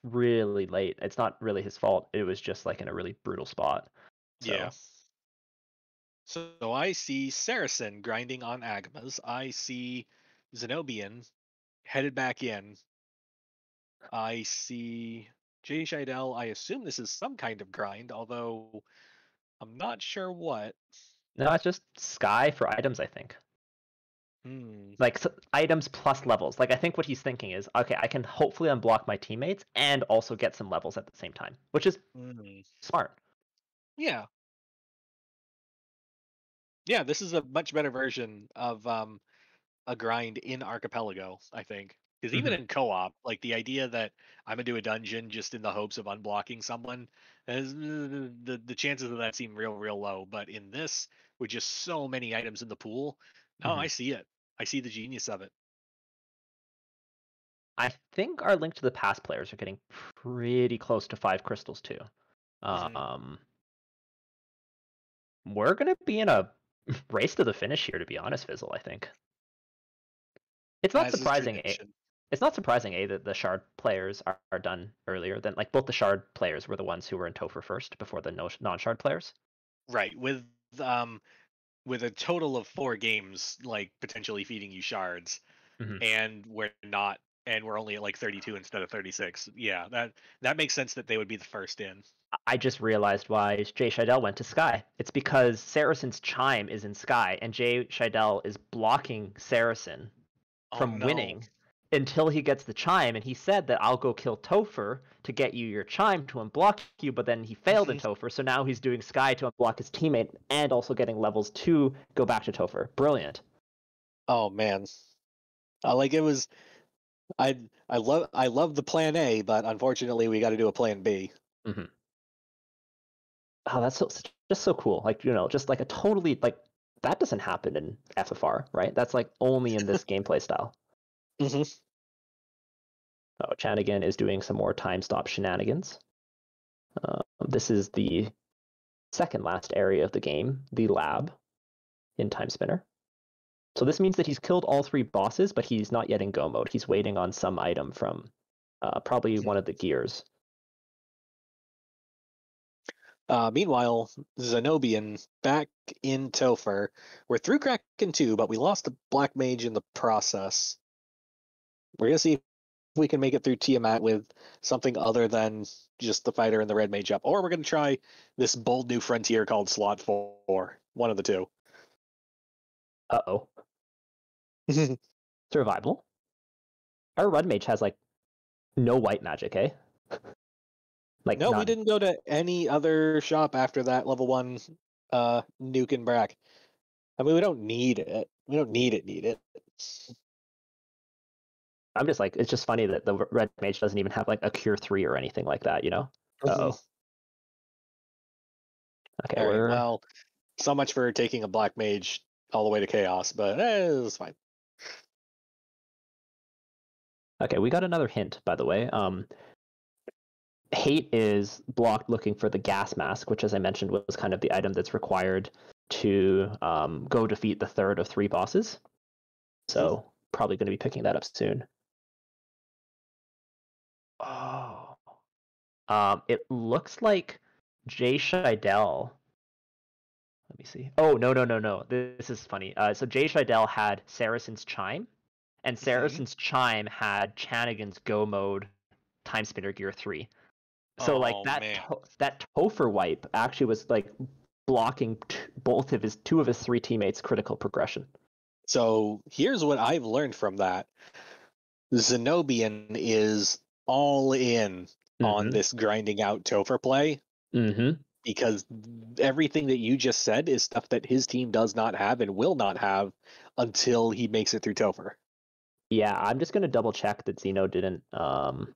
really late. It's not really his fault. It was just like in a really brutal spot. So. Yeah. So I see Saracen grinding on Agamas. I see Zenobian headed back in. I see Jay Scheidel. I assume this is some kind of grind, although I'm not sure what. No, it's just Sky for items, I think. Like items plus levels. Like I think what he's thinking is, okay, I can hopefully unblock my teammates and also get some levels at the same time, which is smart. Yeah. Yeah, this is a much better version of a grind in Archipelago, I think. Because even in co-op, like the idea that I'm gonna do a dungeon just in the hopes of unblocking someone, the chances of that seem real low. But in this, with just so many items in the pool, no, I see it. I see the genius of it. I think our Link to the Past players are getting pretty close to 5 crystals too. We're gonna be in a race to the finish here, to be honest, Fizzle. I think it's not surprising. It's not surprising, that the Shard players are done earlier than like both the Shard players were the ones who were in Topher first before the non-Shard players. Right, with a total of 4 games, like potentially feeding you shards, and we're only at like 32 instead of 36. Yeah, that makes sense that they would be the first in. I just realized why Jay Scheidel went to Sky. It's because Saracen's Chime is in Sky, and Jay Scheidel is blocking Saracen from winning until he gets the Chime, and he said that I'll go kill Topher to get you your Chime to unblock you, but then he failed in Topher, so now he's doing Sky to unblock his teammate and also getting levels to go back to Topher. Brilliant. Oh man. Like it was I love the plan A, but unfortunately we got to do a plan B. Oh, that's just so cool. Like, just like a totally like that doesn't happen in FFR, right? That's like only in this gameplay style. Oh, Chanigan is doing some more time stop shenanigans. This is the second last area of the game, the lab in Timespinner. So this means that he's killed all 3 bosses, but he's not yet in go mode. He's waiting on some item from probably one of the gears. Meanwhile, Zenobian back in Topher. We're through Kraken 2, but we lost the Black Mage in the process. We're going to see if we can make it through Tiamat with something other than just the fighter and the Red Mage up. Or we're going to try this bold new frontier called Slot 4. One of the two. Uh-oh. Survival? Our Red Mage has, like, no white magic, eh? Like no, we didn't go to any other shop after that level 1 nuke and Brack. I mean, we don't need it. We don't need it. I'm just like, it's just funny that the Red Mage doesn't even have like a Cure 3 or anything like that, Uh-oh. Okay, right, well, so much for taking a Black Mage all the way to Chaos, but it's fine. Okay, we got another hint, by the way. Hate is blocked looking for the gas mask, which, as I mentioned, was kind of the item that's required to go defeat the third of 3 bosses. So probably going to be picking that up soon. Oh. It looks like Jay Scheidel. Let me see. Oh, no. This is funny. So Jay Scheidel had Saracen's Chime, and Saracen's Chime had Chanigan's Go Mode Timespinner Gear 3. So like that Topher wipe actually was like blocking two of his 3 teammates' critical progression. So here's what I've learned from that. Zenobian is all in on this grinding out Topher play Mm-hmm. because everything that you just said is stuff that his team does not have and will not have until he makes it through Topher. Yeah, I'm just gonna double check that Xeno didn't. I'm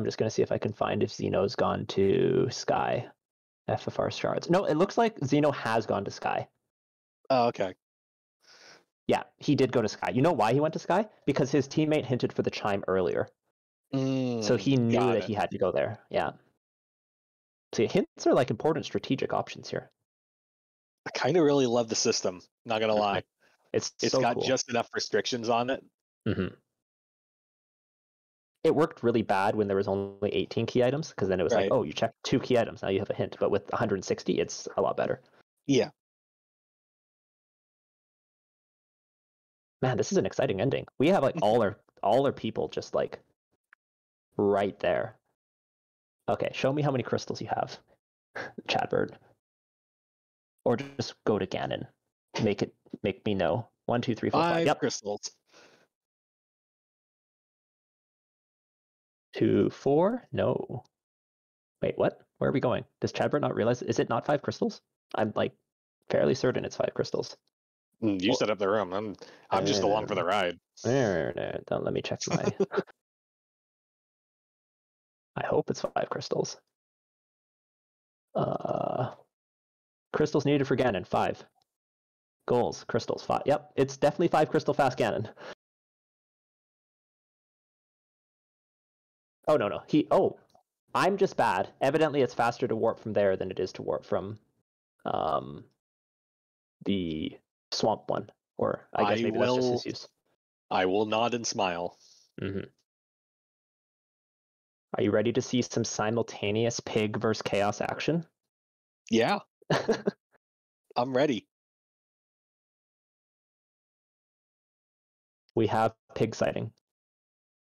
just gonna see if I can find if Xeno's gone to Sky. FFR shards. No, it looks like Xeno has gone to Sky. Oh, okay. Yeah, he did go to Sky. You know why he went to Sky? Because his teammate hinted for the chime earlier. So he knew that he had to go there. Yeah. See, hints are like important strategic options here. I kind of really love the system, not gonna lie. It's It's so got cool. just enough restrictions on it. Mm-hmm. It worked really bad when there was only 18 key items, because then it was like, oh, you checked 2 key items, now you have a hint. But with 160, it's a lot better. Yeah. Man, this is an exciting ending. We have like all our people just like right there. Okay, show me how many crystals you have, Chadbird. Or just go to Ganon. Make me know. 1, 2, 3, 4, 5. Yep. Crystals. 2, 4. No. Wait, what? Where are we going? Does Chadbird not realize? Is it not 5 crystals? I'm like fairly certain it's 5 crystals. You set up the room. I'm just along for the ride. Don't let me check my. I hope it's 5 crystals. Crystals needed for Ganon, 5. Goals, crystals, 5. Yep, it's definitely 5 crystal fast Ganon. Oh, no. I'm just bad. Evidently, it's faster to warp from there than it is to warp from the swamp one. Or I guess maybe that's just his use. I will nod and smile. Mm-hmm. Are you ready to see some simultaneous pig versus chaos action? Yeah. I'm ready. We have pig sighting.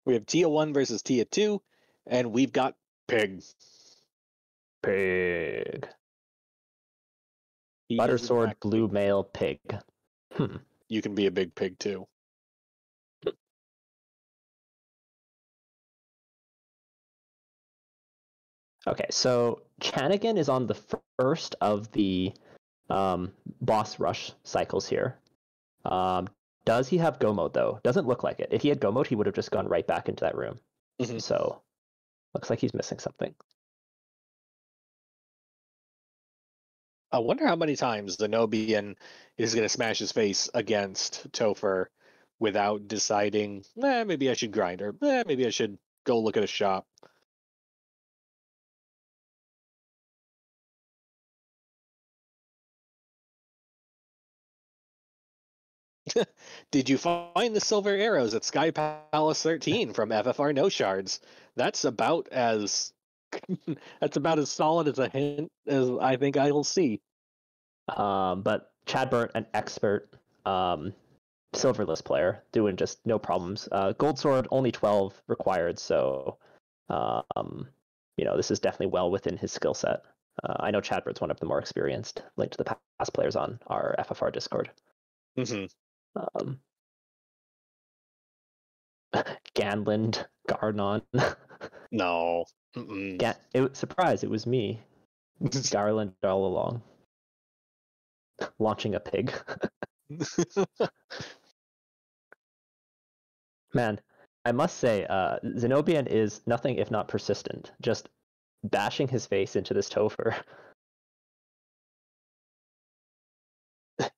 We have Tia 1 versus Tia 2, and we've got pig. Pig. Buttersword, blue male, pig. You can be a big pig too. Okay, so Chanagan is on the first of the boss rush cycles here. Does he have go mode though? Doesn't look like it. If he had go mode, he would have just gone right back into that room. Mm-hmm. So looks like he's missing something. I wonder how many times the Nobian is going to smash his face against Topher without deciding, maybe I should grind, or maybe I should go look at a shop. Did you find the silver arrows at Sky Palace 13 from FFR No Shards? That's about as solid as a hint as I think I will see. But Chadbert, an expert silverless player, doing just no problems. Gold sword only 12 required, so this is definitely well within his skill set. I know Chadbert's one of the more experienced Link to the Past players on our FFR Discord. Mm-hmm. Ganland, Garnon. No. Surprise, it was me. Garland all along. Launching a pig. Man, I must say, Zenobian is nothing if not persistent. Just bashing his face into this Topher.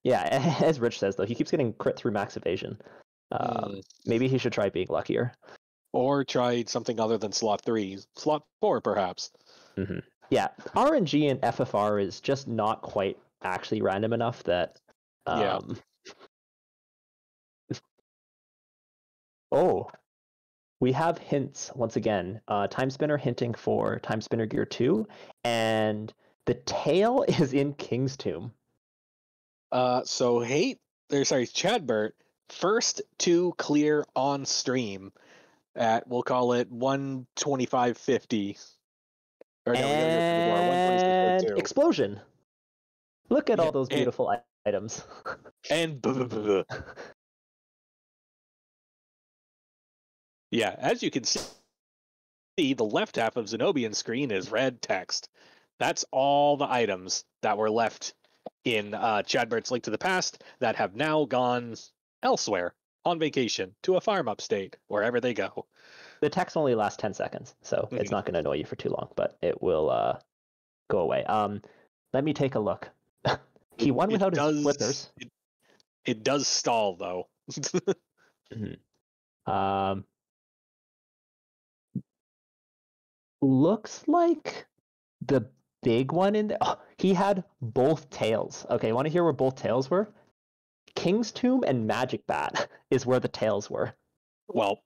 Yeah, as Rich says, though, he keeps getting crit through max evasion. Maybe he should try being luckier. Or try something other than slot 3. Slot 4, perhaps. Mm-hmm. Yeah, RNG and FFR is just not quite actually random enough that... Oh, we have hints once again. Timespinner hinting for Timespinner Gear 2, and the tail is in King's Tomb. So Chadbert, first to clear on stream at, we'll call it 125.50. And explosion. Look at all those beautiful items. And yeah, as you can see, the left half of Zenobian's screen is red text. That's all the items that were left in Chadbert's Link to the Past that have now gone elsewhere on vacation to a farm upstate, wherever they go. The text only lasts 10 seconds, so it's not going to annoy you for too long, but it will go away. Let me take a look. He won without his flippers. It does stall, though. Looks like the big one in there. Oh, he had both tails. Okay, want to hear where both tails were? King's Tomb and Magic Bat is where the tails were. Welp.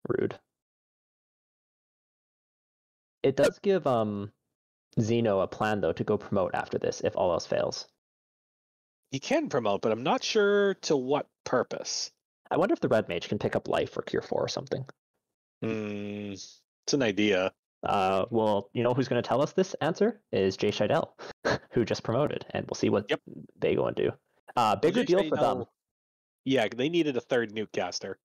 Rude. It does give Xeno a plan, though, to go promote after this if all else fails. He can promote, but I'm not sure to what purpose. I wonder if the Red Mage can pick up life for Cure 4 or something. It's an idea. Well, you know who's going to tell us this answer is Jay Scheidel, who just promoted, and we'll see what they go and do. Bigger deal for them. Yeah, they needed a third nuke caster.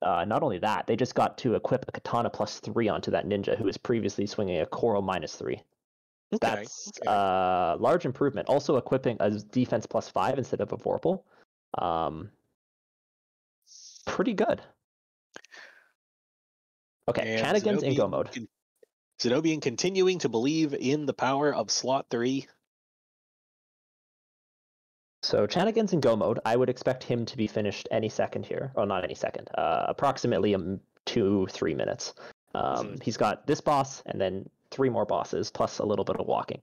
Not only that, they just got to equip a Katana +3 onto that ninja who was previously swinging a Coral -3. Okay, that's a large improvement. Also equipping a defense +5 instead of a Vorpal. Pretty good. Okay, Shenanigans in Go mode. Zenobian continuing to believe in the power of slot 3. So Shenanigans in Go mode, I would expect him to be finished any second here. Oh, not any second. Approximately 2-3 minutes. He's got this boss and then 3 more bosses plus a little bit of walking.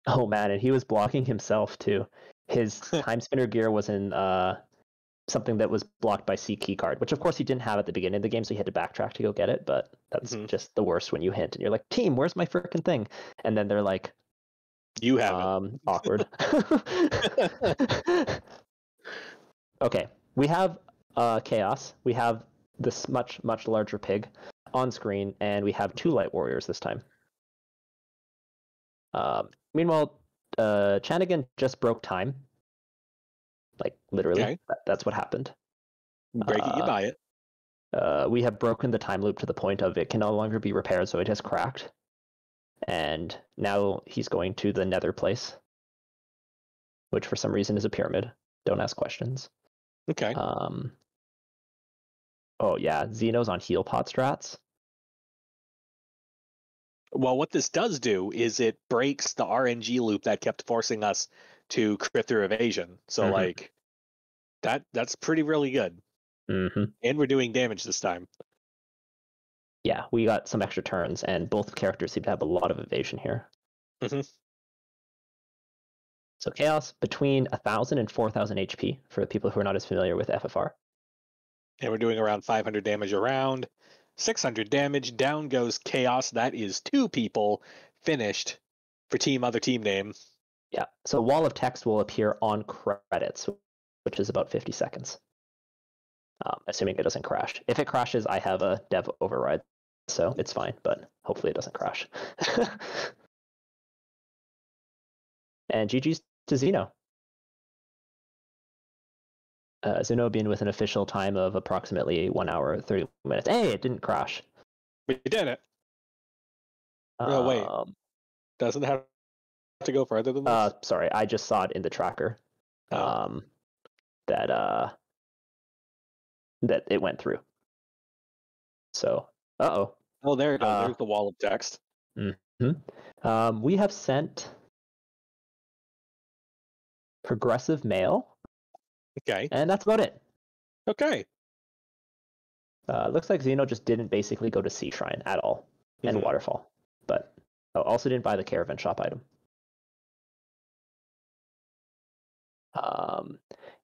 Oh man, and he was blocking himself too. His time spinner gear was in something that was blocked by C keycard, which of course he didn't have at the beginning of the game, so he had to backtrack to go get it. But that's just the worst when you hint and you're like, "Team, where's my frickin' thing?" And then they're like, "You have it." Awkward. Okay, we have Chaos. We have this much larger pig on screen, and we have 2 light warriors this time. Meanwhile, Chanagan just broke time. Like, literally. Okay. That's what happened. Break it, you buy it. We have broken the time loop to the point of it can no longer be repaired, so it has cracked. And now he's going to the nether place, which for some reason is a pyramid. Don't ask questions. Okay. Oh, yeah, Xeno's on heal pot strats. Well, what this does do is it breaks the RNG loop that kept forcing us to crit through evasion. So like that's really good. And we're doing damage this time. Yeah, we got some extra turns, and both characters seem to have a lot of evasion here. So Chaos between 1,000 and 4,000 HP for the people who are not as familiar with FFR. And we're doing around 500 damage around. 600 damage. Down goes Chaos. That is 2 people finished for other team name. Yeah. So wall of text will appear on credits, which is about 50 seconds. Assuming it doesn't crash. If it crashes, I have a dev override, so it's fine, but hopefully it doesn't crash. And GG's to Xeno. Zenobian with an official time of approximately 1 hour 30 minutes. Hey, it didn't crash. We did it. No, wait. Doesn't have to go further than this? Sorry, I just saw it in the tracker. That it went through. So, Oh, there it goes. There's the wall of text. We have sent progressive mail. Okay. And that's about it. Okay. Looks like Xeno just didn't basically go to Sea Shrine at all and Waterfall, but also didn't buy the Caravan Shop item.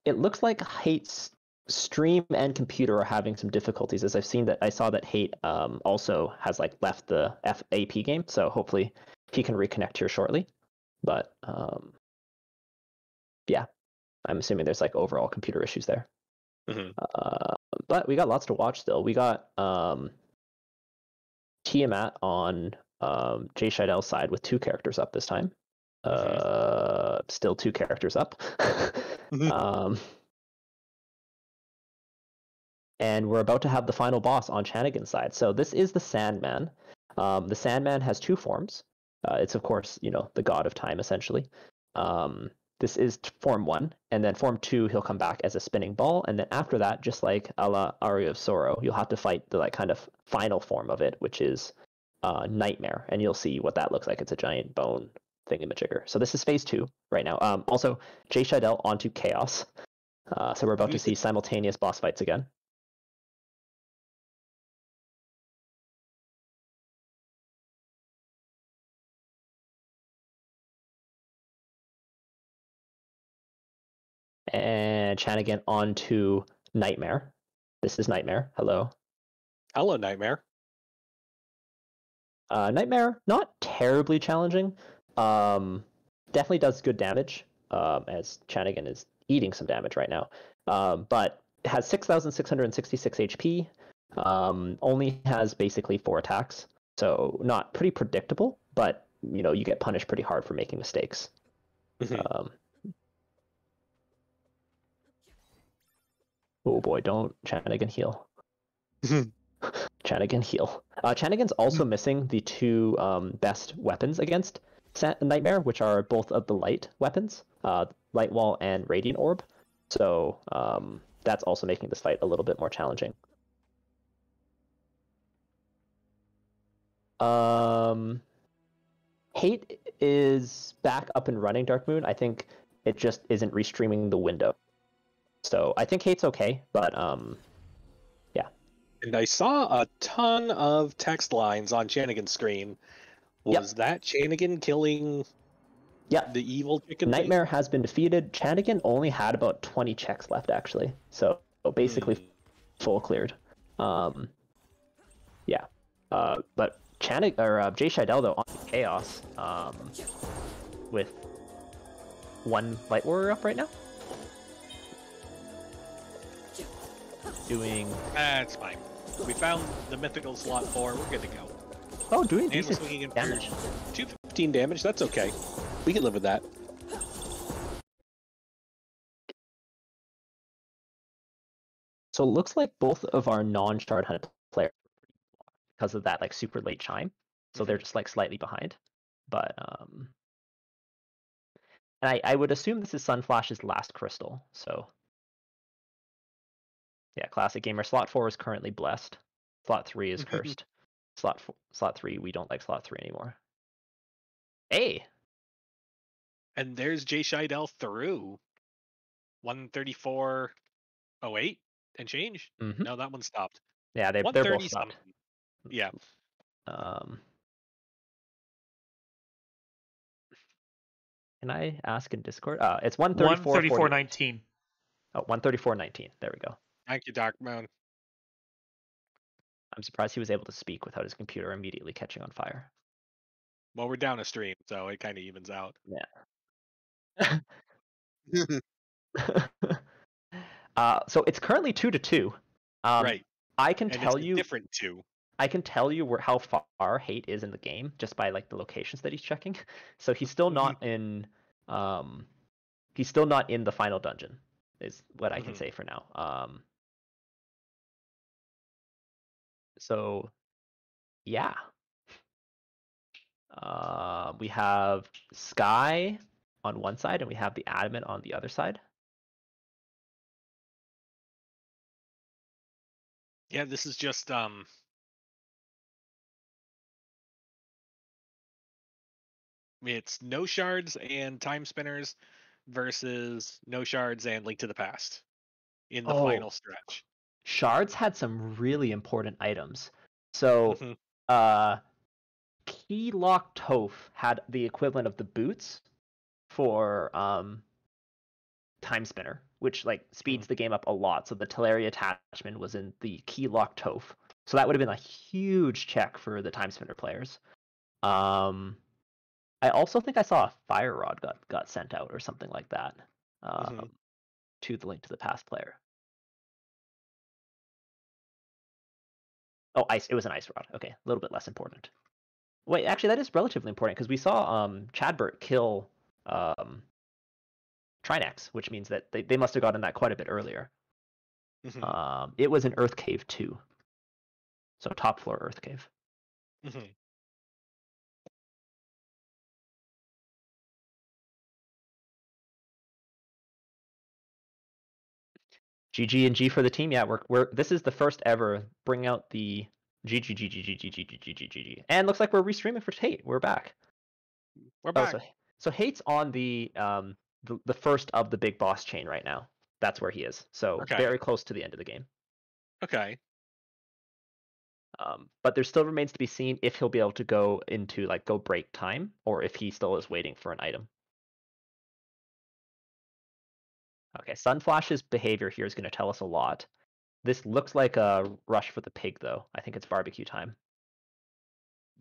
It looks like Hate's stream and computer are having some difficulties, as I saw that Hate also has left the FAP game, so hopefully he can reconnect here shortly. But yeah, I'm assuming there's like overall computer issues there. Mhm. But we got lots to watch still. We got Tiamat on Jay Scheidel's side with 2 characters up this time. Still 2 characters up. And we're about to have the final boss on Chanigan's side. So this is the Sandman. The Sandman has 2 forms. It's of course, the god of time essentially. This is form 1, and then form 2 he'll come back as a spinning ball, and then after that, just like a la Aria of Sorrow, you'll have to fight the like kind of final form of it, which is Nightmare, and you'll see what that looks like. It's a giant bone thingamajigger. So this is phase 2 right now. Also, Jay Scheidel onto Chaos. So we're about to see simultaneous boss fights again. And Chanigan onto Nightmare. This is Nightmare. Hello. Hello, Nightmare. Nightmare, not terribly challenging. Definitely does good damage, as Chanigan is eating some damage right now. But it has 6,666 HP. Only has basically 4 attacks. So not pretty predictable, but you get punished pretty hard for making mistakes. Oh boy, don't Chanigan heal. Chanigan heal. Chanigan's also missing the 2 best weapons against Nightmare, which are both of the light weapons, Light Wall and Radiant Orb. So that's also making this fight a little bit more challenging. Hate is back up and running, Dark Moon. I think it just isn't restreaming the window. So I think Hate's okay, but yeah. And I saw a ton of text lines on Chanigan's screen. Was that Chanigan killing the evil chicken Nightmare has been defeated. Chanigan only had about 20 checks left, actually. So basically full cleared. But Jay Scheidel, though, on Chaos with 1 Light Warrior up right now. Doing... That's fine. We found the mythical slot 4. We're good to go. Oh, doing and decent damage. 215 damage. That's okay. We can live with that. So it looks like both of our non-shard hunted players because of that like super late chime. So they're just like slightly behind. But and I would assume this is Sunflash's last crystal. So yeah, classic gamer. Slot 4 is currently blessed. Slot 3 is cursed. Slot 3, we don't like slot 3 anymore. Hey! And there's Jay Scheidel through 134.08 and change. No, that one stopped. Yeah, they're both stopped. Yeah. Can I ask in Discord? It's 134.19. Oh, 134.19. There we go. Thank you, Dark Moon. I'm surprised he was able to speak without his computer immediately catching on fire. Well, we're down a stream, so it kind of evens out. Yeah. So it's currently 2-2. Right. I can tell you different 2. I can tell you how far Hate is in the game just by like the locations that he's checking. So he's still not in he's still not in the final dungeon, is what I can say for now. So yeah. We have Sky on one side and we have the Adamant on the other side. Yeah, this is just it's no shards and time spinners versus no shards and Link to the Past in the final stretch. Shards had some really important items. So Key Lock Toph had the equivalent of the boots for Time Spinner, which like speeds the game up a lot. So the Teleria attachment was in the Key Lock Toph. So that would have been a huge check for the Time Spinner players. I also think I saw a Fire Rod got sent out or something like that. to the link to the past player. Oh, ice. It was an ice rod. Okay, a little bit less important. Wait, actually, that is relatively important because we saw Chadbert kill Trinex, which means that they must have gotten that quite a bit earlier. It was an Earth Cave 2. So top floor Earth Cave. GG and G for the team. Yeah, we're this is the first ever bring out the GG. And looks like we're restreaming for Hate. We're back. We're back. So Hate's on the first of the big boss chain right now. That's where he is. So very close to the end of the game. Okay. But there still remains to be seen if he'll be able to go into go break time or if he still is waiting for an item. Okay, Sunflash's behavior here is going to tell us a lot. This looks like a rush for the pig, though. I think it's barbecue time.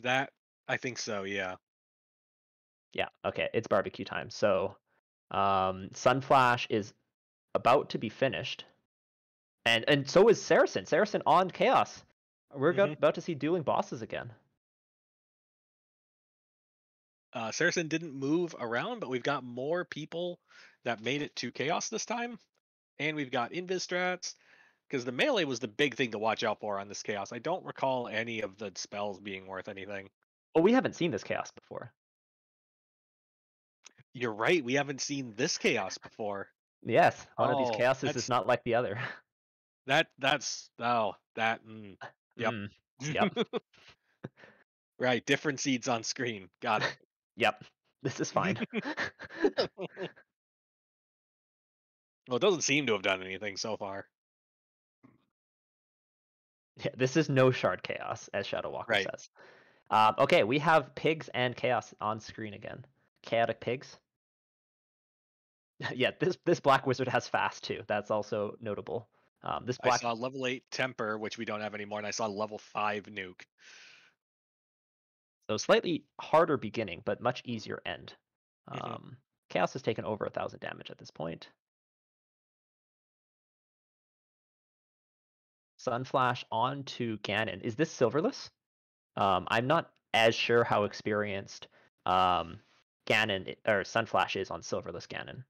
That, I think so, yeah. Yeah, okay, it's barbecue time. So Sunflash is about to be finished. And so is Saracen. Saracen on Chaos. We're about to see dueling bosses again. Saracen didn't move around, but we've got more people that made it to Chaos this time. And we've got invis strats, because the melee was the big thing to watch out for on this Chaos. I don't recall any of the spells being worth anything. Well, we haven't seen this Chaos before. You're right, we haven't seen this Chaos before. Yes, one of these Chaoses is not like the other. Yep. Yep. Right, different seeds on screen. Got it. Yep. This is fine. Well, it doesn't seem to have done anything so far. Yeah, this is no shard chaos, as Shadow Walker says. Okay, we have pigs and chaos on screen again. Chaotic pigs. Yeah, this black wizard has fast too. That's also notable. I saw level 8 temper, which we don't have anymore, and I saw level 5 nuke. So slightly harder beginning, but much easier end. Chaos has taken over 1,000 damage at this point. Sunflash on to Ganon. Is this silverless? I'm not as sure how experienced Ganon or Sunflash is on silverless Ganon.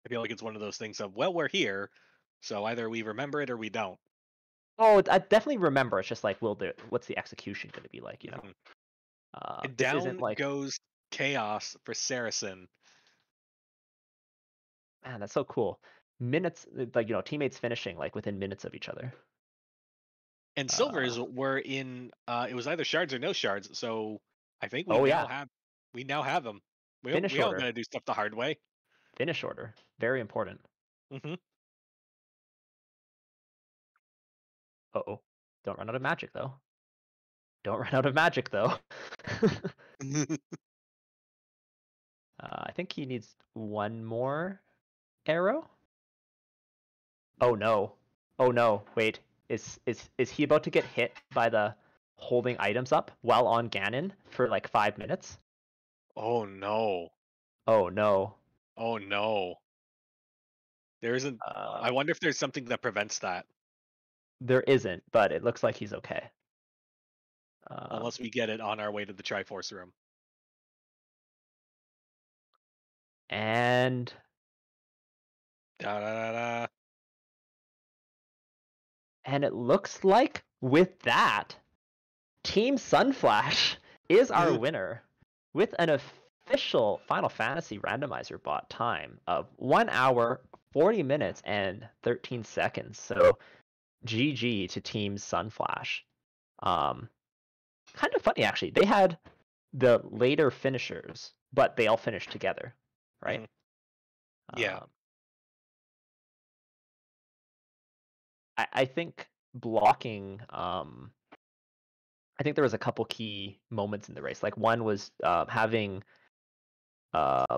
I feel like it's one of those things of, well, we're here, so either we remember it or we don't. Oh, I definitely remember. It's just like, what's the execution going to be like? You know. And down goes Chaos for Saracen. Man, that's so cool. Minutes, teammates finishing within minutes of each other. And silvers were in. It was either shards or no shards. So I think we now have them. We all got to do stuff the hard way. Finish order, very important. Uh-oh. Don't run out of magic, though. I think he needs one more arrow. Oh no. Wait. Is he about to get hit by the holding items up while on Ganon for 5 minutes? Oh no. There isn't. I wonder if there's something that prevents that. There isn't, but it looks like he's okay. Unless we get it on our way to the Triforce room. And And it looks like with that, Team Sunflash is our winner with an official Final Fantasy randomizer bot time of 1 hour, 40 minutes, and 13 seconds. So GG to Team Sunflash. Kind of funny, actually. They had the later finishers, but they all finished together, right? Yeah. I think blocking. I think there was a couple key moments in the race. One was having Jay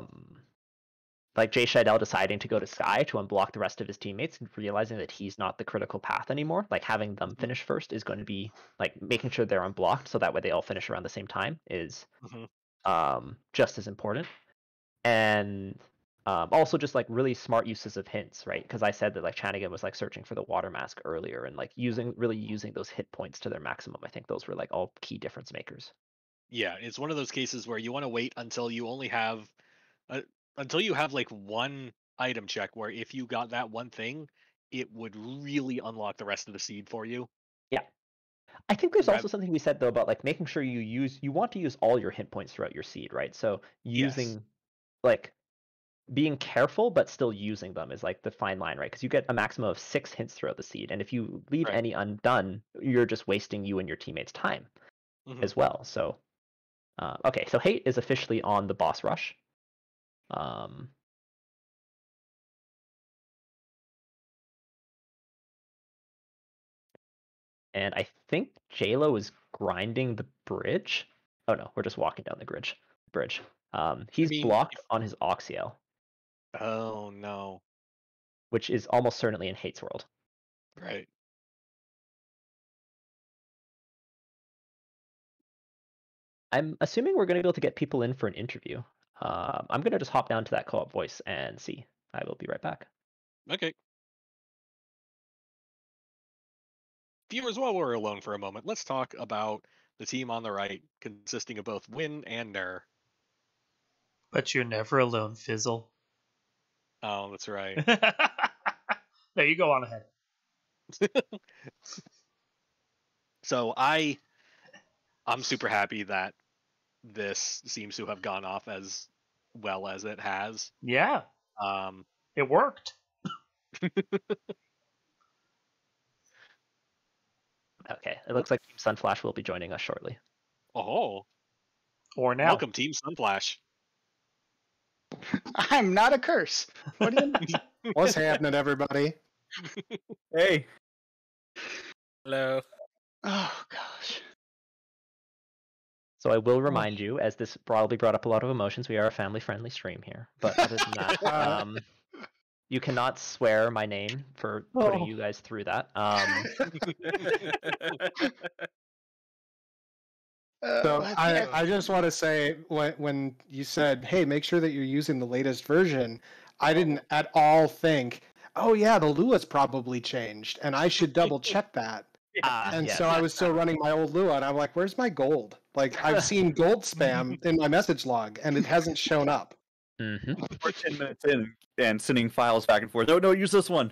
Shidell deciding to go to Sky to unblock the rest of his teammates and realizing that he's not the critical path anymore. Having them finish first is going to be making sure they're unblocked so that way they all finish around the same time is just as important. And Also, just like really smart uses of hints, right? Because I said that like Chanigan was like searching for the water mask earlier and like using those hit points to their maximum. I think those were like all key difference makers. Yeah, it's one of those cases where you want to wait until you only have until you have like one item check where if you got that one thing, it would really unlock the rest of the seed for you. Yeah. I think there's Rather- also something we said though about like making sure you want to use all your hit points throughout your seed, right? So using like being careful but still using them is like the fine line, right? Because you get a maximum of 6 hints throughout the seed, and if you leave Right. any undone, you're just wasting you and your teammates' time as well. So, okay, so hate is officially on the boss rush. And I think JLo is grinding the bridge. Oh no, we're just walking down the bridge. He's blocked on his Oxiel. Oh no. Which is almost certainly in Hate's world. Right. I'm assuming we're going to be able to get people in for an interview. I'm going to just hop down to that co-op voice and see. I will be right back. Okay. Viewers, while we're alone for a moment, let's talk about the team on the right, consisting of both Win and Ner. But you're never alone, Fizzle. Oh, that's right. There you go on ahead. So I'm super happy that this seems to have gone off as well as it has. Yeah. It worked. Okay, it looks like Team Sunflash will be joining us shortly. Oh. Or now. Welcome, Team Sunflash. I'm not a curse. What do you mean? What's happening, everybody? Hey. Hello. Oh gosh. So I will remind you, as this probably brought up a lot of emotions, we are a family-friendly stream here. But other than that, you cannot swear my name for putting you guys through that. So I just want to say, when you said, hey, make sure that you're using the latest version, I didn't at all think, oh yeah, the Lua's probably changed, and I should double check that. So I was still running my old Lua, and I'm like, where's my gold? Like, I've seen gold spam in my message log, and it hasn't shown up. Mm-hmm. We're 10 minutes in and sending files back and forth. No, use this one.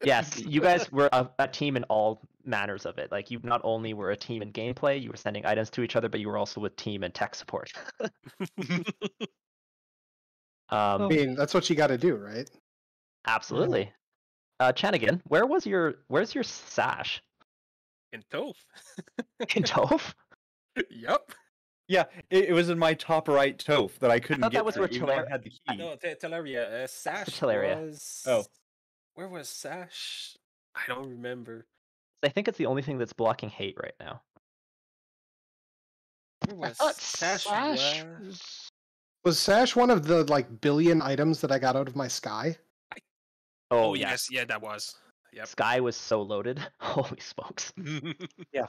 Yes, you guys were a team in all manners of it. Like, you not only were a team in gameplay, you were sending items to each other, but you were also a team in tech support. I mean, that's what you got to do, right? Absolutely. Chanigan, where's your sash? In Toph. In Toph? Yup. Yeah, it was in my top right Toph that I couldn't thought get. that was to, where even though I had the key. No, Teleria. Sash Teleria. was... Oh. Where was Sash? I don't remember. I think it's the only thing that's blocking hate right now. Where I was thought Sash? Sash was... Was Sash one of the like billion items that I got out of my sky? Oh, yes. Yeah, that was. Yep. Sky was so loaded. Holy smokes. Yeah.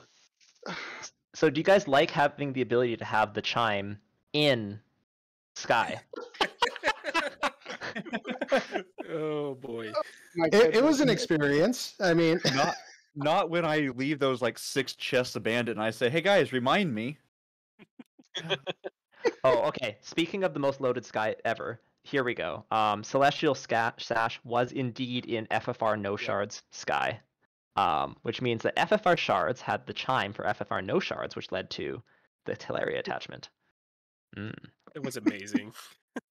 So do you guys like having the ability to have the chime in Sky? Oh boy. It was an experience. I mean, Not when I leave those like 6 chests abandoned and I say, hey guys, remind me. Oh, okay. Speaking of the most loaded Sky ever, here we go. Celestial Sash was indeed in FFR No Shards Sky, which means that FFR Shards had the chime for FFR No Shards, which led to the Teleria attachment. It was amazing.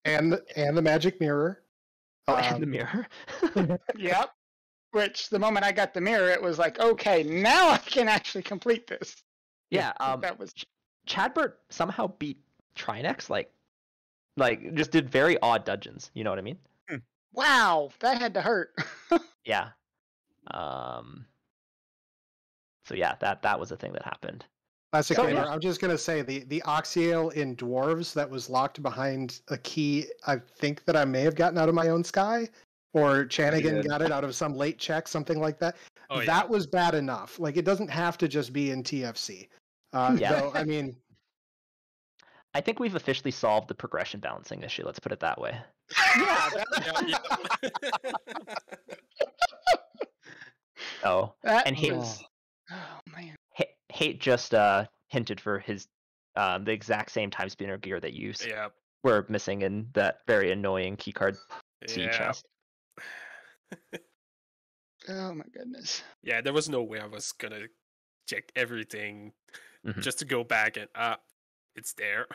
and the magic mirror. And the mirror. Yep. Which the moment I got the mirror, it was like, okay, now I can actually complete this. Yeah. That was Chadbert somehow beat Trinex, like just did very odd dungeons. You know what I mean? wow. That had to hurt. Yeah. So yeah, that was a thing that happened. Classic So, gamer. yeah. I'm just gonna say the Oxiale in Dwarves that was locked behind a key. I think that I may have gotten out of my own Sky, or Chanigan got it out of some late check, something like that. Oh, yeah. That was bad enough. Like, it doesn't have to just be in TFC. Yeah. Though, I mean, I think we've officially solved the progression balancing issue. Let's put it that way. Yeah, Oh, that and was. Oh man. Hate just hinted for his the exact same time spinner gear that you Yeah. were missing in that very annoying keycard C Yeah. chest. Oh my goodness. Yeah, there was no way I was gonna check everything Mhm. just to go back and it's there.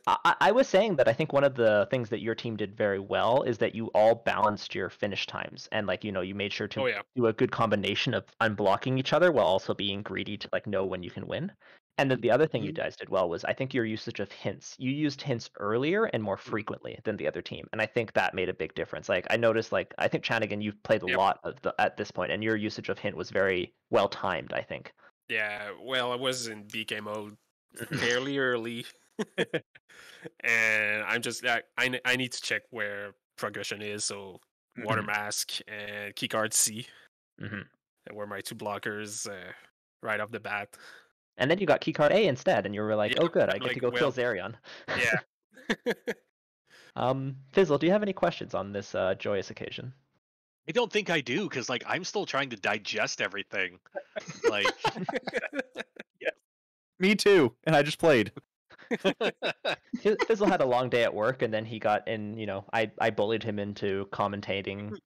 I was saying that I think one of the things that your team did very well is that you all balanced your finish times and like you made sure to Oh yeah. do a good combination of unblocking each other while also being greedy to like know when you can win. And then the other thing you guys did well was I think your usage of hints. You used hints earlier and more frequently than the other team, and I think that made a big difference. Like I noticed, like I think Chanigan, you've played a Yep. lot of at this point, and your usage of hint was very well timed. I think. Yeah, well, I was in BK mode fairly early, and I'm just like I need to check where progression is. So water mask and keycard C, Mhm. and were my two blockers right off the bat. And then you got keycard A instead, and you were like, Yeah, "Oh, good, I I'm get to like, go kill well, Zarion." Yeah. Fizzle, do you have any questions on this joyous occasion? I don't think I do, because like I'm still trying to digest everything. Like Me too. And I just played. Fizzle had a long day at work, and then he got in. I bullied him into commentating.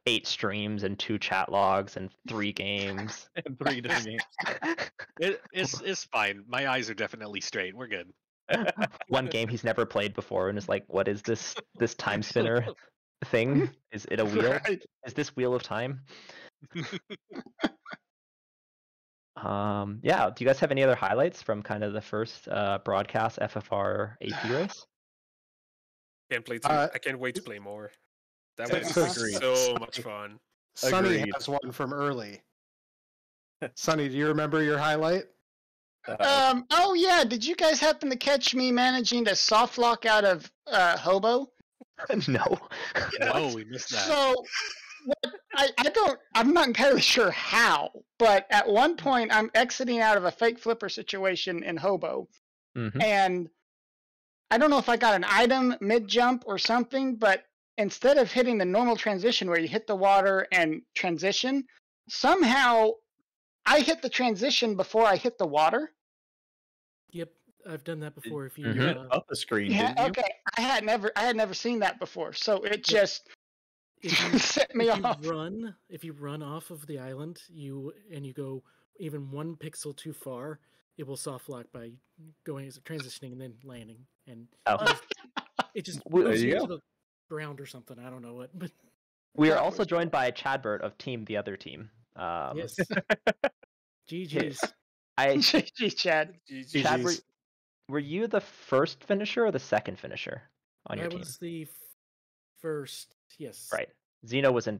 8 streams and 2 chat logs and 3 games. And 3 different games. it's fine. My eyes are definitely straight. We're good. One game he's never played before, and is like, "What is this time spinner thing? Is it a wheel? Right. Is this wheel of time?" Yeah. Do you guys have any other highlights from kind of the first broadcast FFR AP race? Can't play too. I can't wait to play more. That was Agreed. so much fun. Sunny Agreed. has one from early. Sunny, do you remember your highlight? Oh yeah, did you guys happen to catch me managing to soft lock out of Hobo? No. No, we missed that. So I'm not entirely sure how, but at one point I'm exiting out of a fake flipper situation in Hobo, Mhm. and I don't know if I got an item mid jump or something, but instead of hitting the normal transition where you hit the water and transition, somehow I hit the transition before I hit the water. Yep, I've done that before. If you You went up the screen, Yeah, didn't you? okay. I had never seen that before, so it just if you, set me off. if you run off of the island, you go even 1 pixel too far, it will soft lock by going as transitioning and then landing, and Oh. it just There moves you you go. to the ground or something. I don't know what, but We are That also was joined by Chadbert of Team the Other Team. yes. GG's. Gee, Chad. Chad, were you the first finisher or the second finisher on your I team? was the first. Yes. Right. Zeno was in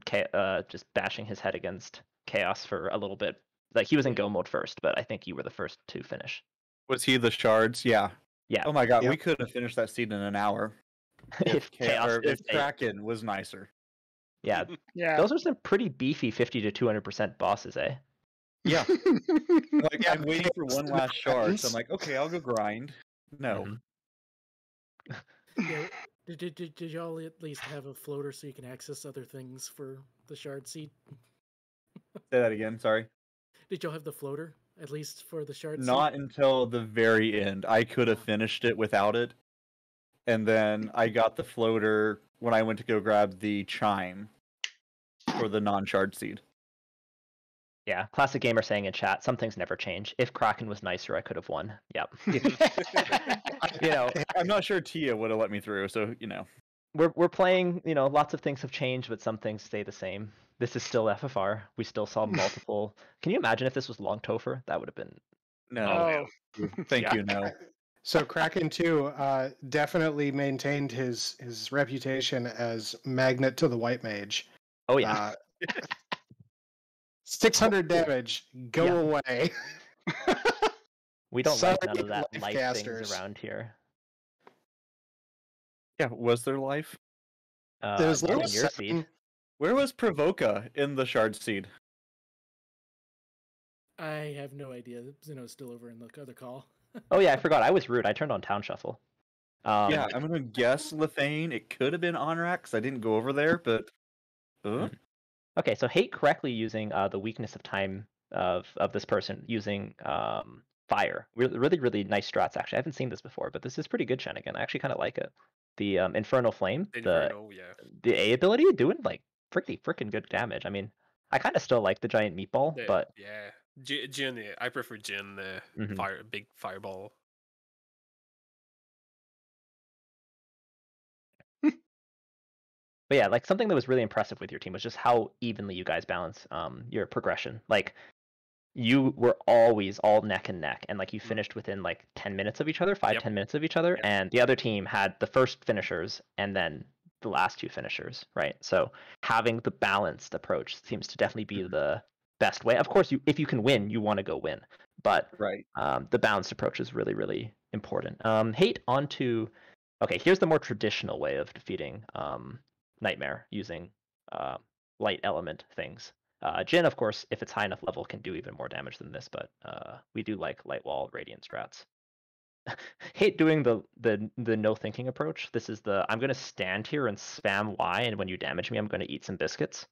just bashing his head against Chaos for a little bit. Like he was in go mode first, but I think you were the first to finish. Was he the shards? Yeah. Yeah. Oh my god, Yep. we could have finished that seed in an hour. if Chaos if is Kraken was nicer. yeah, Yeah. those are some pretty beefy 50 to 200% bosses, eh? Yeah. Like Yeah, I'm waiting for one last shard, so I'm happens. like, okay, I'll go grind. No. Mhm. Yeah. Did y'all at least have a floater so you can access other things for the shard seed? Say that again, sorry. Did y'all have the floater at least for the shard seed? Not until the very end. I could have finished it without it. And then I got the floater when I went to go grab the chime for the non-shard seed. Yeah, Classic Gamer saying in chat, some things never change. If Kraken was nicer, I could have won. Yep. I'm not sure Tia would have let me through, so We're playing, lots of things have changed, but some things stay the same. This is still FFR. We still saw multiple. Can you imagine if this was Long Topher? That would have been. No. Oh, Thank Yeah. you, no. So Kraken 2 definitely maintained his reputation as magnet to the white mage. Oh yeah. 600 damage, go Yeah. away. We don't sorry, like none of that life light casters. things around here. Yeah, was there life? There's not in little your 7. seed. Where was Provoca in the shard seed? I have no idea. Zeno's still over in the other call. Oh yeah, I forgot. I was rude. I turned on Town Shuffle. Yeah, I'm gonna guess Lethane. It could have been Onrak because I didn't go over there, but Okay, so Hate correctly using the weakness of time of this person using fire. Really, really nice strats, actually. I haven't seen this before, but this is pretty good shenanigan. I actually kind of like it. The Infernal Flame, Inferno, yeah. the A ability, doing like freaking good damage. I mean, I kind of still like the giant meatball, but Yeah, Jin. I prefer Jin. Mhm. Big fireball. But yeah, like something that was really impressive with your team was just how evenly you guys balance your progression. Like you were always all neck and neck, and like you finished within like 10 minutes of each other, 10 minutes of each other, Yep. and the other team had the first finishers and then the last two finishers, right? So having the balanced approach seems to definitely be the best way. Of course, if you can win, you want to go win, but right. the balanced approach is really, really important. Hate onto. Okay, here's the more traditional way of defeating Nightmare using light element things. Jin, of course, if it's high enough level, can do even more damage than this, but we do like light wall radiant strats. Hate doing the no thinking approach. This is the I'm gonna stand here and spam Y, and when you damage me, I'm gonna eat some biscuits.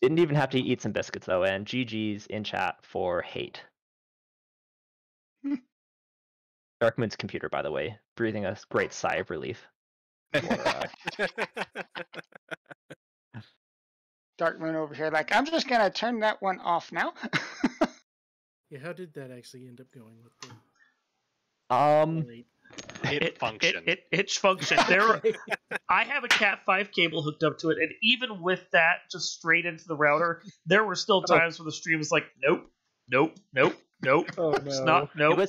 Didn't even have to eat some biscuits though, and GG's in chat for Hate. Darkmoon's computer, by the way, breathing a great sigh of relief. Dark Moon over here, like, I'm just gonna turn that one off now. Yeah, how did that actually end up going with the It functioned. It functioned. I have a Cat5 cable hooked up to it, and even with that, just straight into the router, there were still times where the stream was like, nope. Oh, It's no. not, nope.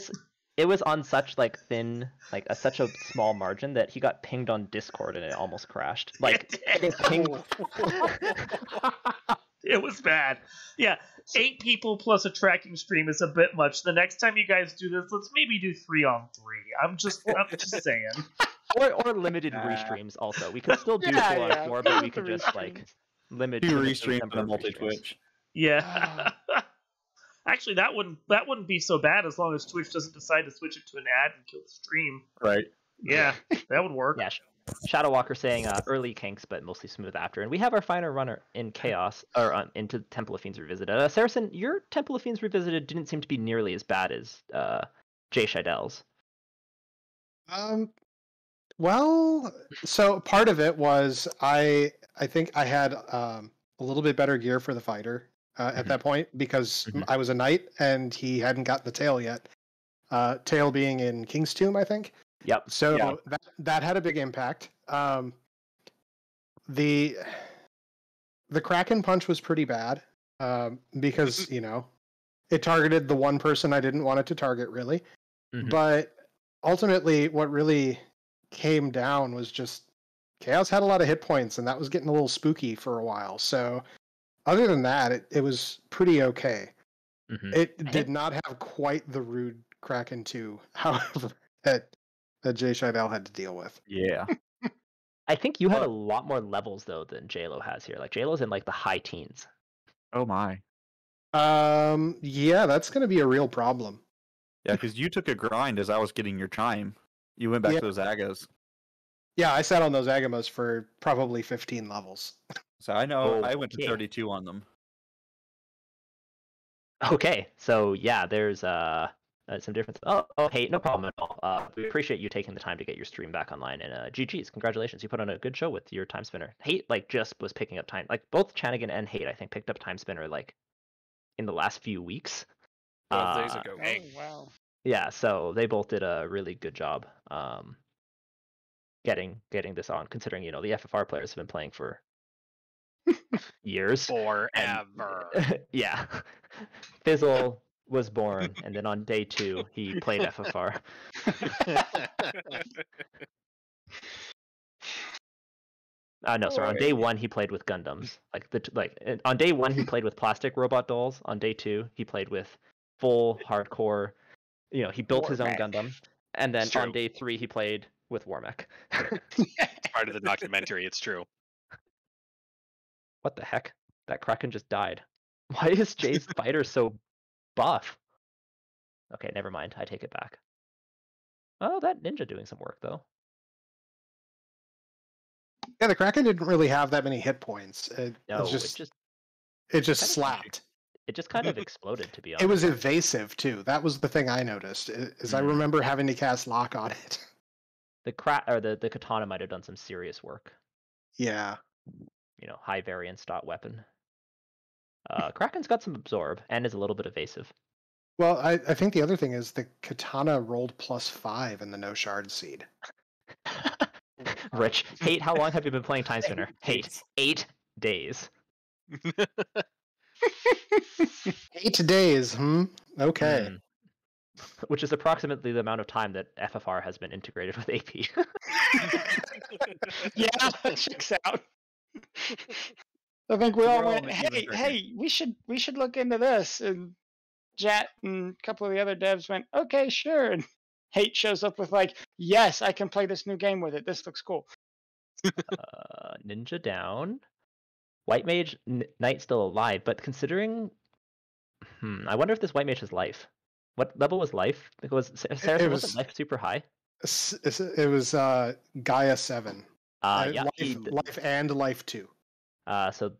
It was on such like thin, like such a small margin that he got pinged on Discord and it almost crashed. Like getting pinged. It was bad. Yeah, 8 people plus a tracking stream is a bit much. The next time you guys do this, let's maybe do 3-on-3. I'm just saying. Or limited restreams also. We could still do 4-on-4, but we could just like limit 2 the restreams number and a of multi-Twitch. Yeah. Actually, that wouldn't be so bad as long as Twitch doesn't decide to switch it to an ad and kill the stream. Right. Yeah, that would work. Yeah. Shadow Walker saying early kinks, but mostly smooth after. And we have our finer runner in Chaos, or into Temple of Fiends Revisited. Saracen, your Temple of Fiends Revisited didn't seem to be nearly as bad as Jay Shaidel's. Well, so part of it was I think I had a little bit better gear for the fighter at that point because I was a knight and he hadn't gotten the tail yet. Tail being in King's Tomb, I think. Yep. So that had a big impact. The Kraken punch was pretty bad because it targeted the one person I didn't want it to target really. But ultimately, what really came down was just Chaos had a lot of hit points, and that was getting a little spooky for a while. So other than that, it was pretty okay. It did not have quite the rude Kraken 2, however, that Jay Scheidel had to deal with. Yeah. I think you had a lot more levels though than JLo has here. Like JLo's in like the high teens. Oh my. Yeah, that's going to be a real problem. Yeah, because you took a grind as I was getting your chime. You went back to those Agas. Yeah, I sat on those Agamas for probably 15 levels. So I know I went to 32 on them. Okay, so yeah, there's some difference. Oh, hey, no problem at all. We appreciate you taking the time to get your stream back online, and GG's, congratulations, you put on a good show with your time spinner. Hate like just was picking up time, like both Chanigan and Hate, I think, picked up time spinner like in the last few weeks. 12 days ago. Oh, wow. Yeah, so they both did a really good job getting this on, considering the FFR players have been playing for years. Forever. Yeah. Fizzle was born, and then on day 2 he played FFR. No, sorry. On day 1 he played with Gundams. On day 1 he played with plastic robot dolls. On day 2 he played with full hardcore. He built his own Gundam, and then on day 3 he played with Warmech. It's part of the documentary. It's true. What the heck? That Kraken just died. Why is Jay's fighter so buff? Okay, never mind. I take it back. Oh, that ninja doing some work though. Yeah, the Kraken didn't really have that many hit points. It No, just it it just kind of- slapped. just kind of exploded, to be honest. It was evasive too. That was the thing I noticed. Is I remember having to cast lock on it. The the katana might have done some serious work. Yeah. You know, high variance dot weapon. Kraken's got some absorb and is a little bit evasive. Well, I think the other thing is the katana rolled +5 in the no shard seed. Rich, hate. How long have you been playing Timespinner? Hate. 8 days. 8 days. Okay. Which is approximately the amount of time that FFR has been integrated with AP. Yeah, that checks out. I think we So all we're all went, on the even hey, we should look into this. And Jat and a couple of the other devs went, okay, sure. And Hate shows up with like, yes, I can play this new game with it. This looks cool. Ninja down. White Mage Knight still alive, but considering, I wonder if this White Mage has life. What level was life? Because Saracen wasn't life super high. It was Gaia 7. Yeah, life and life 2. So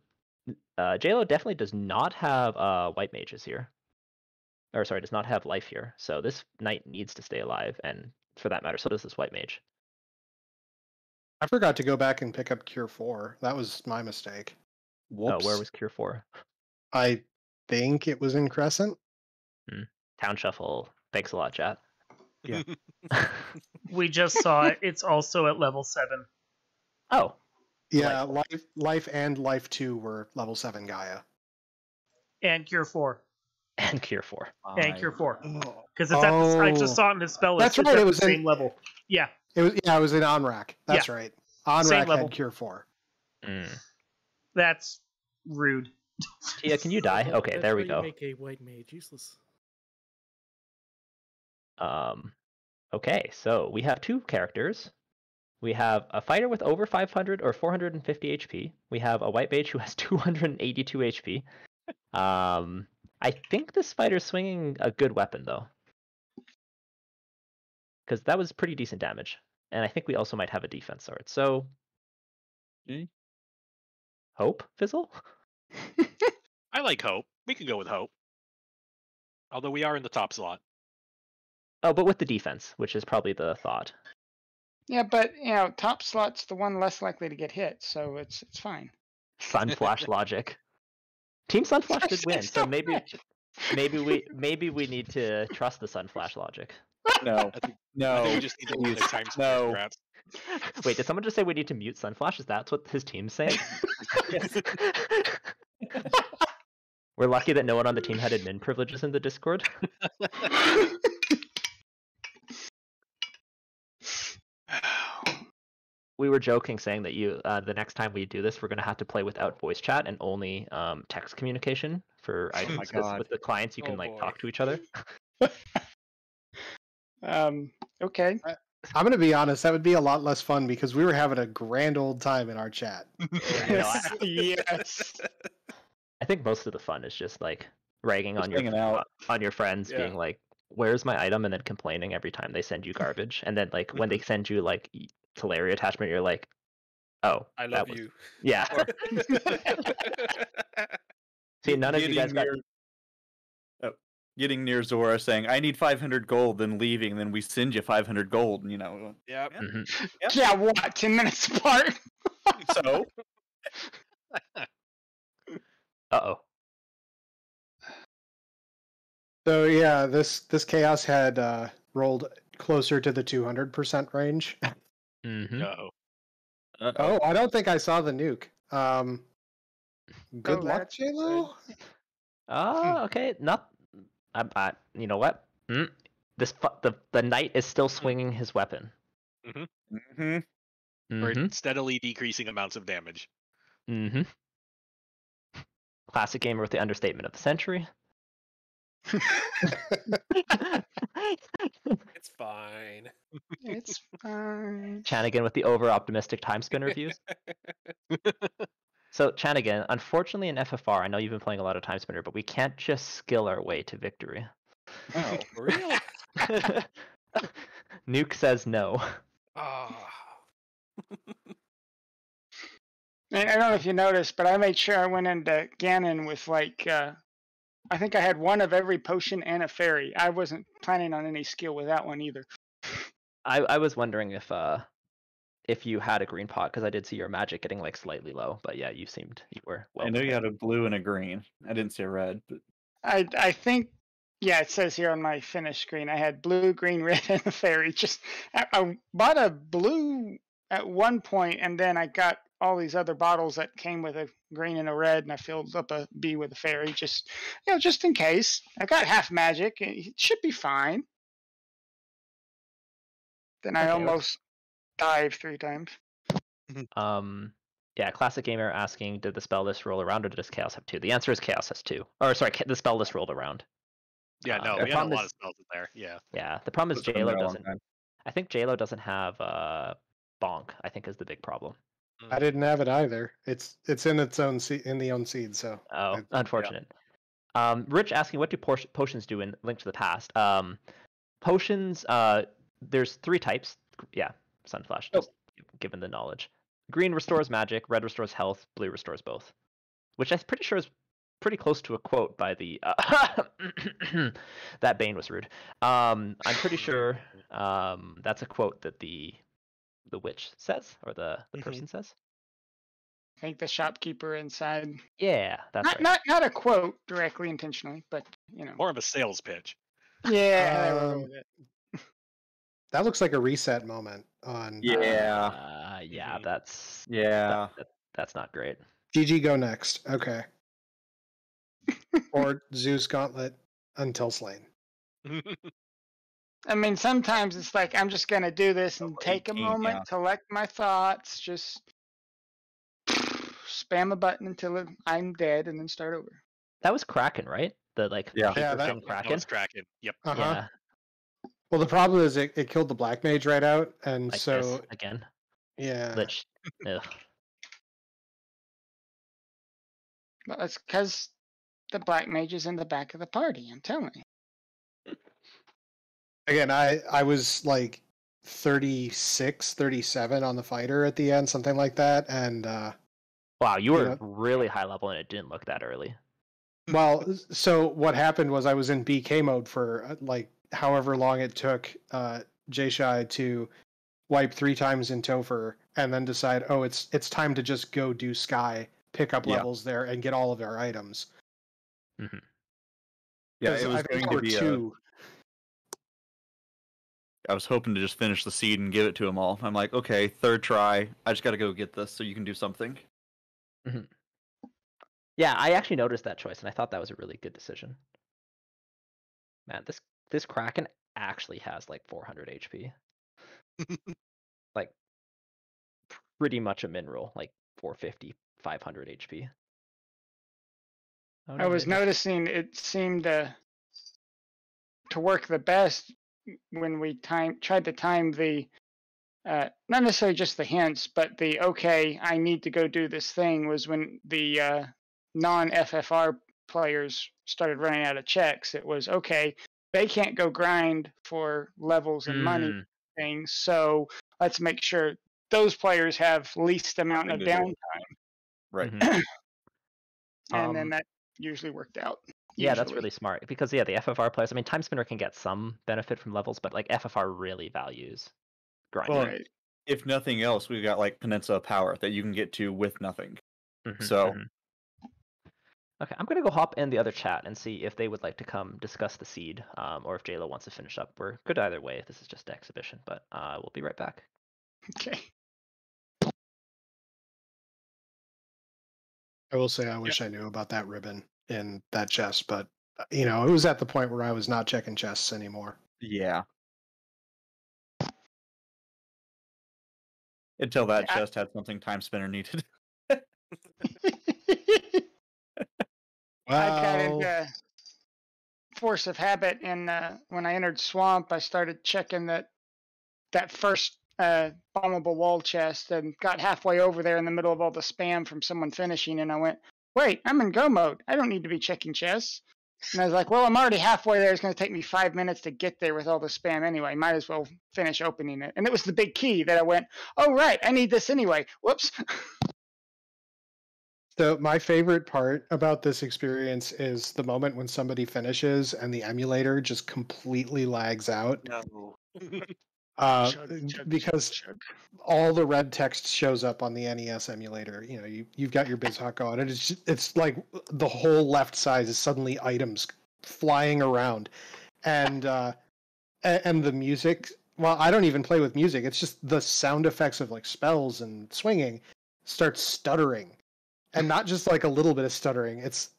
JLo definitely does not have White Mages here. Or sorry, does not have life here. So this Knight needs to stay alive, and for that matter, so does this White Mage. I forgot to go back and pick up Cure 4. That was my mistake. Whoops. Oh, where was Cure 4? I think it was in Crescent. Town Shuffle. Thanks a lot, chat. Yeah. We just saw it. It's also at level 7. Oh. Yeah, life and life 2 were level 7 Gaia. And Cure 4. And Cure 4. And Cure 4. Because it's at the, I just saw it in the spell list. That's right. It was the same level. Yeah. It was in Onrak. That's right. Onrak level. had Cure 4. That's rude. Tia, can you die? Okay, That's there we why go. You make a white mage useless. Okay, so we have 2 characters. We have a fighter with over 500 or 450 HP. We have a white mage who has 282 HP. I think this fighter's swinging a good weapon though, because that was pretty decent damage, and I think we also might have a defense sword. So, Hope Fizzle. I like Hope. We can go with Hope. Although we are in the top slot. Oh, but with the defense, which is probably the thought. Yeah, but top slot's the one less likely to get hit, so it's fine. Sunflash logic. Team Sunflash did win, so maybe we need to trust the Sunflash logic. No, I think no. we just need to use time. No. Wait, did someone just say we need to mute Sunflash? Is that what his team's saying? We're lucky that no one on the team had admin privileges in the Discord. We were joking, saying that the next time we do this, we're going to have to play without voice chat and only text communication for items. Because with the clients, you can talk to each other. Okay. I'm going to be honest, that would be a lot less fun because we were having a grand old time in our chat. Yes. I think most of the fun is just ragging on your friends, being like, "Where's my item?" and then complaining every time they send you garbage. And then when they send you Teleria attachment, you're like, "Oh, I love you." Yeah. See, none of you guys got. Getting near Zora, saying, "I need 500 gold," then leaving, and then we send you 500 gold, and Yep. Yeah, what? 10 minutes apart? So. Uh-oh. So yeah, this chaos had rolled closer to the 200% range. Uh-oh. Oh, I don't think I saw the nuke. Good luck, that's JLo. Oh, okay. Not. You know what? The knight is still swinging his weapon. Or steadily decreasing amounts of damage. Classic gamer with the understatement of the century. It's fine. It's fine. Chanigan with the over-optimistic Timespinner views. So, Chanigan, unfortunately in FFR, I know you've been playing a lot of Timespinner, but we can't just skill our way to victory. Oh, for real? Nuke says no. Ah. I don't know if you noticed, but I made sure I went into Ganon with like I think I had one of every potion and a fairy. I wasn't planning on any skill with that one either. I was wondering if you had a green pot, because I did see your magic getting like slightly low, but yeah, you were well. I know you had a blue and a green. I didn't see a red, but I think, yeah, it says here on my finish screen I had blue, green, red, and a fairy. Just I bought a blue at one point, and then I got all these other bottles that came with a green and a red, and I filled up a B with a fairy, just just in case. I got half magic. It should be fine. Then I Okay, almost dived 3 times. Yeah, Classic Gamer asking, did the spell list roll around, or does Chaos have 2? The answer is Chaos has 2. Or sorry, the spell list rolled around. Yeah, no, the we had a problem lot is- of spells in there. Yeah. Yeah, the problem is it's been there JLo a long doesn't. time. I think JLo doesn't have Bonk. I think is the big problem. I didn't have it either. It's in its own in the own seed. So Oh, I- unfortunate. Rich asking, what do potions do in Link to the Past? Potions. There's 3 types. Yeah, Sunflash. Just given the knowledge. Green restores magic. Red restores health. Blue restores both. Which I'm pretty sure is pretty close to a quote by the. That Bane was rude. I'm pretty sure that's a quote that the witch says, or the person says. I think the shopkeeper inside. Yeah, that's right. Not a quote directly intentionally, but More of a sales pitch. Yeah, there we go with it. that looks like a reset moment on. Yeah. Yeah, that's Yeah. that's not great. GG go next. Okay. Or Zeus Gauntlet until slain. I mean, sometimes it's like I'm just gonna do this and Level take a 18, moment, yeah. collect my thoughts, just spam a button until I'm dead, and then start over. That was Kraken, right? The like Yeah. paper Yeah, that- thin That Kraken. was Kraken. Yep. Uh-huh. Yeah, Well, the problem is it killed the Black Mage right out, and like so this again. yeah. Lich. Ugh. But that's because the black mage is in the back of the party. I'm telling you. Again, I was like 36, 37 on the fighter at the end, something like that, and Wow, you were Yeah. really high level, and it didn't look that early. well, so what happened was I was in BK mode for like however long it took Jshai to wipe 3 times in Topher, and then decide, oh, it's time to just go do Sky, pick up Yeah. levels there, and get all of our items. Mm-hmm. Yeah, 'Cause it was I think going there to were be 2. I was hoping to just finish the seed and give it to them all. I'm like, okay, 3rd try. I just got to go get this so you can do something. Yeah, I actually noticed that choice, and I thought that was a really good decision. Man, this Kraken actually has like 400 HP. Like pretty much a mineral, like 450, 500 HP. Oh, I no, was maybe- noticing it seemed to work the best when we tried to time the not necessarily just the hints, but the okay, I need to go do this thing was when the non-FFR players started running out of checks. It was okay, they can't go grind for levels and money Mm, things, so let's make sure those players have least amount of Something to do. downtime, Right. mhm. and then Um, that usually worked out. Yeah, that's usually. really smart, because yeah, the FFR players. I mean, Timespinner can get some benefit from levels, but like FFR really values grinding. Well, Right. if nothing else, we've got like Peninsula Power that you can get to with nothing. Mhm, So- mhm. Okay, I'm gonna go hop in the other chat and see if they would like to come discuss the seed, or if JLo wants to finish up. We're good either way. This is just an exhibition, but we'll be right back. Okay. I will say I wish I knew about that ribbon in that chest, but it was at the point where I was not checking chests anymore. Yeah. Until that Yeah. chest had something Timespinner needed. I got into force of habit, and when I entered Swamp, I started checking that first bombable wall chest, and got halfway over there in the middle of all the spam from someone finishing, and I went, "Wait, I'm in go mode. I don't need to be checking chests." And I was like, well, I'm already halfway there. It's going to take me 5 minutes to get there with all the spam anyway. Might as well finish opening it. And it was the big key that I went, oh, right, I need this anyway. Whoops. So my favorite part about this experience is the moment when somebody finishes and the emulator just completely lags out. No. Because all the red text shows up on the NES emulator. You know, you've got your BizHawk on, and it's like the whole left side is suddenly items flying around, and the music. Well, I don't even play with music. It's just the sound effects of like spells and swinging starts stuttering, and not just like a little bit of stuttering. It's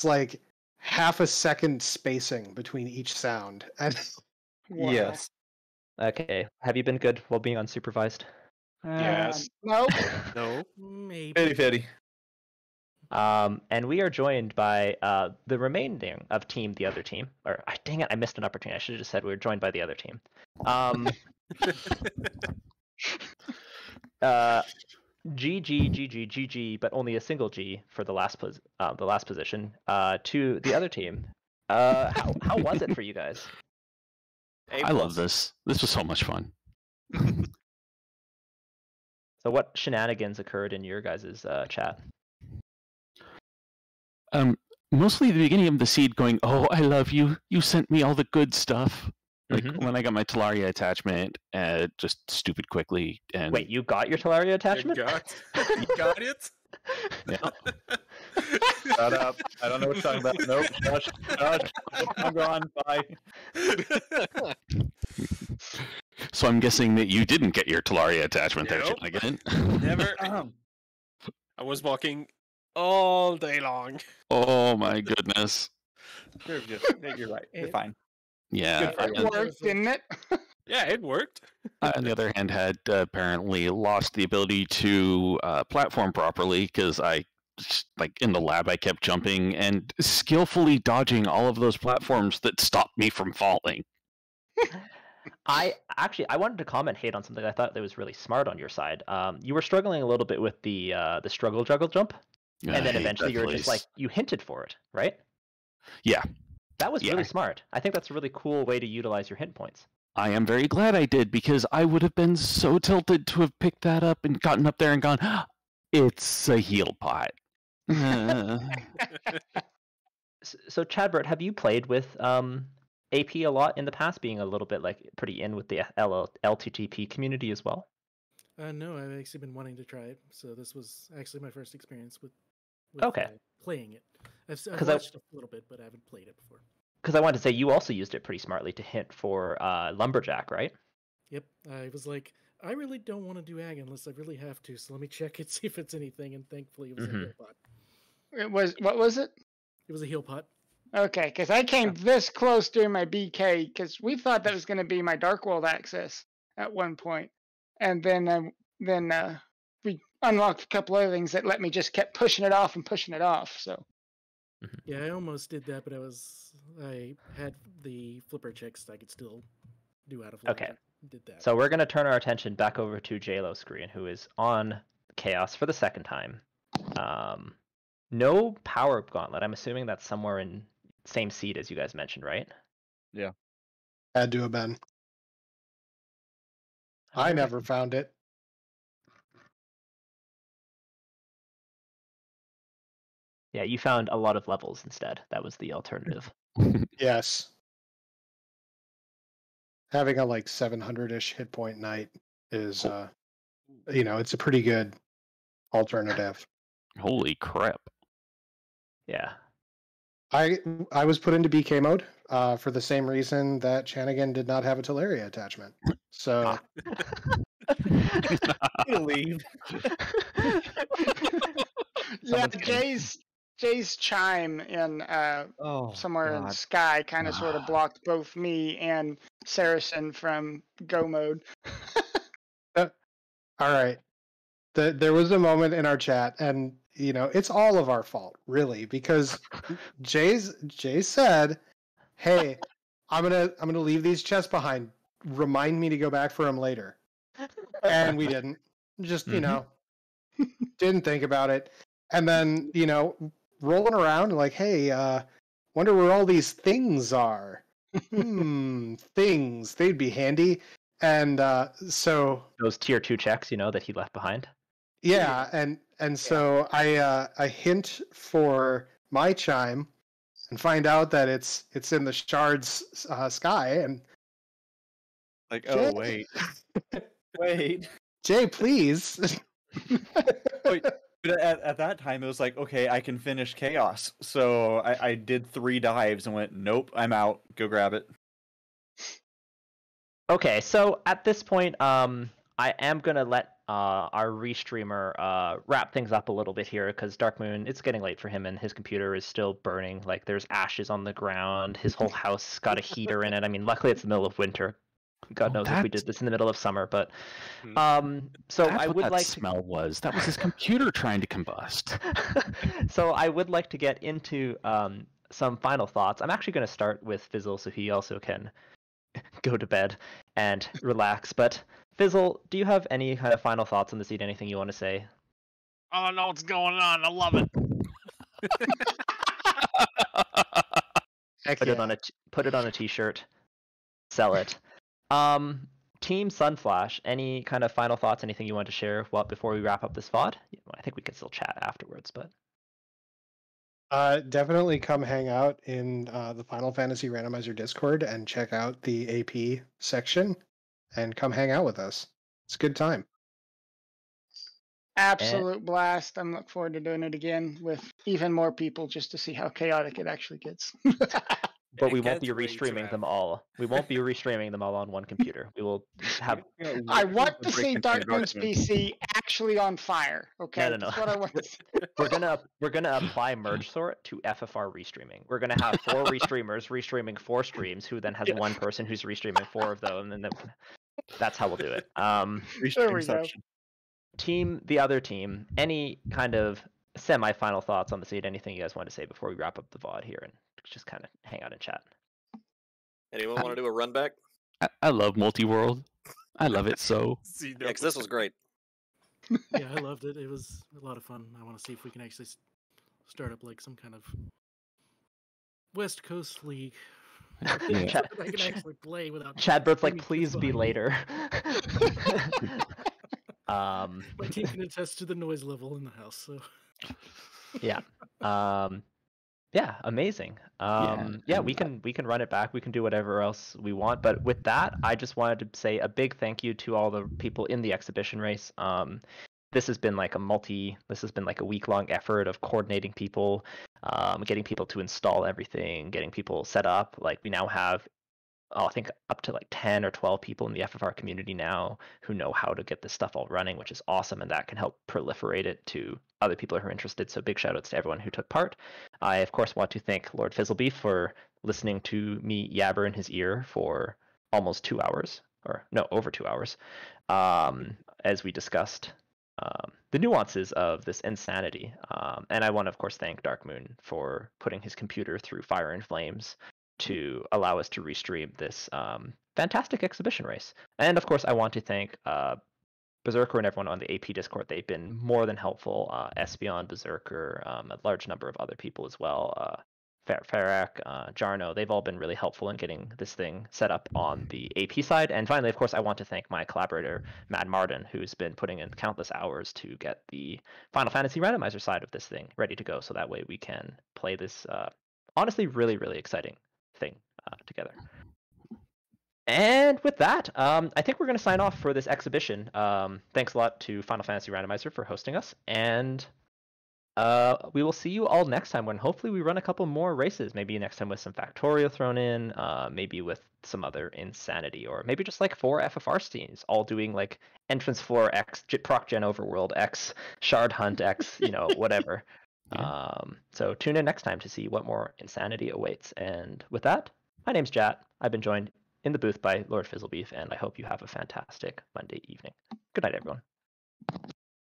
like half a second spacing between each sound, and Wow. Yes. Okay. Have you been good while being unsupervised? Yes. Nope. No. Maybe. Fitty. And we are joined by the remaining of the other team. Or dang it, I missed an opportunity. I should have just said we were joined by the other team. GG, but only a single G for the last position. To the other team. How was it for you guys? I love this. This was so much fun. So what shenanigans occurred in your guys' chat? Mostly the beginning of the seed going, oh, I love you. You sent me all the good stuff. Like when I got my Talaria attachment, just stupid quickly. And Wait, you got your Talaria attachment? You got it? yeah. Shut up. I don't know what you're talking about. Nope. Shush. I'm gone. Bye. So I'm guessing that you didn't get your Talaria attachment there, Nope. Shenanigan. Never. I was walking all day long. Oh my goodness. You're right. You're fine. Yeah. Good for It worked, didn't it? Yeah, it worked. I, on the other hand, had apparently lost the ability to platform properly because like in the lab, I kept jumping and skillfully dodging all of those platforms that stopped me from falling. I wanted to comment hate on something I thought that was really smart on your side. You were struggling a little bit with the struggle juggle jump, and then eventually you were just like you hinted for it, right? Yeah. That was really smart. I think that's a really cool way to utilize your hint points. I am very glad I did because I would have been so tilted to have picked that up and gotten up there and gone, it's a heal pot. So Chadbert, have you played with AP a lot in the past, being a little bit like pretty in with the LTTP community as well? No, I've actually been wanting to try it, so this was actually my first experience with playing it. I've watched a little bit, but I haven't played it before. Because I wanted to say you also used it pretty smartly to hint for Lumberjack, right? Yep, I was like, I really don't want to do ag unless I really have to, so let me check it, see if it's anything, and thankfully it was a heal pot. What was it? It was a heal pot. Okay, because I came this close during my BK, because we thought that was going to be my Dark World access at one point. And then we unlocked a couple other things that let me just kept pushing it off and pushing it off, so. Yeah, I almost did that, but I had the flipper checks that I could still do out of line. Okay. Did that. So we're going to turn our attention back over to JLo's screen, who is on Chaos for the second time. No power gauntlet. I'm assuming that's somewhere in same seed as you guys mentioned, right? Yeah. Had to have been. I never found it. Yeah, you found a lot of levels instead. That was the alternative. Yes. Having a like 700-ish hit point night is it's a pretty good alternative. Holy crap. Yeah. I was put into BK mode for the same reason that Chanigan did not have a Talaria attachment. So Leave. Yeah, Jay's chime in somewhere in the sky kind of sort of blocked both me and Saracen from go mode. All right. There was a moment in our chat, and it's all of our fault, really, because Jay said, "Hey, I'm gonna leave these chests behind. Remind me to go back for them later," and we didn't. Just didn't think about it, and then rolling around like, "Hey, Wonder where all these things are. Things. They'd be handy. And so Those tier 2 checks, that he left behind. yeah, and so I hint for my chime and find out that it's in the shard's sky, and Like, Jay? oh wait, wait. Jay, please. Wait, but at that time, it was like, okay, I can finish Chaos. So I did 3 dives and went, nope, I'm out. Go grab it. Okay, so at this point, I am gonna let our restreamer wrap things up a little bit here, because Dark Moon, it's getting late for him, and his computer is still burning. Like, there's ashes on the ground. His whole house got a heater in it. I mean, luckily it's the middle of winter. God knows if we did this in the middle of summer, but so That's I what would that like smell was. That was his computer trying to combust. So I would like to get into some final thoughts. I'm actually going to start with Fizzle, so he also can go to bed and relax. But Fizzle, do you have any kind of final thoughts on the seed? Anything you want to say? I don't know what's going on. I love it. Heck Put yeah. it on a t-shirt. Sell it. Team Sunflash, any kind of final thoughts? Anything you want to share before we wrap up this VOD? I think we can still chat afterwards, but Definitely come hang out in the Final Fantasy Randomizer Discord and check out the AP section and come hang out with us. It's a good time. Absolute blast. I'm looking forward to doing it again with even more people just to see how chaotic it actually gets. But we won't Can't be wait to restreaming have- them all. We won't be restreaming them all on one computer. We will have. I want to see Dark Moon's PC actually on fire. Okay, No. that's what I want to see. We're gonna apply merge sort to FFR restreaming. We're gonna have 4 restreamers restreaming 4 streams, who then has one person who's restreaming 4 of them, and then that's how we'll do it. There we go. The other team, any kind of semi-final thoughts on the seed? Anything you guys want to say before we wrap up the VOD here and just kind of hang out and chat? Anyone want to do a run back? I love multi-world. I love it so. See, Yeah, no, because this was great. Yeah, I loved it. It was a lot of fun. I want to see if we can actually start up like some kind of West Coast league. Yeah. That I can actually play without. Chadbert's like, any kids please be behind me. later. My team can attest to the noise level in the house. So Yeah. Yeah, amazing. Yeah, we can run it back. We can do whatever else we want. But with that, I just wanted to say a big thank you to all the people in the exhibition race. This has been like a week-long effort of coordinating people, getting people to install everything, getting people set up. Like, we now have, I think up to like 10 or 12 people in the FFR community now who know how to get this stuff all running, which is awesome, and that can help proliferate it to other people who are interested. So big shout outs to everyone who took part. I of course want to thank Lord Fizzlebeef for listening to me yabber in his ear for almost 2 hours, or no, over 2 hours, as we discussed the nuances of this insanity. And I want to of course thank Dark Moon for putting his computer through fire and flames to allow us to restream this fantastic exhibition race. And of course, I want to thank Berserker and everyone on the AP Discord. They've been more than helpful. Espion, Berserker, a large number of other people as well. Farak, Jarno, they've all been really helpful in getting this thing set up on the AP side. And finally, of course, I want to thank my collaborator, Mad Martin, who's been putting in countless hours to get the Final Fantasy Randomizer side of this thing ready to go. So that way we can play this honestly really, really exciting thing together. And with that, I think we're going to sign off for this exhibition. Thanks a lot to Final Fantasy Randomizer for hosting us, and we will see you all next time when hopefully we run a couple more races. Maybe next time with some Factorio thrown in, maybe with some other insanity, or maybe just like 4 FFR scenes, all doing like Entrance Floor X, Proc Gen Overworld X, Shard Hunt X, whatever. Yeah. So tune in next time to see what more insanity awaits. And with that, my name's Jat. I've been joined in the booth by Lord Fizzlebeef, and I hope you have a fantastic Monday evening. Good night, everyone.